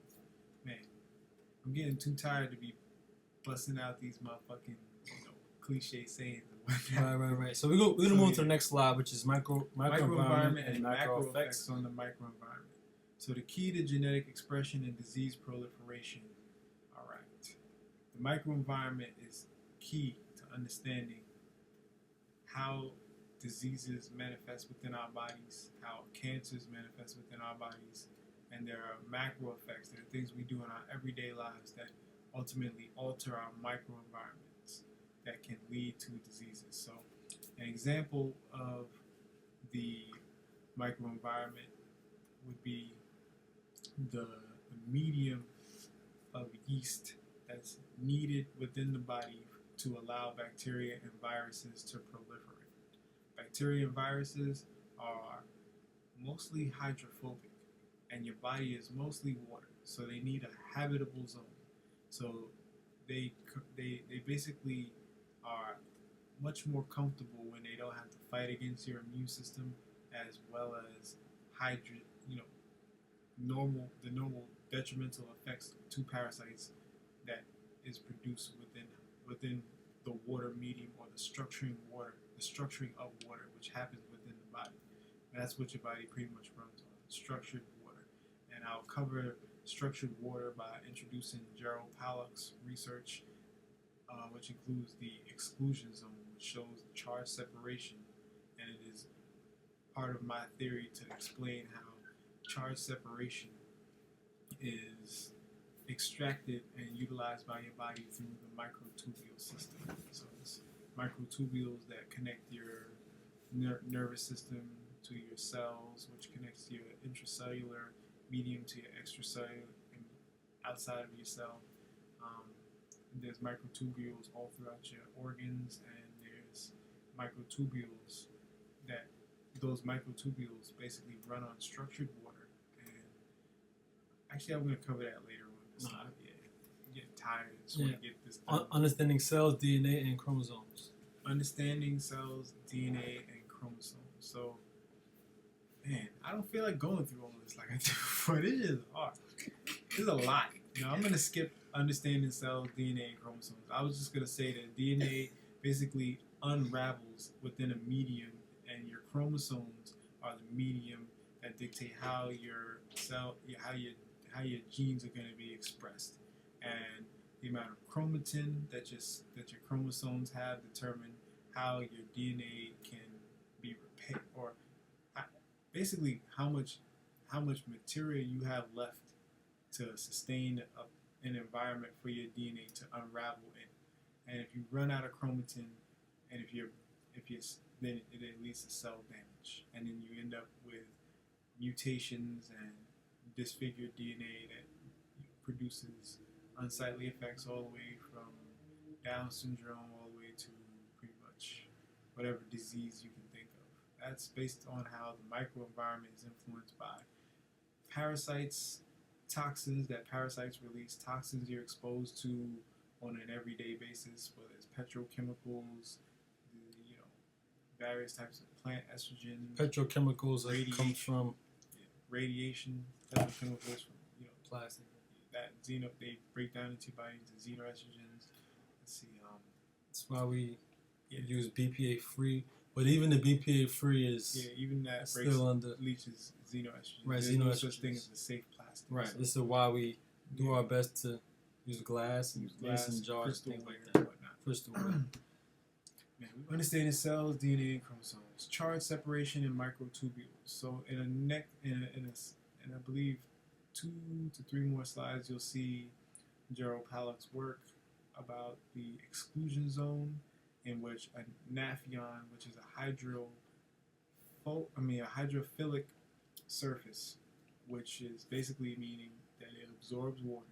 Man, I'm getting too tired to be busting out these motherfucking cliche sayings. Right. So we're gonna move to the next slide, which is microenvironment and macro effects on the microenvironment. So the key to genetic expression and disease proliferation. All right, the microenvironment is key to understanding how diseases manifest within our bodies, how cancers manifest within our bodies, and there are macro effects. There are things we do in our everyday lives that ultimately alter our microenvironments that can lead to diseases. So an example of the microenvironment would be the medium of yeast that's needed within the body to allow bacteria and viruses to proliferate. Bacteria and viruses are mostly hydrophobic, and your body is mostly water, so they need a habitable zone. So they basically are much more comfortable when they don't have to fight against your immune system, as well as the normal detrimental effects to parasites that is produced within the water medium, or the structuring of water, which happens within the body. And that's what your body pretty much runs on, structured water. And I'll cover structured water by introducing Gerald Pollack's research, which includes the exclusion zone, which shows charge separation. And it is part of my theory to explain how charge separation is extracted and utilized by your body through the microtubule system. So it's microtubules that connect your nervous system to your cells, which connects your intracellular medium to your extracellular and outside of your cell. There's microtubules all throughout your organs, and there's microtubules those microtubules basically run on structured water. And actually, I'm going to cover that later on. I'm getting tired. I just want to get this done. Understanding cells, DNA, and chromosomes. Understanding cells, DNA, and chromosomes. So, man, I don't feel like going through all this like I did before. This is hard. There's a lot. I'm going to skip understanding cells, DNA, and chromosomes. I was just going to say that DNA basically unravels within a medium, and your chromosomes are the medium that dictate how your how your genes are going to be expressed, and the amount of chromatin that your chromosomes have determine how your DNA can be repaired, or basically how much material you have left to sustain an environment for your DNA to unravel in. And if you run out of chromatin, and then it leads to cell damage, and then you end up with mutations and disfigured DNA that produces unsightly effects all the way from Down syndrome all the way to pretty much whatever disease you can think of. That's based on how the microenvironment is influenced by parasites, toxins that parasites release, toxins you're exposed to on an everyday basis, whether it's petrochemicals, various types of plant estrogen, Petrochemicals that comes from radiation, petrochemicals from plastic. That they break down into your body into xenoestrogens. Let's see. That's why we use BPA free, but even the BPA free is even that still under leaches xenoestrogens. right. There's no Xenoestrogens. such thing as a safe plastic. Right. So, This is why we do our best to use glass and mason jars, crystal things like ware, that. and whatnot. Crystalware. Understanding cells, DNA, and chromosomes, charge separation, and microtubules. So in I believe 2 to 3 more slides, you'll see Gerald Pollack's work about the exclusion zone, in which a naphion, which is a hydrophilic surface, which is basically meaning that it absorbs water.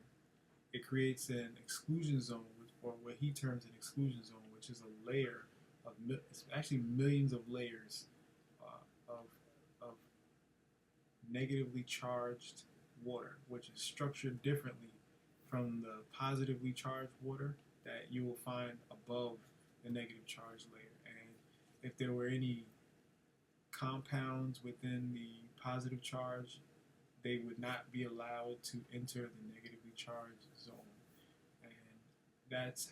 It creates an exclusion zone, or what he terms an exclusion zone, which is a layer of actually millions of layers of negatively charged water, which is structured differently from the positively charged water that you will find above the negative charge layer. And if there were any compounds within the positive charge, they would not be allowed to enter the negatively charged zone. And that's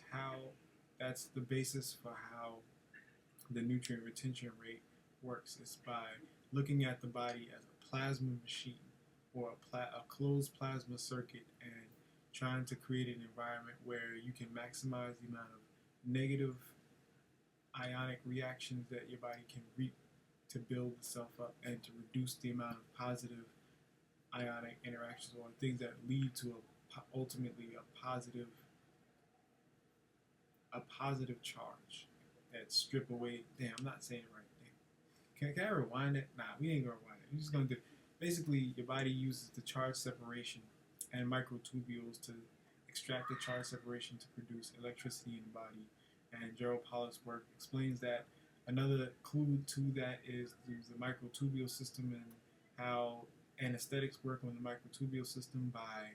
the basis for how the nutrient retention rate works. It's by looking at the body as a plasma machine, or a closed plasma circuit, and trying to create an environment where you can maximize the amount of negative ionic reactions that your body can reap to build itself up, and to reduce the amount of positive ionic interactions, or things that lead to ultimately a positive charge that strip away. Damn, I'm not saying it right. Can I rewind it? Nah, we ain't gonna rewind it. We're just gonna do. Basically, your body uses the charge separation and microtubules to extract the charge separation to produce electricity in the body. And Gerald Pollack's work explains that. Another clue to that is the microtubule system, and how anesthetics work on the microtubule system by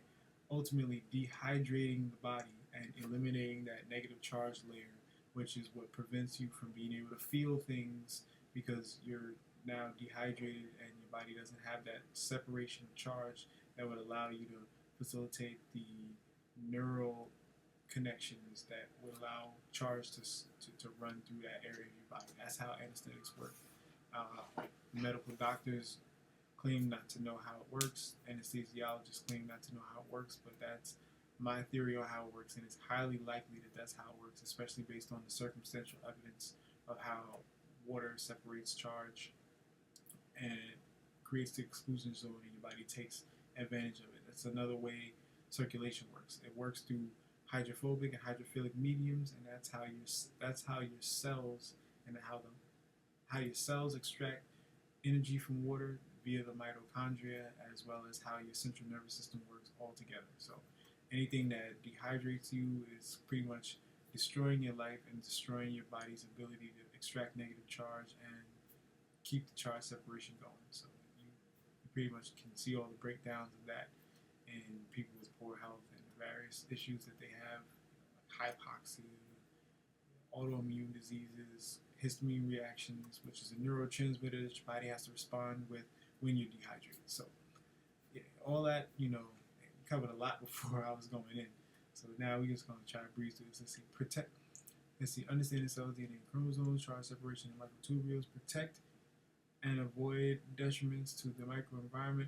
ultimately dehydrating the body and eliminating that negative charge layer, which is what prevents you from being able to feel things, because you're now dehydrated and your body doesn't have that separation of charge that would allow you to facilitate the neural connections that would allow charge to run through that area of your body. That's how anesthetics work. Medical doctors claim not to know how it works. Anesthesiologists claim not to know how it works, but that's my theory on how it works, and it's highly likely that that's how it works, especially based on the circumstantial evidence of how water separates charge and creates the exclusion zone, and your body takes advantage of it. That's another way circulation works. It works through hydrophobic and hydrophilic mediums, and that's how your cells and how your cells extract energy from water via the mitochondria, as well as how your central nervous system works all together. So anything that dehydrates you is pretty much destroying your life and destroying your body's ability to extract negative charge and keep the charge separation going. So you pretty much can see all the breakdowns of that in people with poor health and the various issues that they have, like hypoxia, autoimmune diseases, histamine reactions, which is a neurotransmitter that your body has to respond with when you're dehydrated. So yeah, all that, covered a lot before I was going in. So now we're just going to try to breeze through this. Let's see, understanding cells, DNA, and chromosomes, charge separation, and microtubules, protect and avoid detriments to the microenvironment.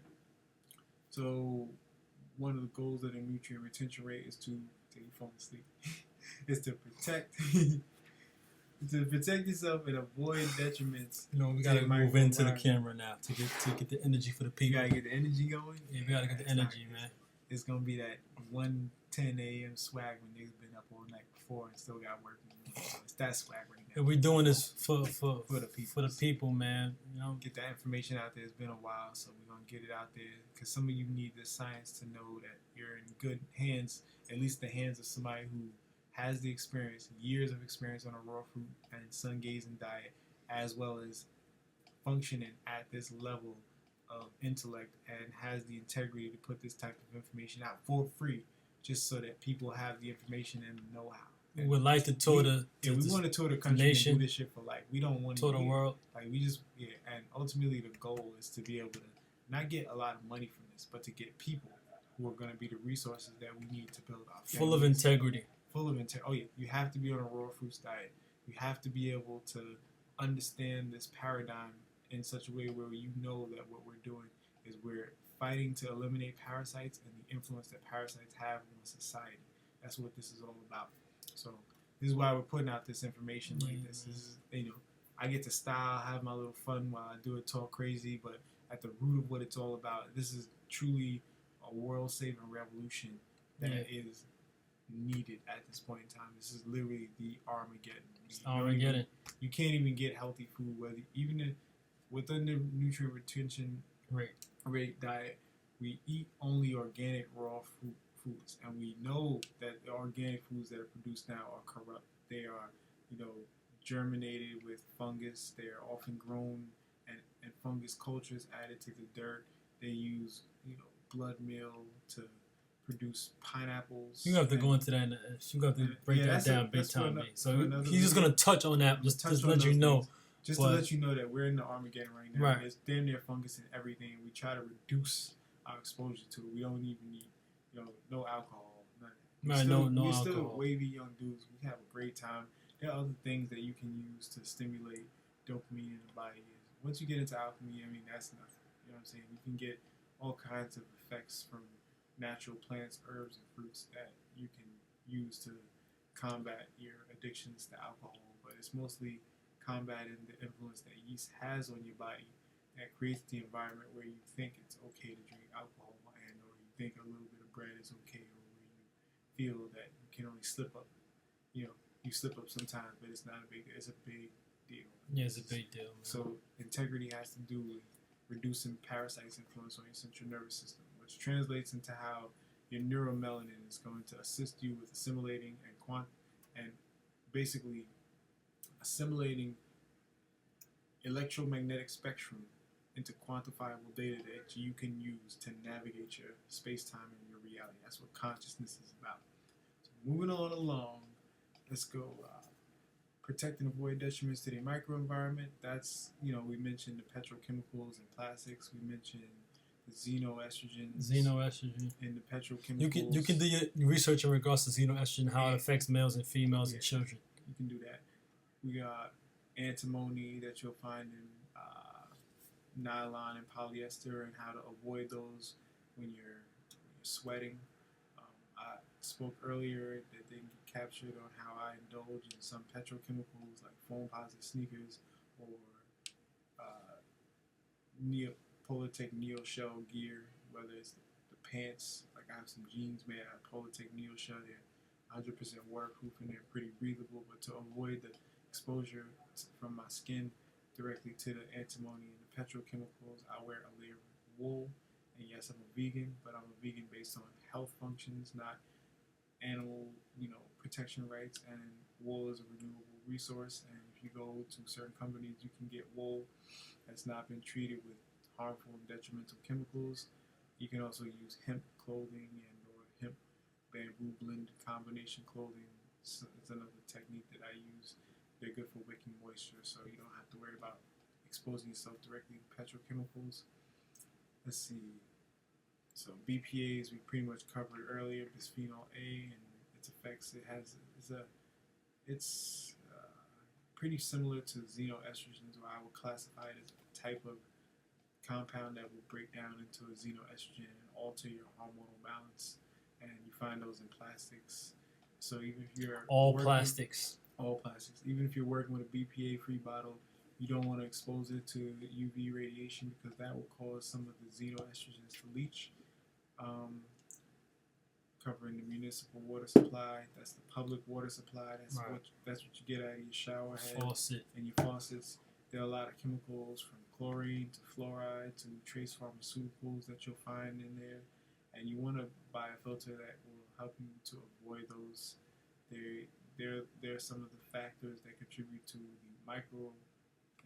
So one of the goals of the nutrient retention rate is to fall asleep. Is to protect yourself and avoid detriments. We gotta move into the camera now to get the energy for the people. You gotta get the energy going. Yeah, we gotta get the energy, man. It's gonna be that 1:10 a.m. swag when niggas been up all night before and still got work. It's that swag right now. And we're doing this for the people, man. Get that information out there. It's been a while, so we're gonna get it out there, because some of you need this science to know that you're in good hands, at least the hands of somebody who has the experience, years of experience on a raw fruit and sun gazing diet, as well as functioning at this level of intellect, and has the integrity to put this type of information out for free, just so that people have the information and the know-how. We would like to tour we want to tour the country nation, and do this shit for life. We don't want to tour the world. And ultimately the goal is to be able to not get a lot of money from this, but to get people who are going to be the resources that we need to build our Full of families. integrity. Full of integrity. Oh yeah, you have to be on a raw fruits diet. You have to be able to understand this paradigm in such a way where you know that what we're doing is we're fighting to eliminate parasites and the influence that parasites have on society. That's what this is all about. So this is why we're putting out this information like this. This is, I get to style, have my little fun while I do it, talk crazy, but at the root of what it's all about, this is truly a world-saving revolution that is needed at this point in time. This is literally the Armageddon. You can't even get healthy food, within the nutrient retention rate diet. We eat only organic raw foods, and we know that the organic foods that are produced now are corrupt. They are, germinated with fungus. They are often grown and fungus cultures added to the dirt. They use, blood meal to produce pineapples. You have to go into that. You have to break that down big time. So he's just gonna touch on that, just to let you know. Just to let you know that we're in the Armageddon right now. Right. There's damn near fungus in everything, and we try to reduce our exposure to it. We don't even need, no alcohol, nothing. We're still wavy young dudes. We have a great time. There are other things that you can use to stimulate dopamine in the body. Once you get into alchemy, that's nothing. You know what I'm saying? You can get all kinds of effects from natural plants, herbs, and fruits that you can use to combat your addictions to alcohol. But it's mostly combating the influence that yeast has on your body that creates the environment where you think it's okay to drink alcohol, or you think a little bit of bread is okay, or where you feel that you can only slip up. You slip up sometimes, but it's not a big deal. It's a big deal. Yeah, it's a big deal. Man. So integrity has to do with reducing parasites' influence on your central nervous system, which translates into how your neuromelanin is going to assist you with assimilating and basically assimilating electromagnetic spectrum into quantifiable data that you can use to navigate your space-time and your reality. That's what consciousness is about. So moving on along, let's go. Protect and avoid detriments to the microenvironment. That's, we mentioned the petrochemicals and plastics. We mentioned the xenoestrogens. In the petrochemicals. You can do your research in regards to xenoestrogen, how it affects males and females and children. You can do that. We got antimony that you'll find in nylon and polyester, and how to avoid those when you're sweating. I spoke earlier that they can get captured on how I indulge in some petrochemicals like foam-positive sneakers or Polartec Neo-Shell gear, whether it's the pants, like I have some jeans made out of Polartec Neo-Shell. They're 100% waterproof and they're pretty breathable, but to avoid the exposure from my skin directly to the antimony and the petrochemicals, I wear a layer of wool. And yes, I'm a vegan, but I'm a vegan based on health functions, not animal, protection rights. And wool is a renewable resource. And if you go to certain companies, you can get wool that's not been treated with harmful and detrimental chemicals. You can also use hemp clothing and or hemp bamboo blend combination clothing. It's another technique that I use. They're good for wicking moisture, so you don't have to worry about exposing yourself directly to petrochemicals. Let's see. So BPAs we pretty much covered earlier. Bisphenol A and its effects. It's pretty similar to xenoestrogens, where I would classify it as a type of compound that will break down into a xenoestrogen and alter your hormonal balance. And you find those in plastics. So even if you're all plastics, even if you're working with a BPA-free bottle, you don't want to expose it to UV radiation because that will cause some of the xenoestrogens to leach. Covering the municipal water supply, that's the public water supply. That's what you get out of your shower head and your faucets. There are a lot of chemicals from chlorine to fluoride to trace pharmaceuticals that you'll find in there, and you want to buy a filter that will help you to avoid those. There are some of the factors that contribute to the micro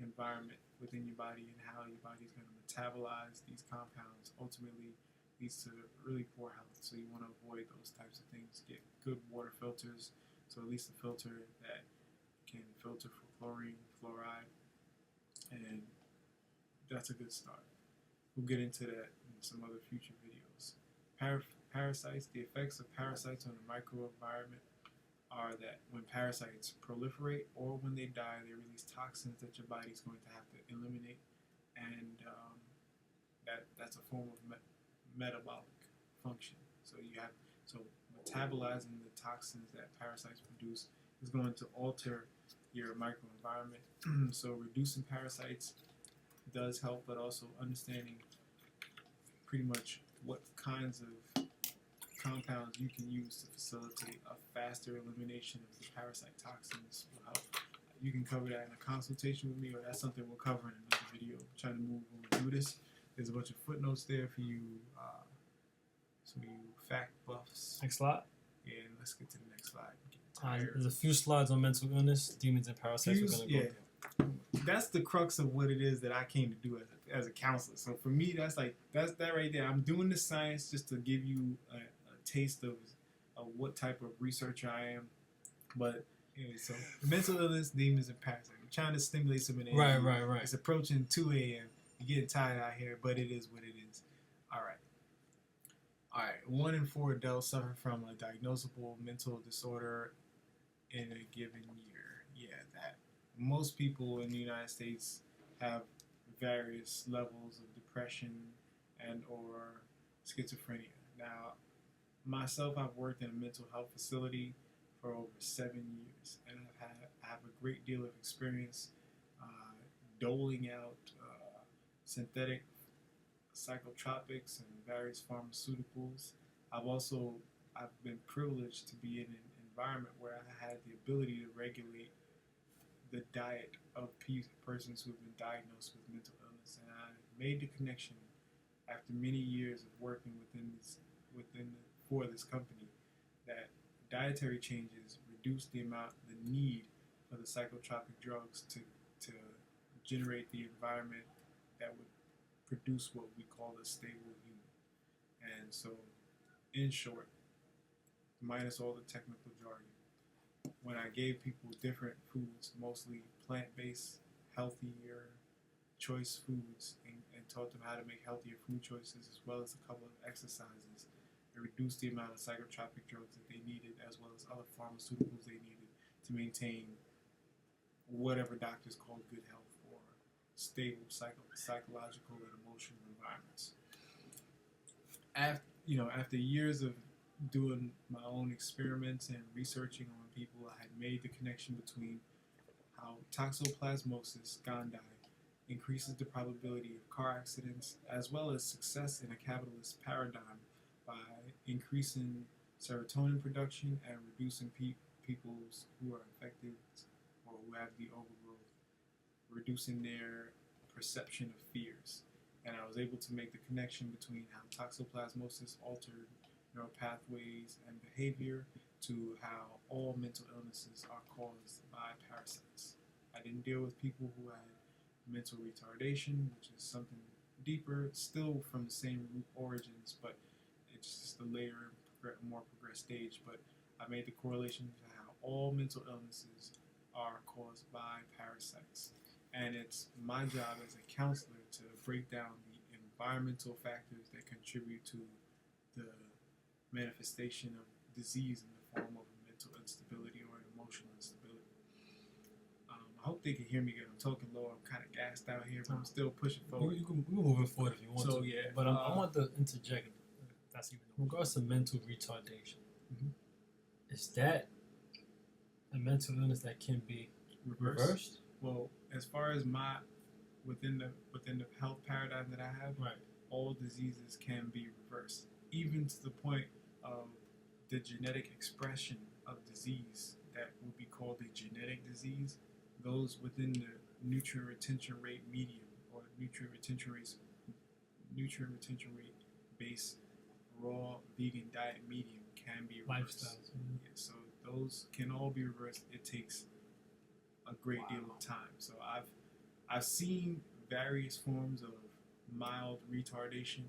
environment within your body and how your body is going to metabolize these compounds. Ultimately leads to really poor health. So you want to avoid those types of things. Get good water filters. So at least a filter that can filter for chlorine, fluoride, and that's a good start. We'll get into that in some other future videos. parasites, the effects of parasites on the microenvironment are that when parasites proliferate or when they die, they release toxins that your body's going to have to eliminate, and that's a form of metabolic function. So metabolizing the toxins that parasites produce is going to alter your microenvironment. So reducing parasites does help, but also understanding pretty much what kinds of compounds you can use to facilitate a faster elimination of the parasite toxins will help. You can cover that in a consultation with me, or that's something we'll cover in another video. I'm trying to move on and do this. There's a bunch of footnotes there for you, some of you fact buffs. Next slide. Yeah, and let's get to the next slide. There's a few slides on mental illness, demons, and parasites. We're gonna go through. That's the crux of what it is that I came to do as a counselor. So for me, that's that right there. I'm doing the science just to give you a taste of what type of researcher I am. But anyway, so mental illness, demons, and parasites. I'm trying to stimulate some energy. Right. It's approaching 2 a.m. You're getting tired out here, but it is what it is. All right. 1 in 4 adults suffer from a diagnosable mental disorder in a given year. Yeah, that. Most people in the United States have various levels of depression and or schizophrenia. Now, myself, I've worked in a mental health facility for over 7 years, and I have a great deal of experience doling out synthetic psychotropics and various pharmaceuticals. I've been privileged to be in an environment where I had the ability to regulate the diet of persons who have been diagnosed with mental illness, and I made the connection after many years of working for this company that dietary changes reduce the need for the psychotropic drugs to generate the environment that would produce what we call a stable human. And so, in short, minus all the technical jargon, when I gave people different foods, mostly plant-based, healthier choice foods, and taught them how to make healthier food choices, as well as a couple of exercises, it reduced the amount of psychotropic drugs that they needed, as well as other pharmaceuticals they needed to maintain whatever doctors call good health or stable psychological and emotional environments. After years of doing my own experiments and researching on people, I had made the connection between how toxoplasmosis gondii increases the probability of car accidents, as well as success in a capitalist paradigm by increasing serotonin production and reducing people who are infected or who have the overgrowth, reducing their perception of fears. And I was able to make the connection between how toxoplasmosis altered neural pathways and behavior to how all mental illnesses are caused by parasites. I didn't deal with people who had mental retardation, which is something deeper, still from the same root origins, but it's just a later, more progressed stage. But I made the correlation to how all mental illnesses are caused by parasites. And it's my job as a counselor to break down the environmental factors that contribute to the manifestation of disease in the form of mental instability or emotional instability. I hope they can hear me good. I'm talking low. I'm kind of gassed out here, but I'm still pushing forward. You can move forward if you want to. Yeah, but I want to interject. That's even in regards to mental retardation. Mm-hmm. Is that a mental illness that can be reversed? Well, as far as within the health paradigm that I have, right, all diseases can be reversed, even to the point of the genetic expression of disease that would be called a genetic disease. Those within the nutrient retention rate medium or nutrient retention rate based raw vegan diet medium can be reversed. Lifestyles. Yeah, so those can all be reversed. It takes a great deal of time. So I've seen various forms of mild retardation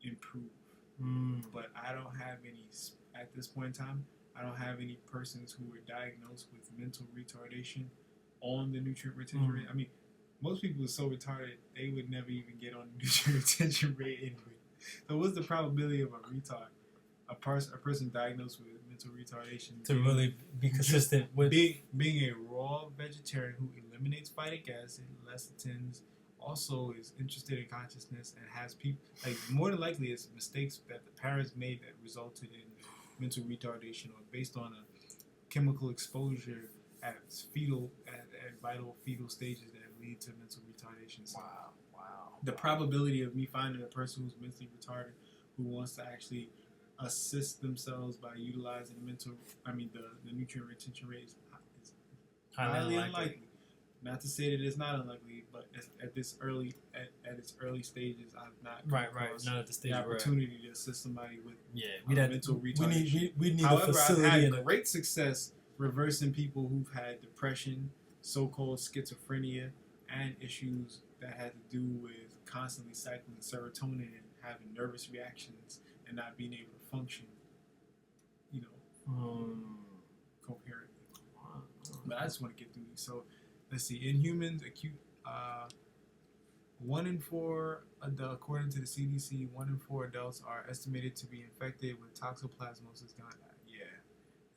improve, but I don't have any at this point in time. I don't have any persons who were diagnosed with mental retardation on the nutrient retention rate. I mean, most people are so retarded they would never even get on the nutrient retention rate anyway. So what's the probability of a retard, a person diagnosed with mental retardation To really be consistent with being a raw vegetarian who eliminates phytic acid, lecithins, also is interested in consciousness and has people like more than likely it's mistakes that the parents made that resulted in mental retardation or based on a chemical exposure at vital fetal stages that lead to mental retardation. So the probability of me finding a person who's mentally retarded who wants to actually assist themselves by utilizing the nutrient retention rate is highly unlikely. Not to say that it's not unlikely, but at its early stages, I've not not at the stage the where opportunity to assist somebody with mental we retardation. need However, a facility I've had great success reversing people who've had depression, so-called schizophrenia, and issues that had to do with constantly cycling serotonin and having nervous reactions and not being able to function, coherently. But I just want to get through these. So let's see. In humans, acute 1 in 4 adults, according to the CDC, 1 in 4 adults are estimated to be infected with Toxoplasmosis gondii. Yeah,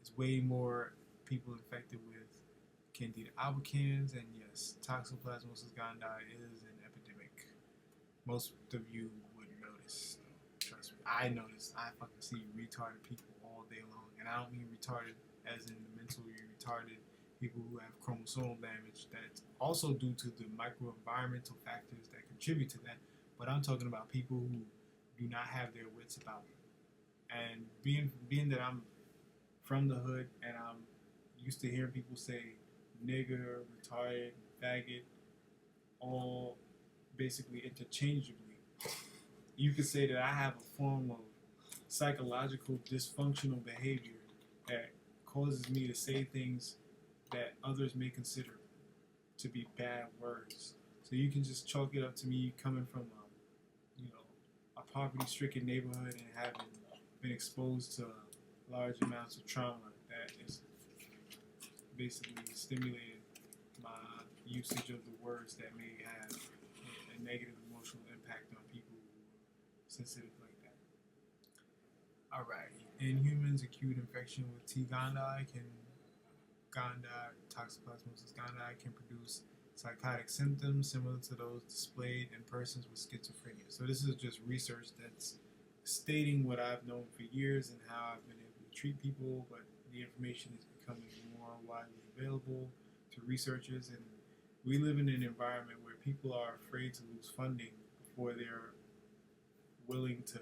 it's way more people infected with Candida albicans, and yes, Toxoplasmosis gondii is an epidemic. Most of you wouldn't notice. Trust me, I notice. I fucking see retarded people all day long, and I don't mean retarded as in the mentally retarded. People who have chromosomal damage that's also due to the microenvironmental factors that contribute to that. But I'm talking about people who do not have their wits about them. And being that I'm from the hood and I'm used to hearing people say nigger, retarded, faggot, all basically interchangeably, you could say that I have a form of psychological dysfunctional behavior that causes me to say things that others may consider to be bad words. So you can just chalk it up to me coming from a poverty-stricken neighborhood and having been exposed to large amounts of trauma that is basically stimulated my usage of the words that may have a negative emotional impact on people who are sensitive like that. All right. In humans, acute infection with T. gondii Toxoplasmosis gondii can produce psychotic symptoms similar to those displayed in persons with schizophrenia. So this is just research that's stating what I've known for years and how I've been able to treat people, but the information is becoming more widely available to researchers, and we live in an environment where people are afraid to lose funding before they're willing to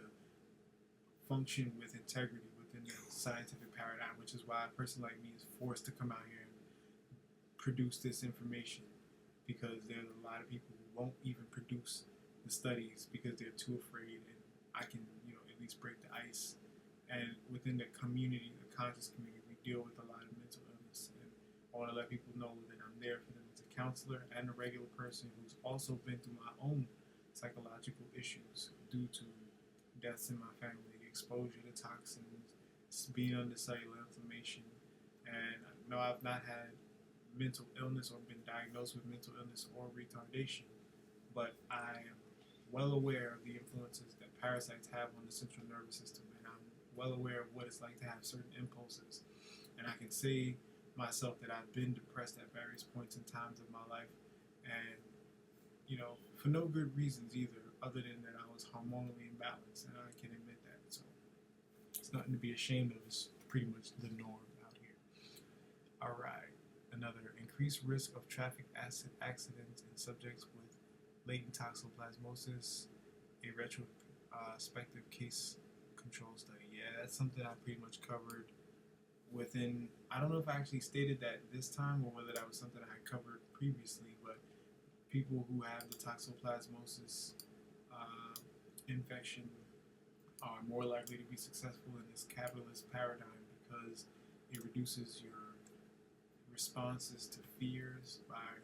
function with integrity within the scientific paradigm, which is why a person like me is forced to come out here and produce this information, because there's a lot of people who won't even produce the studies because they're too afraid, and I can at least break the ice. And within the community, the conscious community, we deal with a lot of mental illness, and I want to let people know that I'm there for them as a counselor and a regular person who's also been through my own psychological issues due to deaths in my family, exposure to toxins, being under cellular inflammation. And no, I've not had mental illness or been diagnosed with mental illness or retardation, but I am well aware of the influences that parasites have on the central nervous system, and I'm well aware of what it's like to have certain impulses. And I can say myself that I've been depressed at various points in times of my life, and for no good reasons either, other than that I was hormonally imbalanced, and I can admit that. So it's nothing to be ashamed of. It's pretty much the norm out here. All right. Another increased risk of traffic accidents in subjects with latent toxoplasmosis, a retrospective case control study. Yeah, that's something I pretty much covered within. I don't know if I actually stated that this time or whether that was something I had covered previously, but people who have the toxoplasmosis infection are more likely to be successful in this capitalist paradigm because it reduces your responses to fears by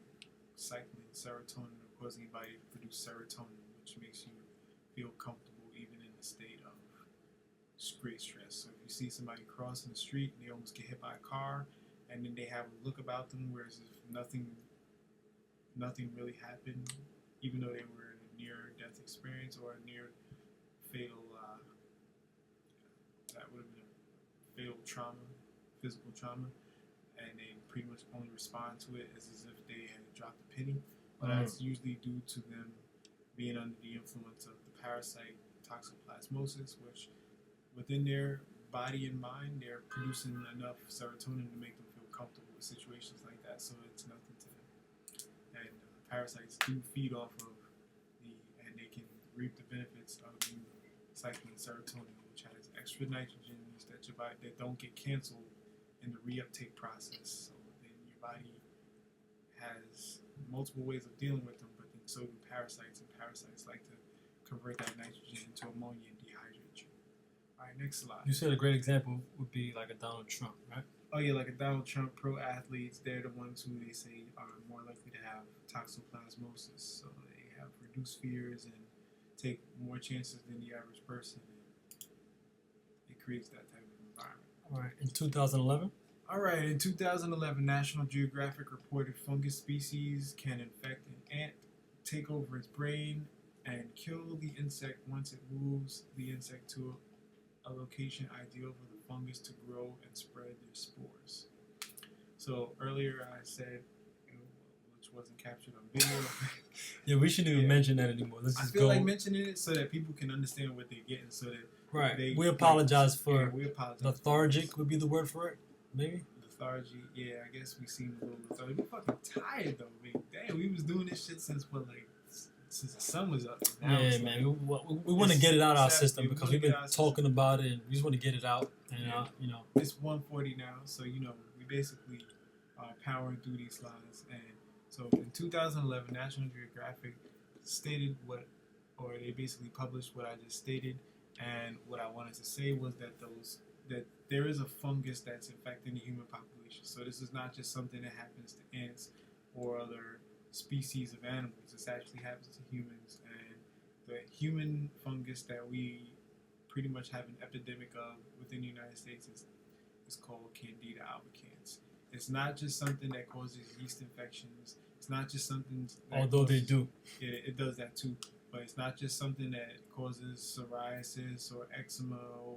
cycling serotonin or causing your body to produce serotonin, which makes you feel comfortable even in a state of great stress. So if you see somebody crossing the street and they almost get hit by a car, and then they have a look about them whereas if nothing really happened, even though they were in a near-death experience or a near fatal, that would have been a fatal trauma, physical trauma, and they pretty much only respond to it as if they had dropped a penny. But that's usually due to them being under the influence of the parasite Toxoplasmosis, which within their body and mind, they're producing enough serotonin to make them feel comfortable with situations like that, so it's nothing to them. And parasites do feed off of and they can reap the benefits of you cycling serotonin, which has extra nitrogens that your body that don't get canceled in the reuptake process. So then your body has multiple ways of dealing with them, but then so do parasites, and parasites like to convert that nitrogen into ammonia and dehydrate you. All right, next slide. You said a great example would be like a Donald Trump, right? Oh yeah, like a Donald Trump, pro athletes, they're the ones who they say are more likely to have toxoplasmosis. So they have reduced fears and take more chances than the average person. And it creates that type of environment. All right, in 2011? All right, in 2011, National Geographic reported fungus species can infect an ant, take over its brain, and kill the insect once it moves the insect to a location ideal for the fungus to grow and spread their spores. So earlier I said, which wasn't captured on video. Yeah, we shouldn't even mention that anymore. Let's I just feel go. like mentioning it so that people can understand what they're getting, so that Right. We apologize for we apologize. lethargic would be the word for it, maybe. Lethargy. Yeah, I guess we seem a little lethargic. We fucking tired though. I mean, damn, we was doing this shit since since the sun was up. Now Yeah, man. We want to get it out of our Exactly. system because we've been talking about it, and we just want to get it out. And you know, it's 1:40 now, so we basically are powering through these slides. And so in 2011, National Geographic stated they basically published what I just stated. And what I wanted to say was that there is a fungus that's infecting the human population. So this is not just something that happens to ants or other species of animals. This actually happens to humans. And the human fungus that we pretty much have an epidemic of within the United States is called Candida albicans. It's not just something that causes yeast infections. It's not just something that although they do. It does that too. But it's not just something that causes psoriasis or eczema or,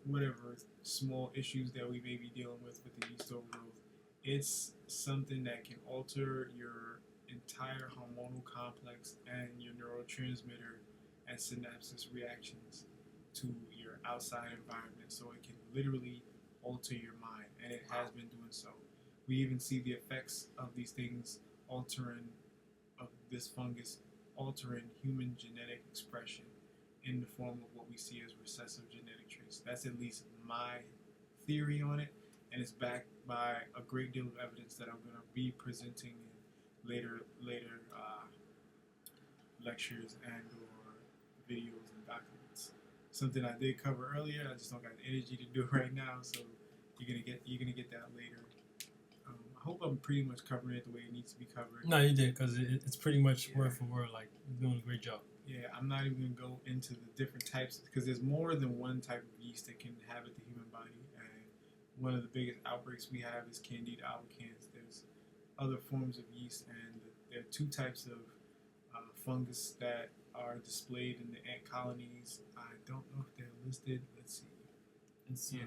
whatever small issues that we may be dealing with the yeast overgrowth. It's something that can alter your entire hormonal complex and your neurotransmitter and synapses reactions to your outside environment. So it can literally alter your mind, and it has been doing so. We even see the effects of these things of this fungus altering human genetic expression in the form of what we see as recessive genetic traits. That's at least my theory on it, and it's backed by a great deal of evidence that I'm going to be presenting in later lectures and or videos and documents. Something I did cover earlier, I just don't got the energy to do it right now, so you're gonna get that later. I hope I'm pretty much covering it the way it needs to be covered. No, you did, because it's pretty much word for word. Like, you're doing a great job. Yeah, I'm not even going to go into the different types, because there's more than one type of yeast that can inhabit the human body. And one of the biggest outbreaks we have is Candida albicans. There's other forms of yeast, and there are two types of fungus that are displayed in the ant colonies. I don't know if they're listed. Let's see.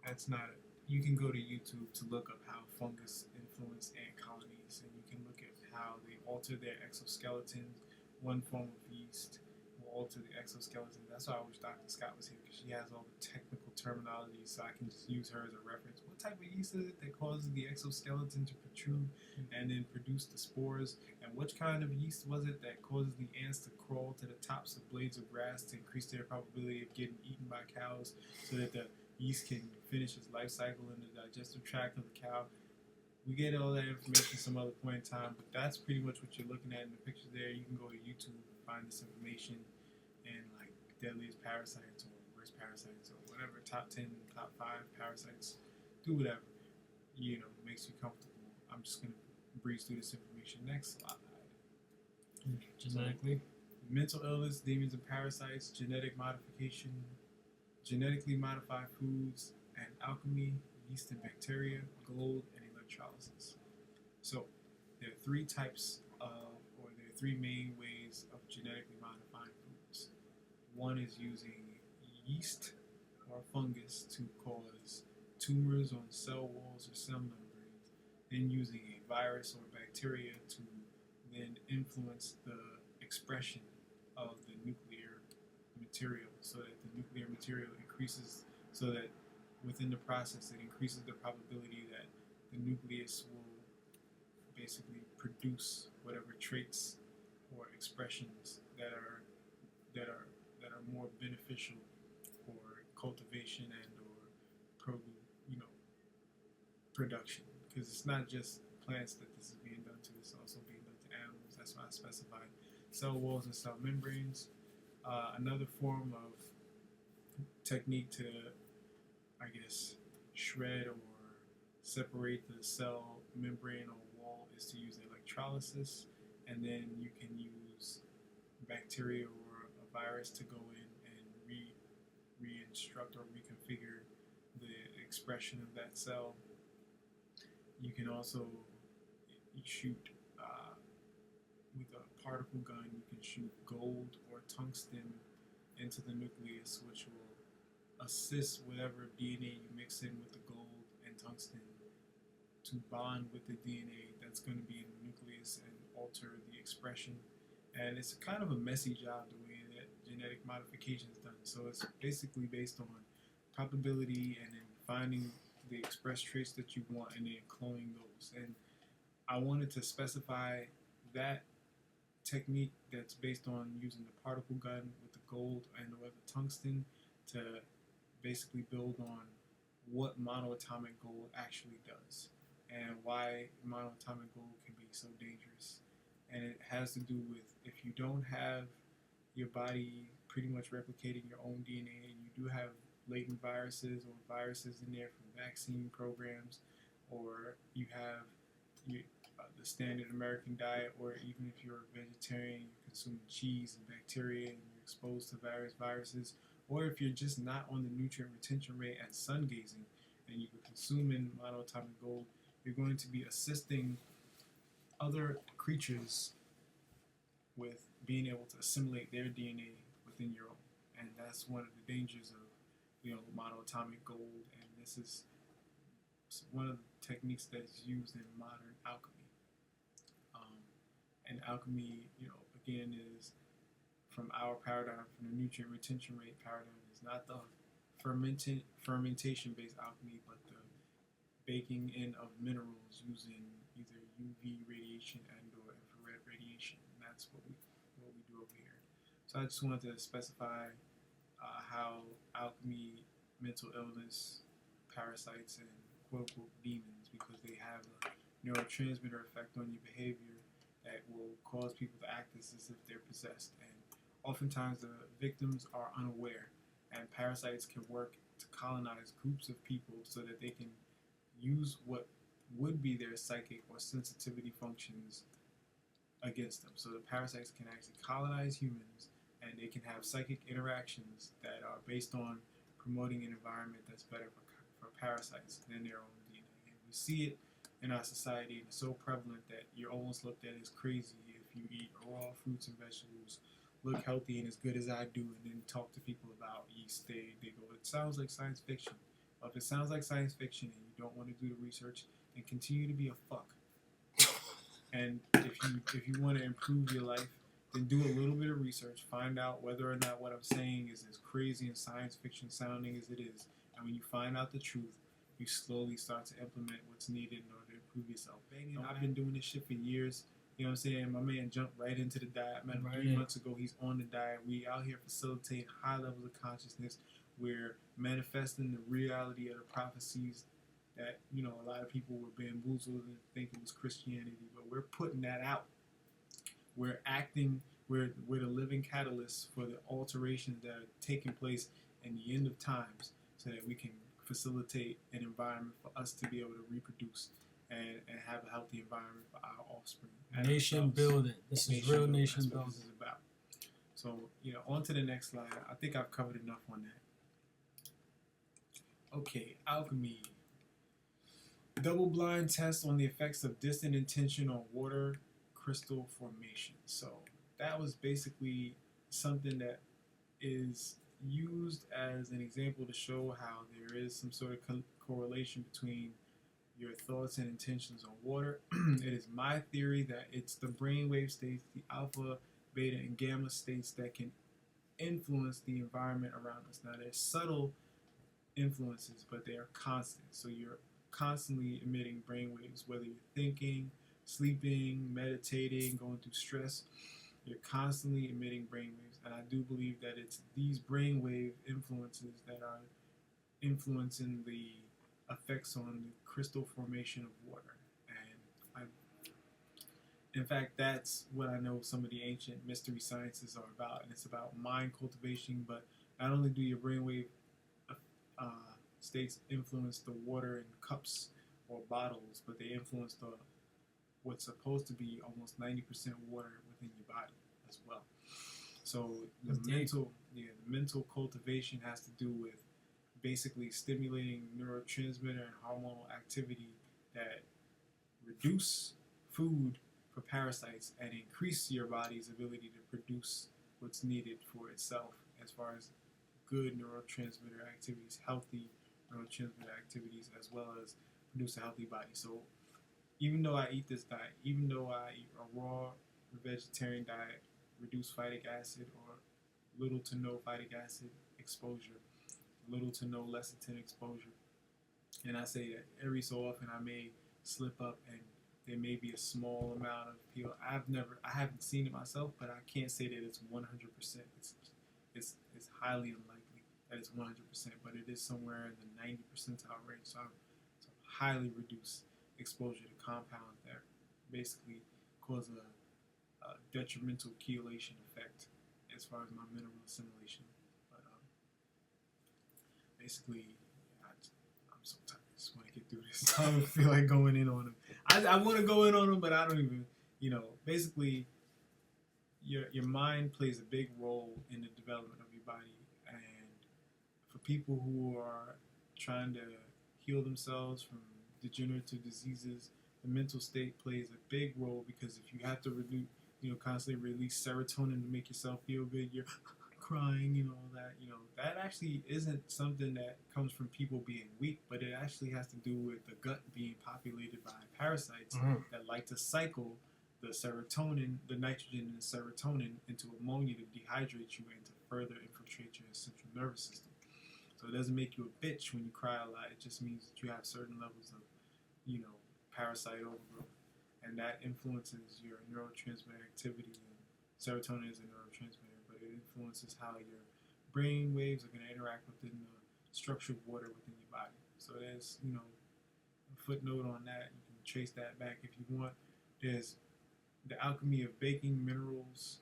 That's not it. You can go to YouTube to look up how fungus influence ant colonies, and you can look at how they alter their exoskeletons. One form of yeast will alter the exoskeleton. That's why I wish Dr. Scott was here, because she has all the technical terminology, so I can just use her as a reference. What type of yeast is it that causes the exoskeleton to protrude and then produce the spores? And which kind of yeast was it that causes the ants to crawl to the tops of blades of grass to increase their probability of getting eaten by cows, so that the yeast can finish its life cycle in the digestive tract of the cow? We get all that information some other point in time, but that's pretty much what you're looking at in the picture there. You can go to YouTube and find this information, and like deadliest parasites or worst parasites or whatever, top 10, top 5 parasites, do whatever, makes you comfortable. I'm just going to breeze through this information. Next slide. Genetically. Mental illness, demons and parasites, genetic modification, genetically modified foods, and alchemy, yeast and bacteria, gold, and electrolysis. So there are three main ways ways of genetically modifying foods. One is using yeast or fungus to cause tumors on cell walls or cell membranes, then using a virus or bacteria to then influence the expression of the nuclear material, so that the nuclear material increases, so that within the process it increases the probability that the nucleus will basically produce whatever traits or expressions that are more beneficial for cultivation and or production, because it's not just plants that this is being done to, it's also being done to animals. That's why I specified cell walls and cell membranes. Another form of technique to, I guess, shred or separate the cell membrane or wall is to use electrolysis, and then you can use bacteria or a virus to go in and re-instruct or reconfigure the expression of that cell. You can also shoot with a particle gun. You can shoot gold or tungsten into the nucleus, which will assist whatever DNA you mix in with the gold and tungsten to bond with the DNA that's going to be in the nucleus and alter the expression. And it's kind of a messy job the way that genetic modification is done. So it's basically based on probability and then finding the express traits that you want and then cloning those. And I wanted to specify that technique that's based on using the particle gun with the gold and or the tungsten to basically build on what monoatomic gold actually does and why monoatomic gold can be so dangerous. And it has to do with, if you don't have your body pretty much replicating your own DNA, and you do have latent viruses or viruses in there from vaccine programs, or you have the standard American diet, or even if you're a vegetarian, you're consuming cheese and bacteria and you're exposed to various viruses, or if you're just not on the nutrient retention rate and sun gazing and you're consuming monoatomic gold, you're going to be assisting other creatures with being able to assimilate their DNA within your own. And that's one of the dangers of monoatomic gold, and this is one of the techniques that is used in modern alchemy. And alchemy, again, is from our paradigm, from the nutrient retention rate paradigm, is not the fermentation-based alchemy, but the baking in of minerals using either UV radiation and or infrared radiation. And that's what we do over here. So I just wanted to specify how alchemy, mental illness, parasites, and quote-unquote demons, because they have a neurotransmitter effect on your behavior that will cause people to act as if they're possessed. And oftentimes the victims are unaware, and parasites can work to colonize groups of people so that they can use what would be their psychic or sensitivity functions against them. So the parasites can actually colonize humans, and they can have psychic interactions that are based on promoting an environment that's better for parasites than their own DNA. And we see it in our society, and it's so prevalent that you're almost looked at as crazy if you eat raw fruits and vegetables, look healthy and as good as I do, and then talk to people about yeast. They go, it sounds like science fiction. Well, if it sounds like science fiction and you don't want to do the research, then continue to be a fuck. And if you want to improve your life, then do a little bit of research, find out whether or not what I'm saying is as crazy and science fiction sounding as it is. And when you find out the truth, you slowly start to implement what's needed in order to improve yourself. I've been doing this shit for years. You know what I'm saying? My man jumped right into the diet. I met him 3 months ago. He's on the diet. We out here facilitating high levels of consciousness. We're manifesting the reality of the prophecies that, a lot of people were bamboozled and think it was Christianity. But we're putting that out. We're acting. We're the living catalyst for the alterations that are taking place in the end of times, so that we can facilitate an environment for us to be able to reproduce and have a healthy environment for our offspring. Nation building. This is real nation building. That's what this is about. So, on to the next slide. I think I've covered enough on that. Okay, alchemy. Double-blind test on the effects of distant intention on water crystal formation. So, that was basically something that is used as an example to show how there is some sort of correlation between your thoughts and intentions on water. It is my theory that it's the brainwave states, the alpha, beta, and gamma states that can influence the environment around us. Now, there's subtle influences, but they are constant. So you're constantly emitting brainwaves, whether you're thinking, sleeping, meditating, going through stress. You're constantly emitting brainwaves, and I do believe that it's these brainwave influences that are influencing the effects on the crystal formation of water. And in fact, that's what I know some of the ancient mystery sciences are about, and it's about mind cultivation. But not only do your brainwave states influence the water in cups or bottles, but they influence what's supposed to be almost 90% water within your body as well. So the mental cultivation has to do with basically stimulating neurotransmitter and hormonal activity that reduce food for parasites and increase your body's ability to produce what's needed for itself as far as good neurotransmitter activities, healthy neurotransmitter activities, as well as produce a healthy body. So even though I eat this diet, even though I eat a raw vegetarian diet, reduced phytic acid or little to no phytic acid exposure, little to no lecithin exposure, and I say that every so often I may slip up and there may be a small amount of peel. I haven't seen it myself, but I can't say that it's 100%. It's highly unlikely that it's 100%, but it is somewhere in the 90 percentile range. So highly reduced exposure to compounds that basically cause a detrimental chelation effect as far as my mineral assimilation. But basically, I'm so tired. I just want to get through this. I don't feel like going in on them. I want to go in on them, but I don't even, basically, your mind plays a big role in the development of your body. And for people who are trying to heal themselves from degenerative diseases, the mental state plays a big role, because if you have to constantly release serotonin to make yourself feel good, you're crying, all that, that actually isn't something that comes from people being weak, but it actually has to do with the gut being populated by parasites that like to cycle the serotonin, the nitrogen and the serotonin into ammonia to dehydrate you and to further infiltrate your central nervous system. So it doesn't make you a bitch when you cry a lot. It just means that you have certain levels of, parasite overgrowth. And that influences your neurotransmitter activity. And serotonin is a neurotransmitter, but it influences how your brain waves are going to interact within the structure of water within your body. So there's, a footnote on that. You can trace that back if you want. There's the alchemy of baking minerals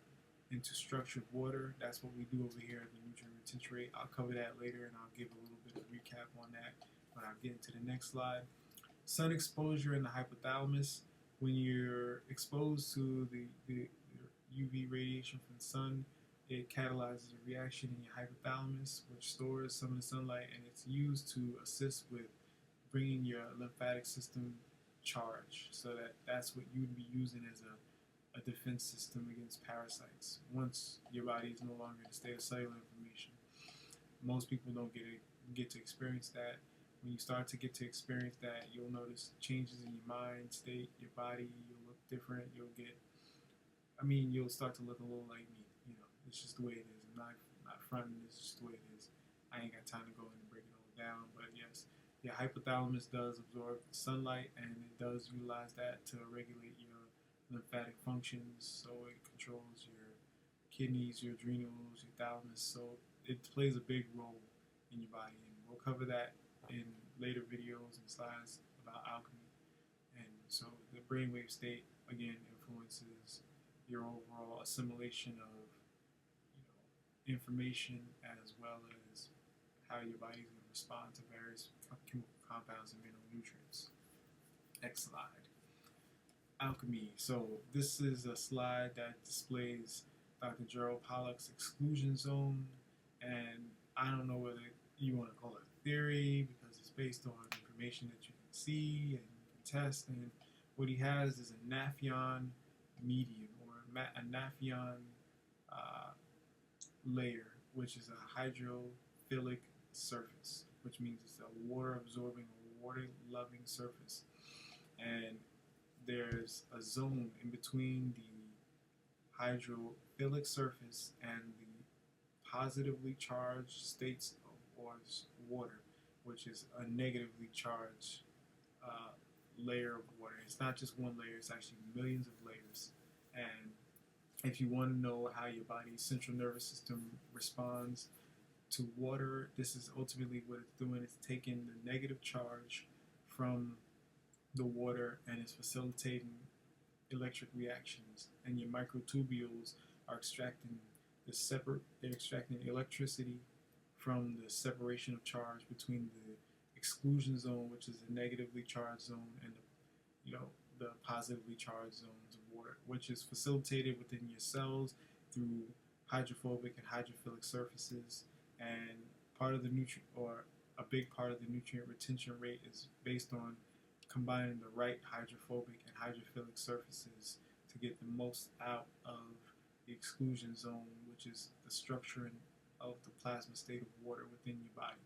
into structured water. That's what we do over here at the Nutrient Retention Rate. I'll cover that later, and I'll give a little bit of recap on that when I get into the next slide. Sun exposure in the hypothalamus. When you're exposed to the UV radiation from the sun, it catalyzes a reaction in your hypothalamus, which stores some of the sunlight, and it's used to assist with bringing your lymphatic system charge. So that's what you'd be using as a defense system against parasites once your body is no longer in a state of cellular inflammation. Most people don't get to experience that. When you start to get to experience that, you'll notice changes in your mind state, your body. You'll look different. You'll start to look a little like me. It's just the way it is. I'm not fronting. It's just the way it is. I ain't got time to go in and break it all down. But yes, your hypothalamus does absorb sunlight, and it does utilize that to regulate your lymphatic functions. So it controls your kidneys, your adrenals, your thalamus. So it plays a big role in your body, and we'll cover that in later videos and slides about alchemy. And so the brainwave state again influences your overall assimilation of information, as well as how your body is going to respond to various chemical compounds and mineral nutrients. Next slide. Alchemy. So this is a slide that displays Dr. Gerald Pollack's exclusion zone, and I don't know whether you want to call it theory, because it's based on information that you can see and you can test. And what he has is a Naphion medium, or Naphion layer, which is a hydrophilic surface, which means it's a water-absorbing or water-loving surface. And there's a zone in between the hydrophilic surface and the positively charged states of water, which is a negatively charged layer of water. It's not just one layer, it's actually millions of layers. And if you want to know how your body's central nervous system responds to water, this is ultimately what it's doing. It's taking the negative charge from the water and it's facilitating electric reactions. And your microtubules are extracting they're extracting electricity from the separation of charge between the exclusion zone, which is the negatively charged zone, and the positively charged zones of water, which is facilitated within your cells through hydrophobic and hydrophilic surfaces. And part of the a big part of the nutrient retention rate is based on combining the right hydrophobic and hydrophilic surfaces to get the most out of the exclusion zone, which is the structuring of the plasma state of water within your body.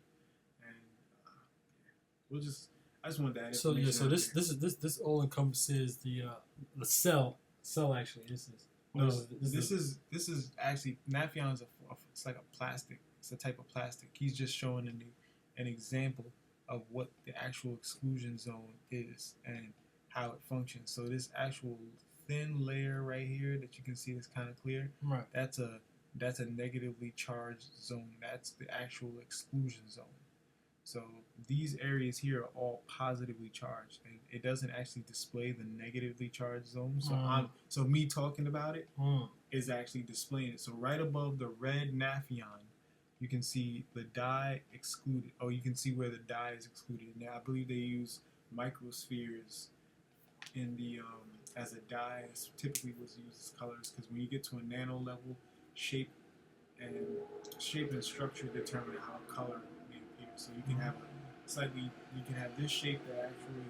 And I just want that information. So this all encompasses the cell actually. This is actually Naphion's it's like a plastic. It's a type of plastic. He's just showing an example of what the actual exclusion zone is and how it functions. So this actual thin layer right here that you can see that's kind of clear. Right. That's a negatively charged zone. That's the actual exclusion zone. So these areas here are all positively charged, and it doesn't actually display the negatively charged zone. So so me talking about it is actually displaying it. So right above the red Naphion, you can see the dye excluded. Oh, you can see where the dye is excluded. Now I believe they use microspheres in the as a dye. Typically was used as colors, because when you get to a nano level, shape and structure determine how color may appear. So you can have you can have this shape that actually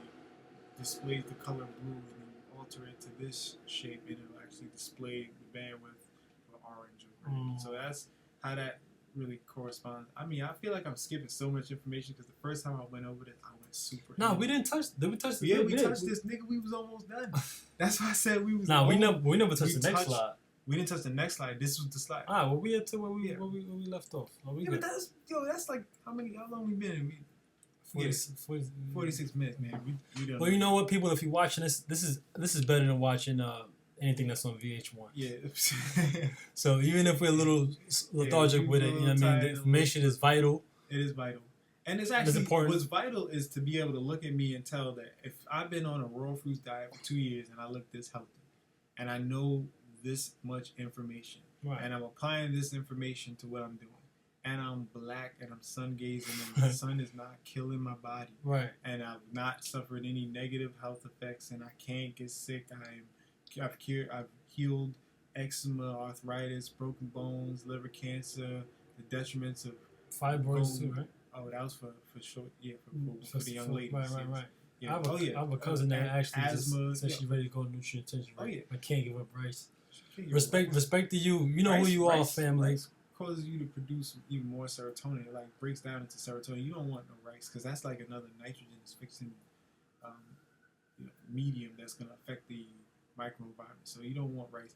displays the color blue, and then you alter it to this shape, and it'll actually display the bandwidth for orange or red. So that's how that really corresponds. I mean, I feel like I'm skipping so much information, because the first time I went over this, I went super. No, we didn't touch. Did we touch? Yeah, we touched this, nigga. We was almost done. That's why I said we was. Nah, we never touched the next slide. We didn't touch the next slide. This was the slide. Well, we had to where we left off. But that's like how long we been in? 46 minutes, man. We done. Well, you know what, people, if you're watching this is better than watching anything that's on VH1. Yeah. So even if we're a little lethargic with it, you know what I mean, the information is vital. It is vital. And it's actually important. What's vital is to be able to look at me and tell that if I've been on a raw fruits diet for 2 years and I look this healthy, and I know this much information, right, and I'm applying this information to what I'm doing, and I'm black and I'm sun gazing and the sun is not killing my body, right, and I've not suffered any negative health effects, and I can't get sick. I've healed eczema, arthritis, broken bones, liver cancer, the detriments of fibroids too, right? Oh, that was for short, for the young ladies. Right. Yeah. I have a cousin that actually asthma, just said she's ready to go nutrient retention. Right? Oh yeah. I can't give up rice. Respect to you. You know who you are, family. Rice causes you to produce even more serotonin. It like breaks down into serotonin. You don't want no rice, because that's like another nitrogen fixing medium that's gonna affect the microenvironment. So you don't want rice.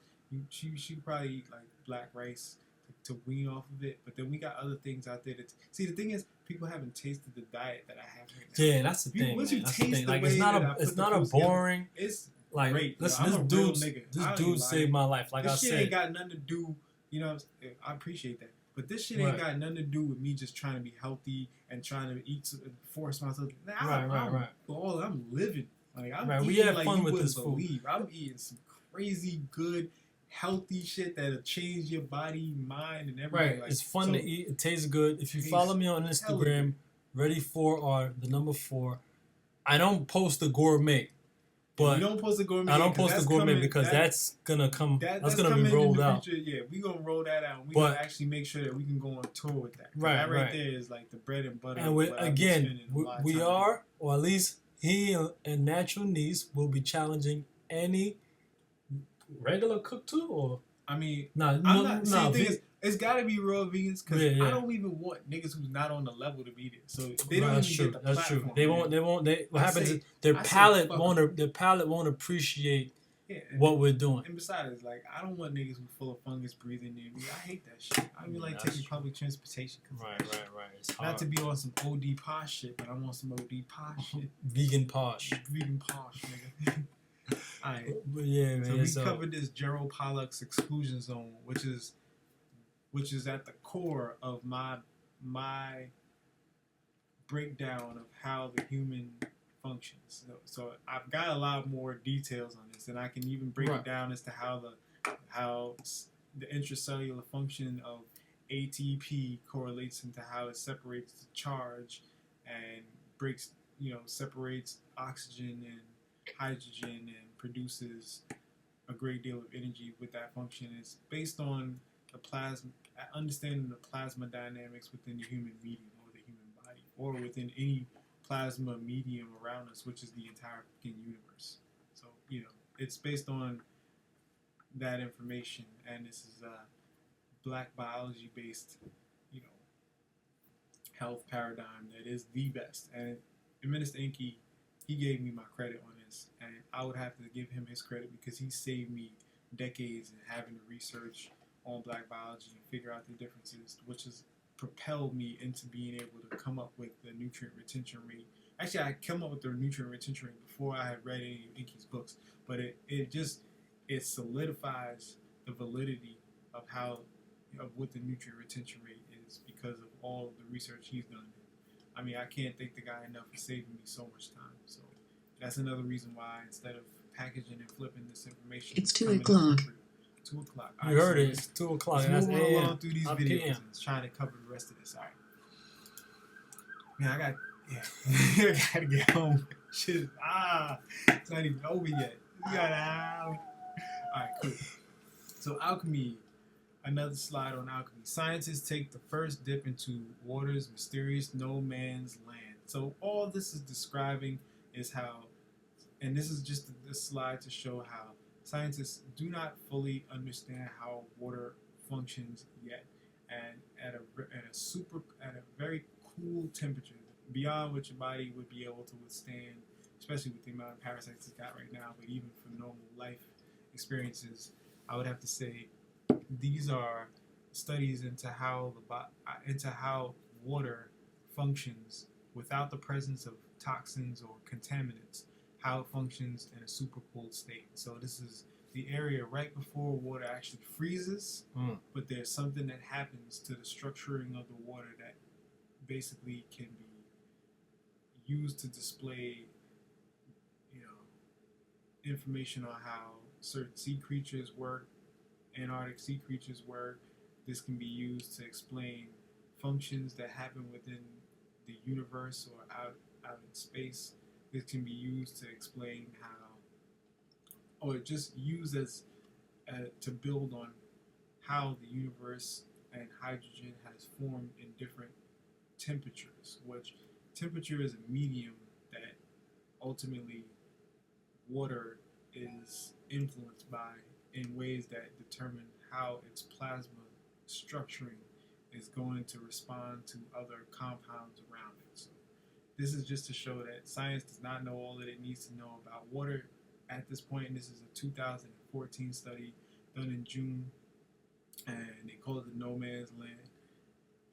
She should probably eat like black rice to wean off of it. But then we got other things out there that see. The thing is, people haven't tasted the diet that I have right now. Yeah, that's the thing. Once you taste the like, way it's not a boring. It's like, great. Listen, this dude saved my life. Like this I shit said, ain't got nothing to do. You know, I appreciate that. But this shit ain't got nothing to do with me just trying to be healthy and trying to eat, force myself. Right. I'm living. Like I'm eating we have like fun you with wouldn't this food. believe. I'm eating some crazy good, healthy shit that'll change your body, mind, and everything. Right. Like, it's fun to eat. It tastes good. If you follow me on Instagram, Ready4R, the number 4. I don't post the gourmet, but you don't post the gourmet. I don't post the gourmet because that's gonna come. That's gonna be rolled out. Yeah, we gonna roll that out. We gonna actually make sure that we can go on tour with that. Right. That right there is like the bread and butter. And we are, or at least he and Natural Niece will be challenging any regular cooked too, or I mean, nah, I'm no, not. See, nah, the thing is, it's got to be raw vegans because Yeah, yeah. I don't even want niggas who's not on the level to eat it. So they right, don't that's even true. get the That's platform. true. They won't. What I happens say- is their I say palate fuck won't appreciate Yeah, what we're doing. And besides, like, I don't want niggas who full of fungus breathing near me. I hate that shit. I be like that's taking true. public transportation. Right. It's hard. Not to be on some OD posh shit, but I'm on some OD posh shit. Vegan posh. Vegan posh, nigga. Alright. But yeah, man. So we covered this Gerald Pollack's exclusion zone, which is at the core of my breakdown of how the human functions. So I've got a lot more details on this, and I can even break it down as to how the intracellular function of ATP correlates into how it separates the charge and separates oxygen and hydrogen and produces a great deal of energy with that function. It's based on understanding the plasma dynamics within the human medium or the human body, or within any plasma medium around us, which is the entire fucking universe. So, it's based on that information, and this is a black biology based, health paradigm that is the best. And Minister Enqi, he gave me my credit on this, and I would have to give him his credit because he saved me decades in having to research on black biology and figure out the differences, which has propelled me into being able to come up with the nutrient retention rate. Actually, I came up with the nutrient retention rate before I had read any of Enqi's books, but it solidifies the validity of what the nutrient retention rate is because of all of the research he's done. I mean, I can't thank the guy enough for saving me so much time. So that's another reason why instead of packaging and flipping this information, It's 2 o'clock. 2 o'clock. You heard it. It's 2 o'clock. Let's That's move on along AM. through these Not videos PM. and trying to cover the rest of this. All right. Man, I gotta get home. Shit, it's not even over yet. We got an hour. All right, cool. So alchemy, another slide on alchemy. Scientists take the first dip into water's mysterious no man's land. So all this is describing is how, and this is just this slide to show how scientists do not fully understand how water functions yet, and at a very cool temperature, beyond what your body would be able to withstand, especially with the amount of parasites it's got right now, but even for normal life experiences, I would have to say these are studies into how water functions without the presence of toxins or contaminants, how it functions in a super cooled state. So this is the area right before water actually freezes, but there's something that happens to the structuring of the water that basically can be used to display, information on how certain sea creatures work, Antarctic sea creatures work. This can be used to explain functions that happen within the universe or out in space. This can be used to explain or just used as to build on how the universe and hydrogen has formed in different temperatures, which temperature is a medium that ultimately water is influenced by in ways that determine how its plasma structuring is going to respond to other compounds around it. So this is just to show that science does not know all that it needs to know about water at this point. And this is a 2014 study done in June, and they call it the no man's land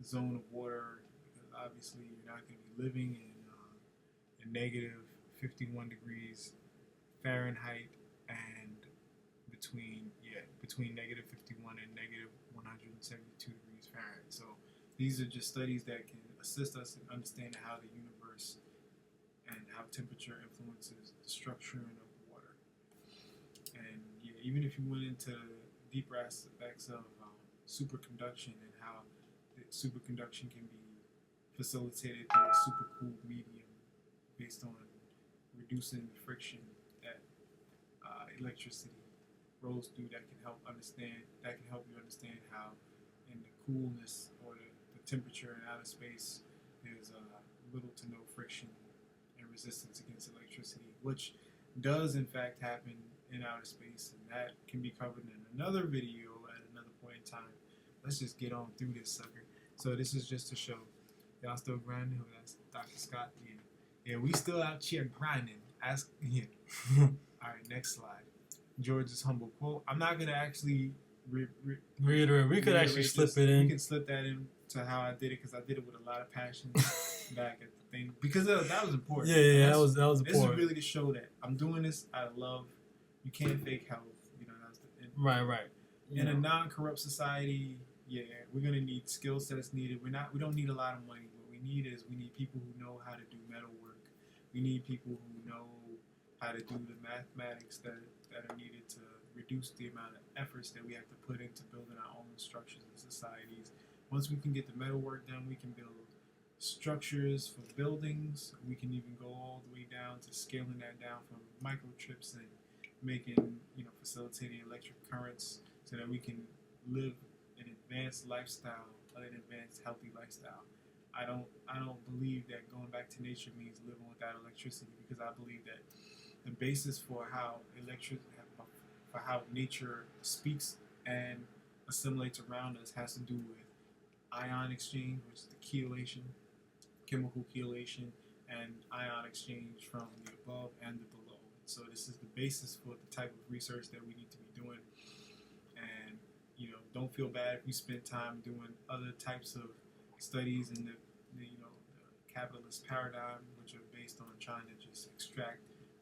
zone of water, because obviously you're not going to be living in negative 51 degrees Fahrenheit and between negative 51 and negative 172 degrees Fahrenheit. So these are just studies that can assist us in understanding how the universe and how temperature influences the structuring of water. And even if you went into deeper aspects of superconduction and how superconduction can be facilitated through a supercooled medium based on reducing the friction that electricity rolls through, that can help you understand how in the coolness or the temperature in outer space there's little to no friction and resistance against electricity, which does in fact happen in outer space, and that can be covered in another video at another point in time. Let's just get on through this sucker. So this is just to show y'all still grinding. That's Dr. Scott. Yeah, we still out here grinding. Ask yeah. All right, next slide. George's humble quote. I'm not gonna actually reiterate. We could actually slip it in. We can slip that in to how I did it because I did it with a lot of passion back at the thing because that was important. Yeah, that was important. This is really to show that I'm doing this out of love. You can't fake health. You know, that's right. In a non-corrupt society, yeah, we're gonna need skill sets needed. We don't need a lot of money. What we need people who know how to do metal work. We need people who know how to do the mathematics that are needed to reduce the amount of efforts that we have to put into building our own structures and societies. Once we can get the metal work done, we can build structures for buildings. We can even go all the way down to scaling that down from microchips and making, facilitating electric currents so that we can live an advanced lifestyle, an advanced healthy lifestyle. I don't believe that going back to nature means living without electricity, because I believe that the basis for how nature speaks and assimilates around us has to do with ion exchange, which is the chelation, chemical chelation, and ion exchange from the above and the below. So this is the basis for the type of research that we need to be doing. And don't feel bad if you spend time doing other types of studies in the capitalist paradigm, which are based on trying to just extract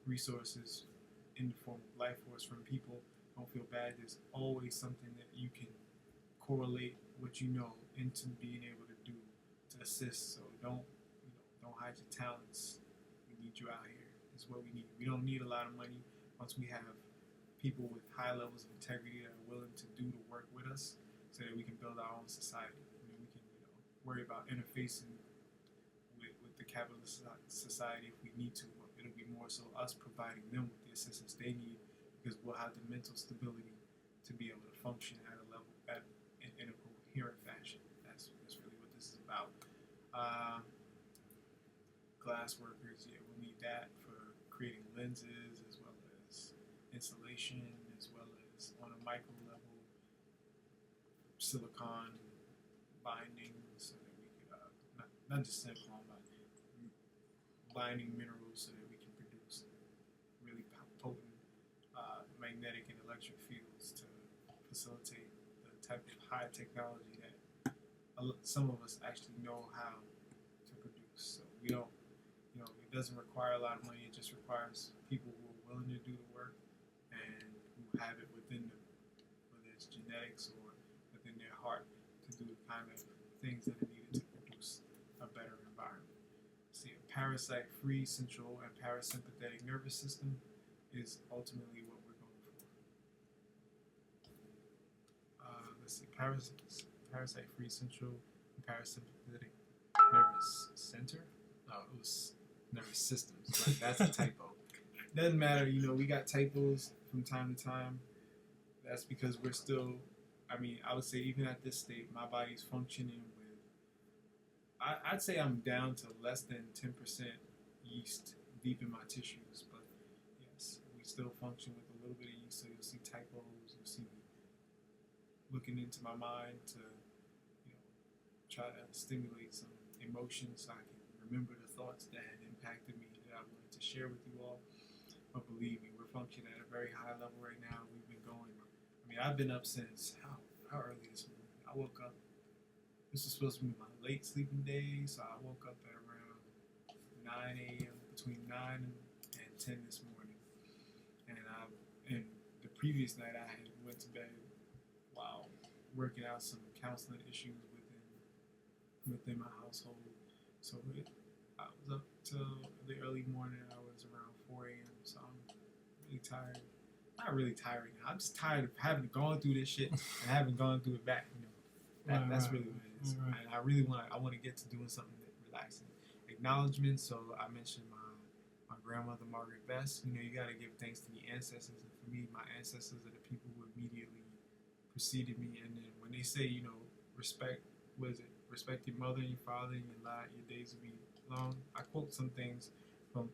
resources in the form of life force from people. Don't feel bad. There's always something that you can correlate what you know into being able to do to assist. So don't hide your talents. We need you out here. Is what we need. We don't need a lot of money. Once we have people with high levels of integrity that are willing to do the work with us, so that we can build our own society. We can worry about interfacing with the capitalist society if we need to. It'll be more so us providing them with the assistance they need, because we'll have the mental stability to be able to function at a level in a coherent fashion. That's really what this is about. Glass workers, we'll need that for creating lenses, as well as insulation, as well as on a micro level, silicon binding, so that we could not just silicon, but binding minerals so that we can produce really potent magnetic and electric fields to facilitate the type of high technology that some of us actually know how to produce. So we don't, it doesn't require a lot of money. It just requires people who are willing to do the work and who have it within them, whether it's genetics or within their heart, to do the kind of things that are needed to produce a better environment. See, a parasite-free central and parasympathetic nervous system is ultimately what we're going for. Let's see, parasite-free central and parasympathetic nervous center. Oh, it was nervous systems. Like, that's a typo. Doesn't matter, we got typos from time to time. That's because we're still, I would say even at this state, my body's functioning with, I'd say I'm down to less than 10% yeast deep in my tissues, but yes, we still function with a little bit of yeast, so you'll see typos, you'll see me looking into my mind to, try to stimulate some emotions so I can remember the thoughts that had impacted me that I wanted to share with you all. But believe me, we're functioning at a very high level right now. We've been going. I've been up since how early this morning? I woke up. This was supposed to be my late sleeping day, so I woke up at around 9 a.m. between 9 and 10 this morning. And the previous night I had went to bed while working out some counseling issues within my household. So I was up till the early morning hours, around 4 a.m. So I'm really tired. Not really tired now. I'm just tired of having gone through this shit and haven't gone through it back. That's really what it is. Right. And I want to get to doing something that relaxing. Acknowledgement. So I mentioned my grandmother, Margaret Bess. You got to give thanks to the ancestors. And for me, my ancestors are the people who immediately preceded me. And then when they say, respect, what is it? Respect your mother and your father, and your days will be long. I quote some things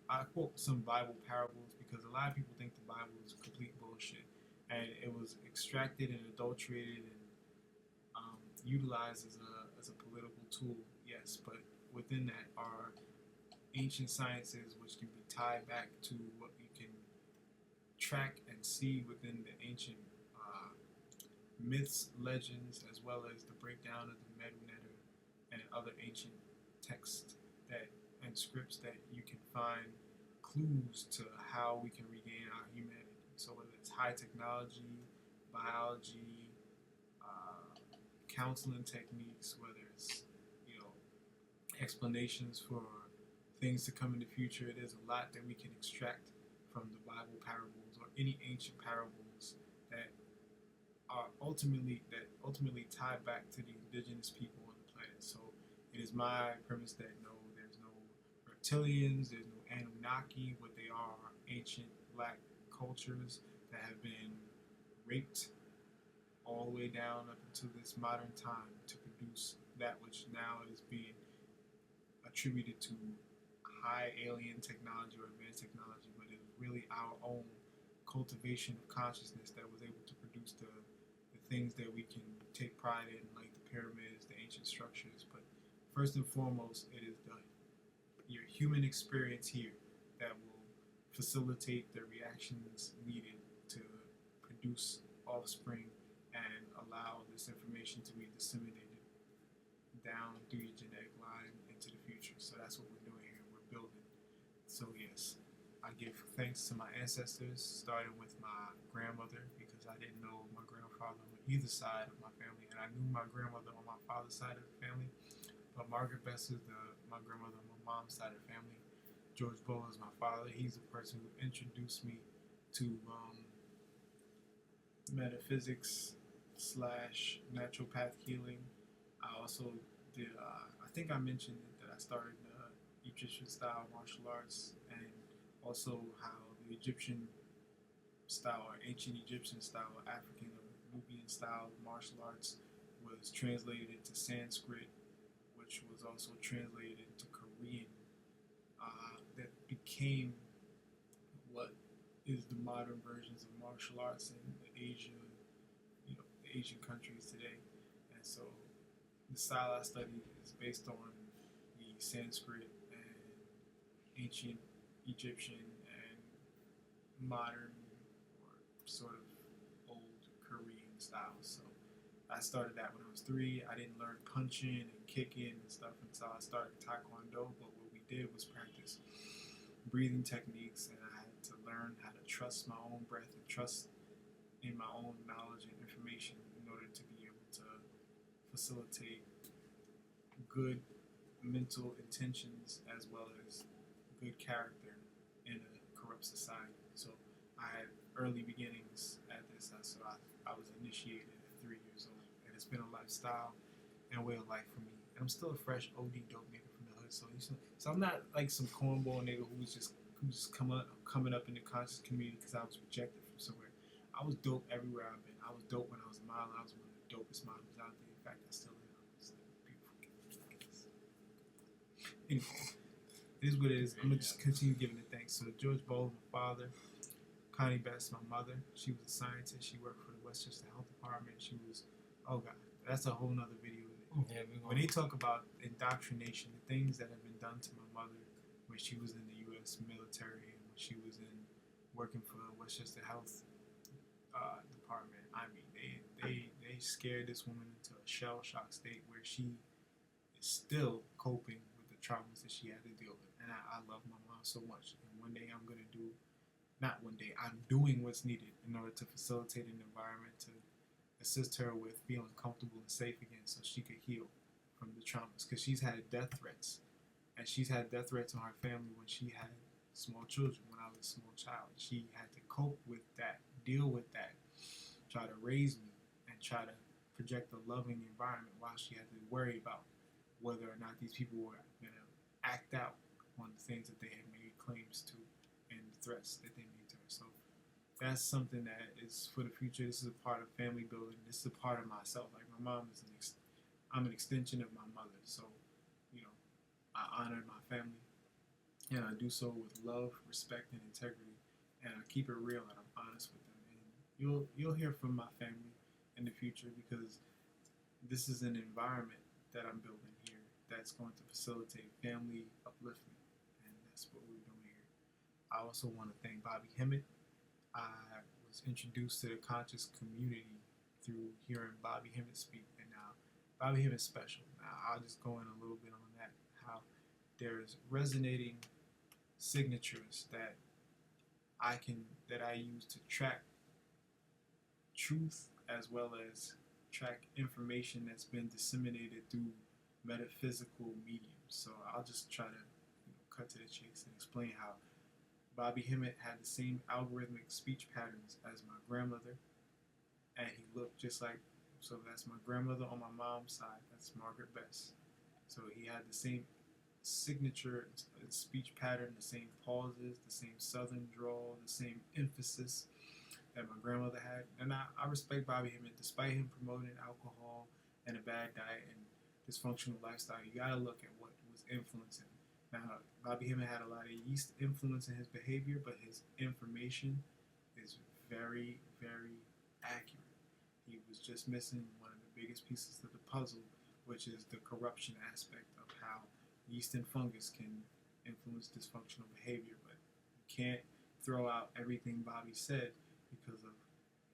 I quote some Bible parables because a lot of people think the Bible is complete bullshit, and it was extracted and adulterated and utilized as a political tool. Yes, but within that are ancient sciences which can be tied back to what you can track and see within the ancient myths, legends, as well as the breakdown of the Medu and other ancient texts and scripts that you can find clues to how we can regain our humanity. So whether it's high technology, biology, counseling techniques, whether it's explanations for things to come in the future, there's a lot that we can extract from the Bible parables or any ancient parables that ultimately tie back to the indigenous people on the planet. So it is my premise that no, there's no reptilians, there's no Anunnaki. What they are ancient black cultures that have been raped all the way down up until this modern time to produce that which now is being attributed to high alien technology or advanced technology, but it was really our own cultivation of consciousness that was able to produce the things that we can take pride in, like the pyramids, the ancient structures. But first and foremost, it is your human experience here that will facilitate the reactions needed to produce offspring and allow this information to be disseminated down through your genetic line into the future. So that's what we're doing here. We're building. So yes, I give thanks to my ancestors, starting with my grandmother, because I didn't know my grandfather on either side of my family, and I knew my grandmother on my father's side of the family. But Margaret Bess is my grandmother on my mom's side of the family. George Bull is my father. He's the person who introduced me to metaphysics / naturopath healing. I also did, I think I mentioned that I started Egyptian style martial arts, and also how the Egyptian style or ancient Egyptian style or African or Nubian style martial arts was translated into Sanskrit, which was also translated into Korean, that became what is the modern versions of martial arts in Asia, the Asian countries today. And so the style I study is based on the Sanskrit and ancient Egyptian and modern or sort of old Korean style. So I started that when I was 3. I didn't learn punching and kicking and stuff until I started Taekwondo, but what we did was practice breathing techniques, and I had to learn how to trust my own breath and trust in my own knowledge and information in order to be able to facilitate good mental intentions as well as good character in a corrupt society. So I had early beginnings at this, so I was initiated at 3 years old, and it's been a lifestyle and a way of life for me. And I'm still a fresh OD dope nigga from the hood, so I'm not like some cornball nigga who's just coming up in the conscious community because I was rejected from somewhere. I was dope everywhere I've been. I was dope when I was a model. I was one of the dopest models out there. In fact, I still am. It's beautiful. Anyway, it is what it is. I'm gonna just continue giving the thanks. So George Bowl, my father. Connie Bess, my mother. She was a scientist. She worked for the Westchester Health Department. She was, oh God, that's a whole nother video. Yeah, when they talk about indoctrination, the things that have been done to my mother when she was in the U.S. military and when she was working for the Westchester Health Department, I mean, they scared this woman into a shell shock state where she is still coping with the traumas that she had to deal with. And I love my mom so much. And one day I'm doing what's needed in order to facilitate an environment to assist her with feeling comfortable and safe again so she could heal from the traumas. Because she's had death threats. And she's had death threats on her family when she had small children, when I was a small child. She had to cope with that, deal with that, try to raise me, and try to project a loving environment while she had to worry about whether or not these people were going to act out on the things that they had made claims to and the threats that they made to her. So that's something that is for the future. This is a part of family building. This is a part of myself. Like my mom is I'm an extension of my mother. So, I honor my family and I do so with love, respect, and integrity, and I keep it real and I'm honest with them. And you'll hear from my family in the future because this is an environment that I'm building here that's going to facilitate family upliftment, and that's what we're doing here. I also want to thank Bobby Hemmett. I was introduced to the conscious community through hearing Bobby Hemmett speak, and now Bobby Hemmett's special. Now I'll just go in a little bit on that, how there's resonating signatures that I use to track truth as well as track information that's been disseminated through metaphysical mediums. So I'll just try to cut to the chase and explain how Bobby Hemmett had the same algorithmic speech patterns as my grandmother, and he looked just like, so that's my grandmother on my mom's side, that's Margaret Bess. So he had the same signature speech pattern, the same pauses, the same southern drawl, the same emphasis that my grandmother had. And I respect Bobby Hemmett, despite him promoting alcohol and a bad diet and dysfunctional lifestyle. You gotta look at what was influencing. Now, Bobby Hemmett had a lot of yeast influencing his behavior, but his information is very, very accurate. He was just missing one of the biggest pieces of the puzzle, which is the corruption aspect of how yeast and fungus can influence dysfunctional behavior. But you can't throw out everything Bobby said because of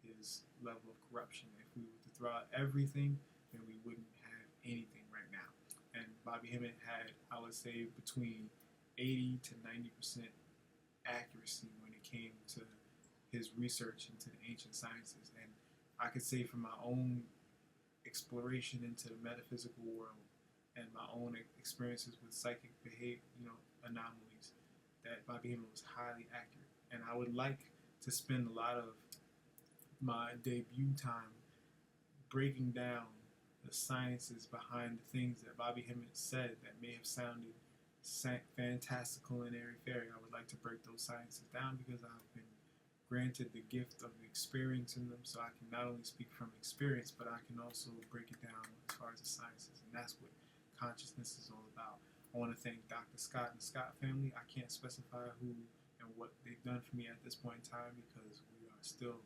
his level of corruption. If we were to throw out everything, then we wouldn't have anything right now. And Bobby Hemmett had, I would say, between 80 to 90% accuracy when it came to his research into the ancient sciences. And I could say from my own exploration into the metaphysical world and my own experiences with psychic behavior, anomalies, that Bobby Hemmett was highly accurate. And I would like to spend a lot of my debut time breaking down the sciences behind the things that Bobby Hemmett said that may have sounded fantastical and airy-fairy. I would like to break those sciences down because I've been granted the gift of experiencing them, so I can not only speak from experience, but I can also break it down as far as the sciences, and that's what consciousness is all about. I want to thank Dr. Scott and the Scott family. I can't specify who and what they've done for me at this point in time because we are still,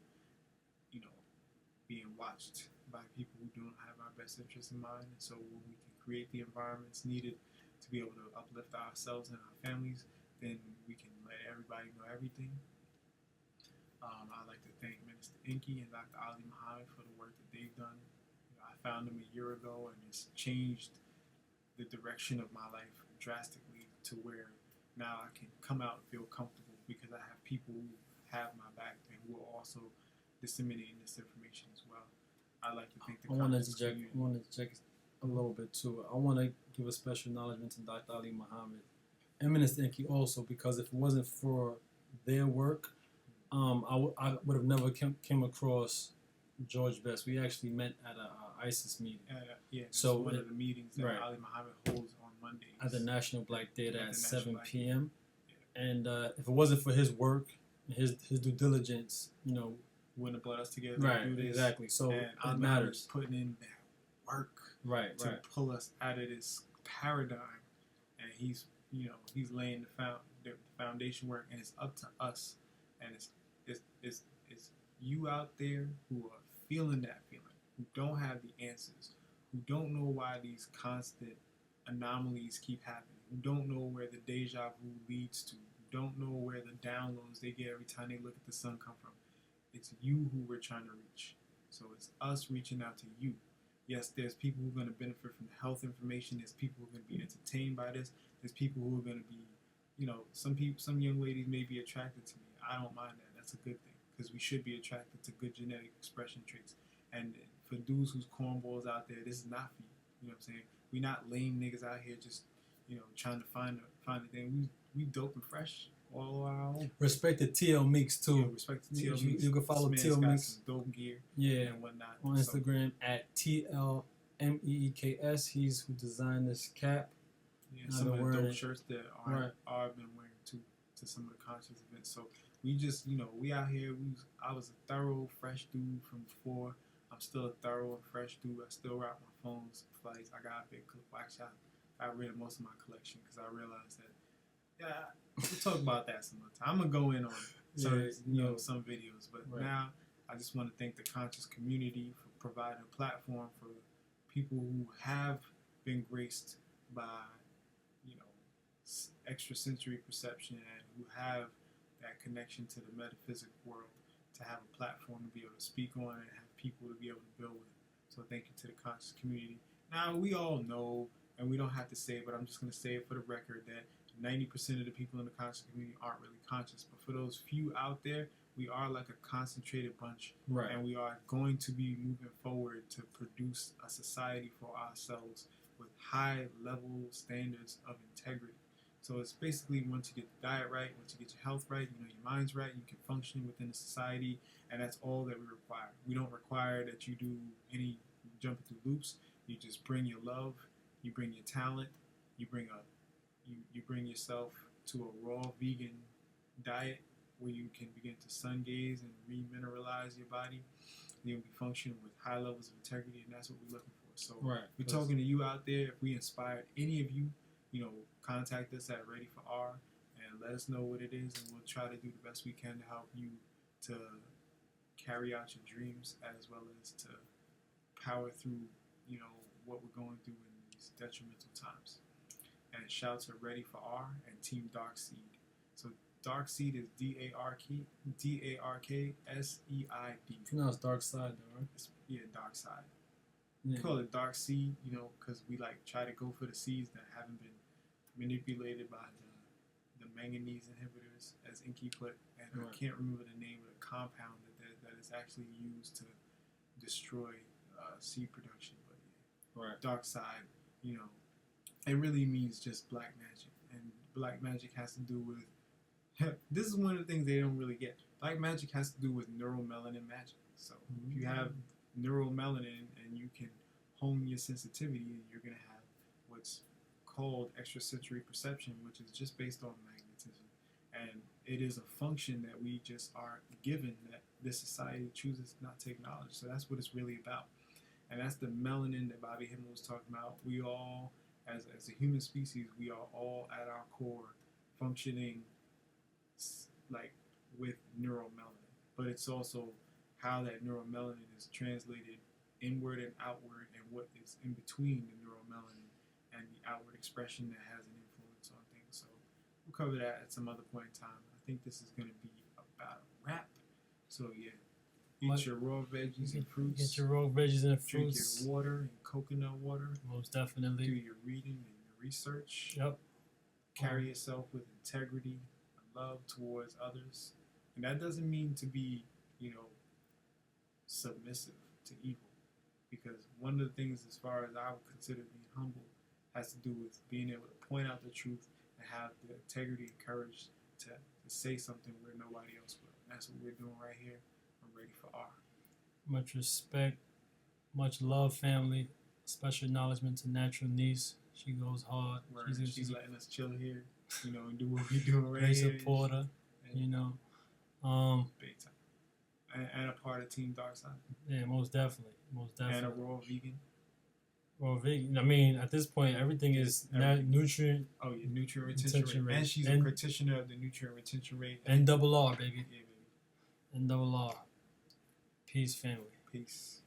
being watched by people who don't have our best interests in mind. And so when we can create the environments needed to be able to uplift ourselves and our families, then we can let everybody know everything. I'd like to thank Minister Enqi and Dr. Ali Muhammad for the work that they've done. I found them a year ago, and it's changed the direction of my life drastically to where now I can come out and feel comfortable because I have people who have my back and who are also disseminating this information as well. I'd like to thank the I want to conscious interject. community. I want to interject a little bit too. I want to give a special acknowledgement to Dr. Ali Muhammad and Minister Enqi also, because if it wasn't for their work, I would have never came across George Bess. We actually met at a ISIS meeting. So one of the meetings that Ali Muhammad holds on Mondays at the National Black Theater at 7 Black p.m. Yeah. And if it wasn't for his work, his due diligence, wouldn't have brought us together right, to do this. exactly. So and it matters. Putting in that work to pull us out of this paradigm, and he's laying the foundation work, and it's up to us, and it's you out there who are feeling that feeling, who don't have the answers, who don't know why these constant anomalies keep happening, who don't know where the deja vu leads to, who don't know where the downloads they get every time they look at the sun come from. It's you who we're trying to reach. So it's us reaching out to you. Yes, there's people who are going to benefit from the health information. There's people who are going to be entertained by this. There's people who are going to be, some young ladies may be attracted to me. I don't mind that. That's a good thing, because we should be attracted to good genetic expression traits. And for dudes who's cornballs out there, this is not for you. You know what I'm saying? We not lame niggas out here just, trying to find a thing. We dope and fresh. All our own. Respect to TL Meeks too. Yeah, respect to TL Meeks. You can follow TL Meeks. Dope gear. Yeah. And whatnot. On Instagram at TLMEEKS. He's who designed this cap. Yeah, some of the dope shirts that I've been wearing to some of the conscious events. So we just, we out here. I was a thorough, fresh dude from before. I'm still a thorough and fresh dude. I still rock my phones, flights. I got a big collection. I got rid of most of my collection because I realized that, We'll talk about that some other time. I'm gonna go in on some videos, but now I just want to thank the conscious community for providing a platform for people who have been graced by, extrasensory perception and who have that connection to the metaphysical world, to have a platform to be able to speak on and have people to be able to build with. So thank you to the conscious community. Now, we all know, and we don't have to say it, but I'm just going to say it for the record, that 90% of the people in the conscious community aren't really conscious. But for those few out there, we are like a concentrated bunch. Right. And we are going to be moving forward to produce a society for ourselves with high level standards of integrity. So it's basically, once you get the diet right, once you get your health right, your mind's right, you can function within the society, and that's all that we require. We don't require that you do any jumping through loops. You just bring your love, you bring your talent, you bring yourself to a raw vegan diet where you can begin to sun gaze and remineralize your body. You'll be functioning with high levels of integrity, and that's what we're looking for. So we're talking to you out there. If we inspired any of you, contact us at Ready for R and let us know what it is, and we'll try to do the best we can to help you to carry out your dreams as well as to power through, what we're going through in these detrimental times. And shout to Ready for R and Team Dark Seed. So Dark Seed is DARKSEID. Pronounced dark side though, right? Dark side. Yeah. We call it Dark Seed, because we try to go for the seeds that haven't been manipulated by the manganese inhibitors, as Enqi put, and I can't remember the name of the compound that is actually used to destroy seed production. But dark side, it really means just black magic, and black magic has to do with this is one of the things they don't really get. Black magic has to do with neuromelanin magic. So if you have neuromelanin and you can hone your sensitivity, you're going to have what's called extrasensory perception, which is just based on magnetism. And it is a function that we just are given, that this society chooses not to acknowledge. So that's what it's really about. And that's the melanin that Bobby Himmel's was talking about. We all, as a human species, we are all at our core functioning with neuromelanin. But it's also how that neuromelanin is translated inward and outward, and what is in between the neuromelanin and the outward expression that has an influence on things. So we'll cover that at some other point in time. I think this is going to be about a wrap. So eat your raw veggies and fruits. Get your raw veggies and fruits. Drink your water and coconut water. Most definitely. Do your reading and your research. Yep. Carry yourself with integrity and love towards others. And that doesn't mean to be, submissive to evil. Because one of the things, as far as I would consider being humble, has to do with being able to point out the truth and have the integrity and courage to say something where nobody else will. And that's what we're doing right here. I'm Ready for R. Much respect, much love, family. Special acknowledgement to Natural Niece. She goes hard. She's letting us chill here, and do what we're doing right here. Great supporter, Big time. And a part of Team Dark Side. Yeah, most definitely. And a raw vegan. Raw vegan. I mean, at this point, everything is nutrient. Oh, yeah, nutrient retention rate. And she's a practitioner of the nutrient retention rate. And double R, baby. Yeah, baby. And double R. Peace, family. Peace.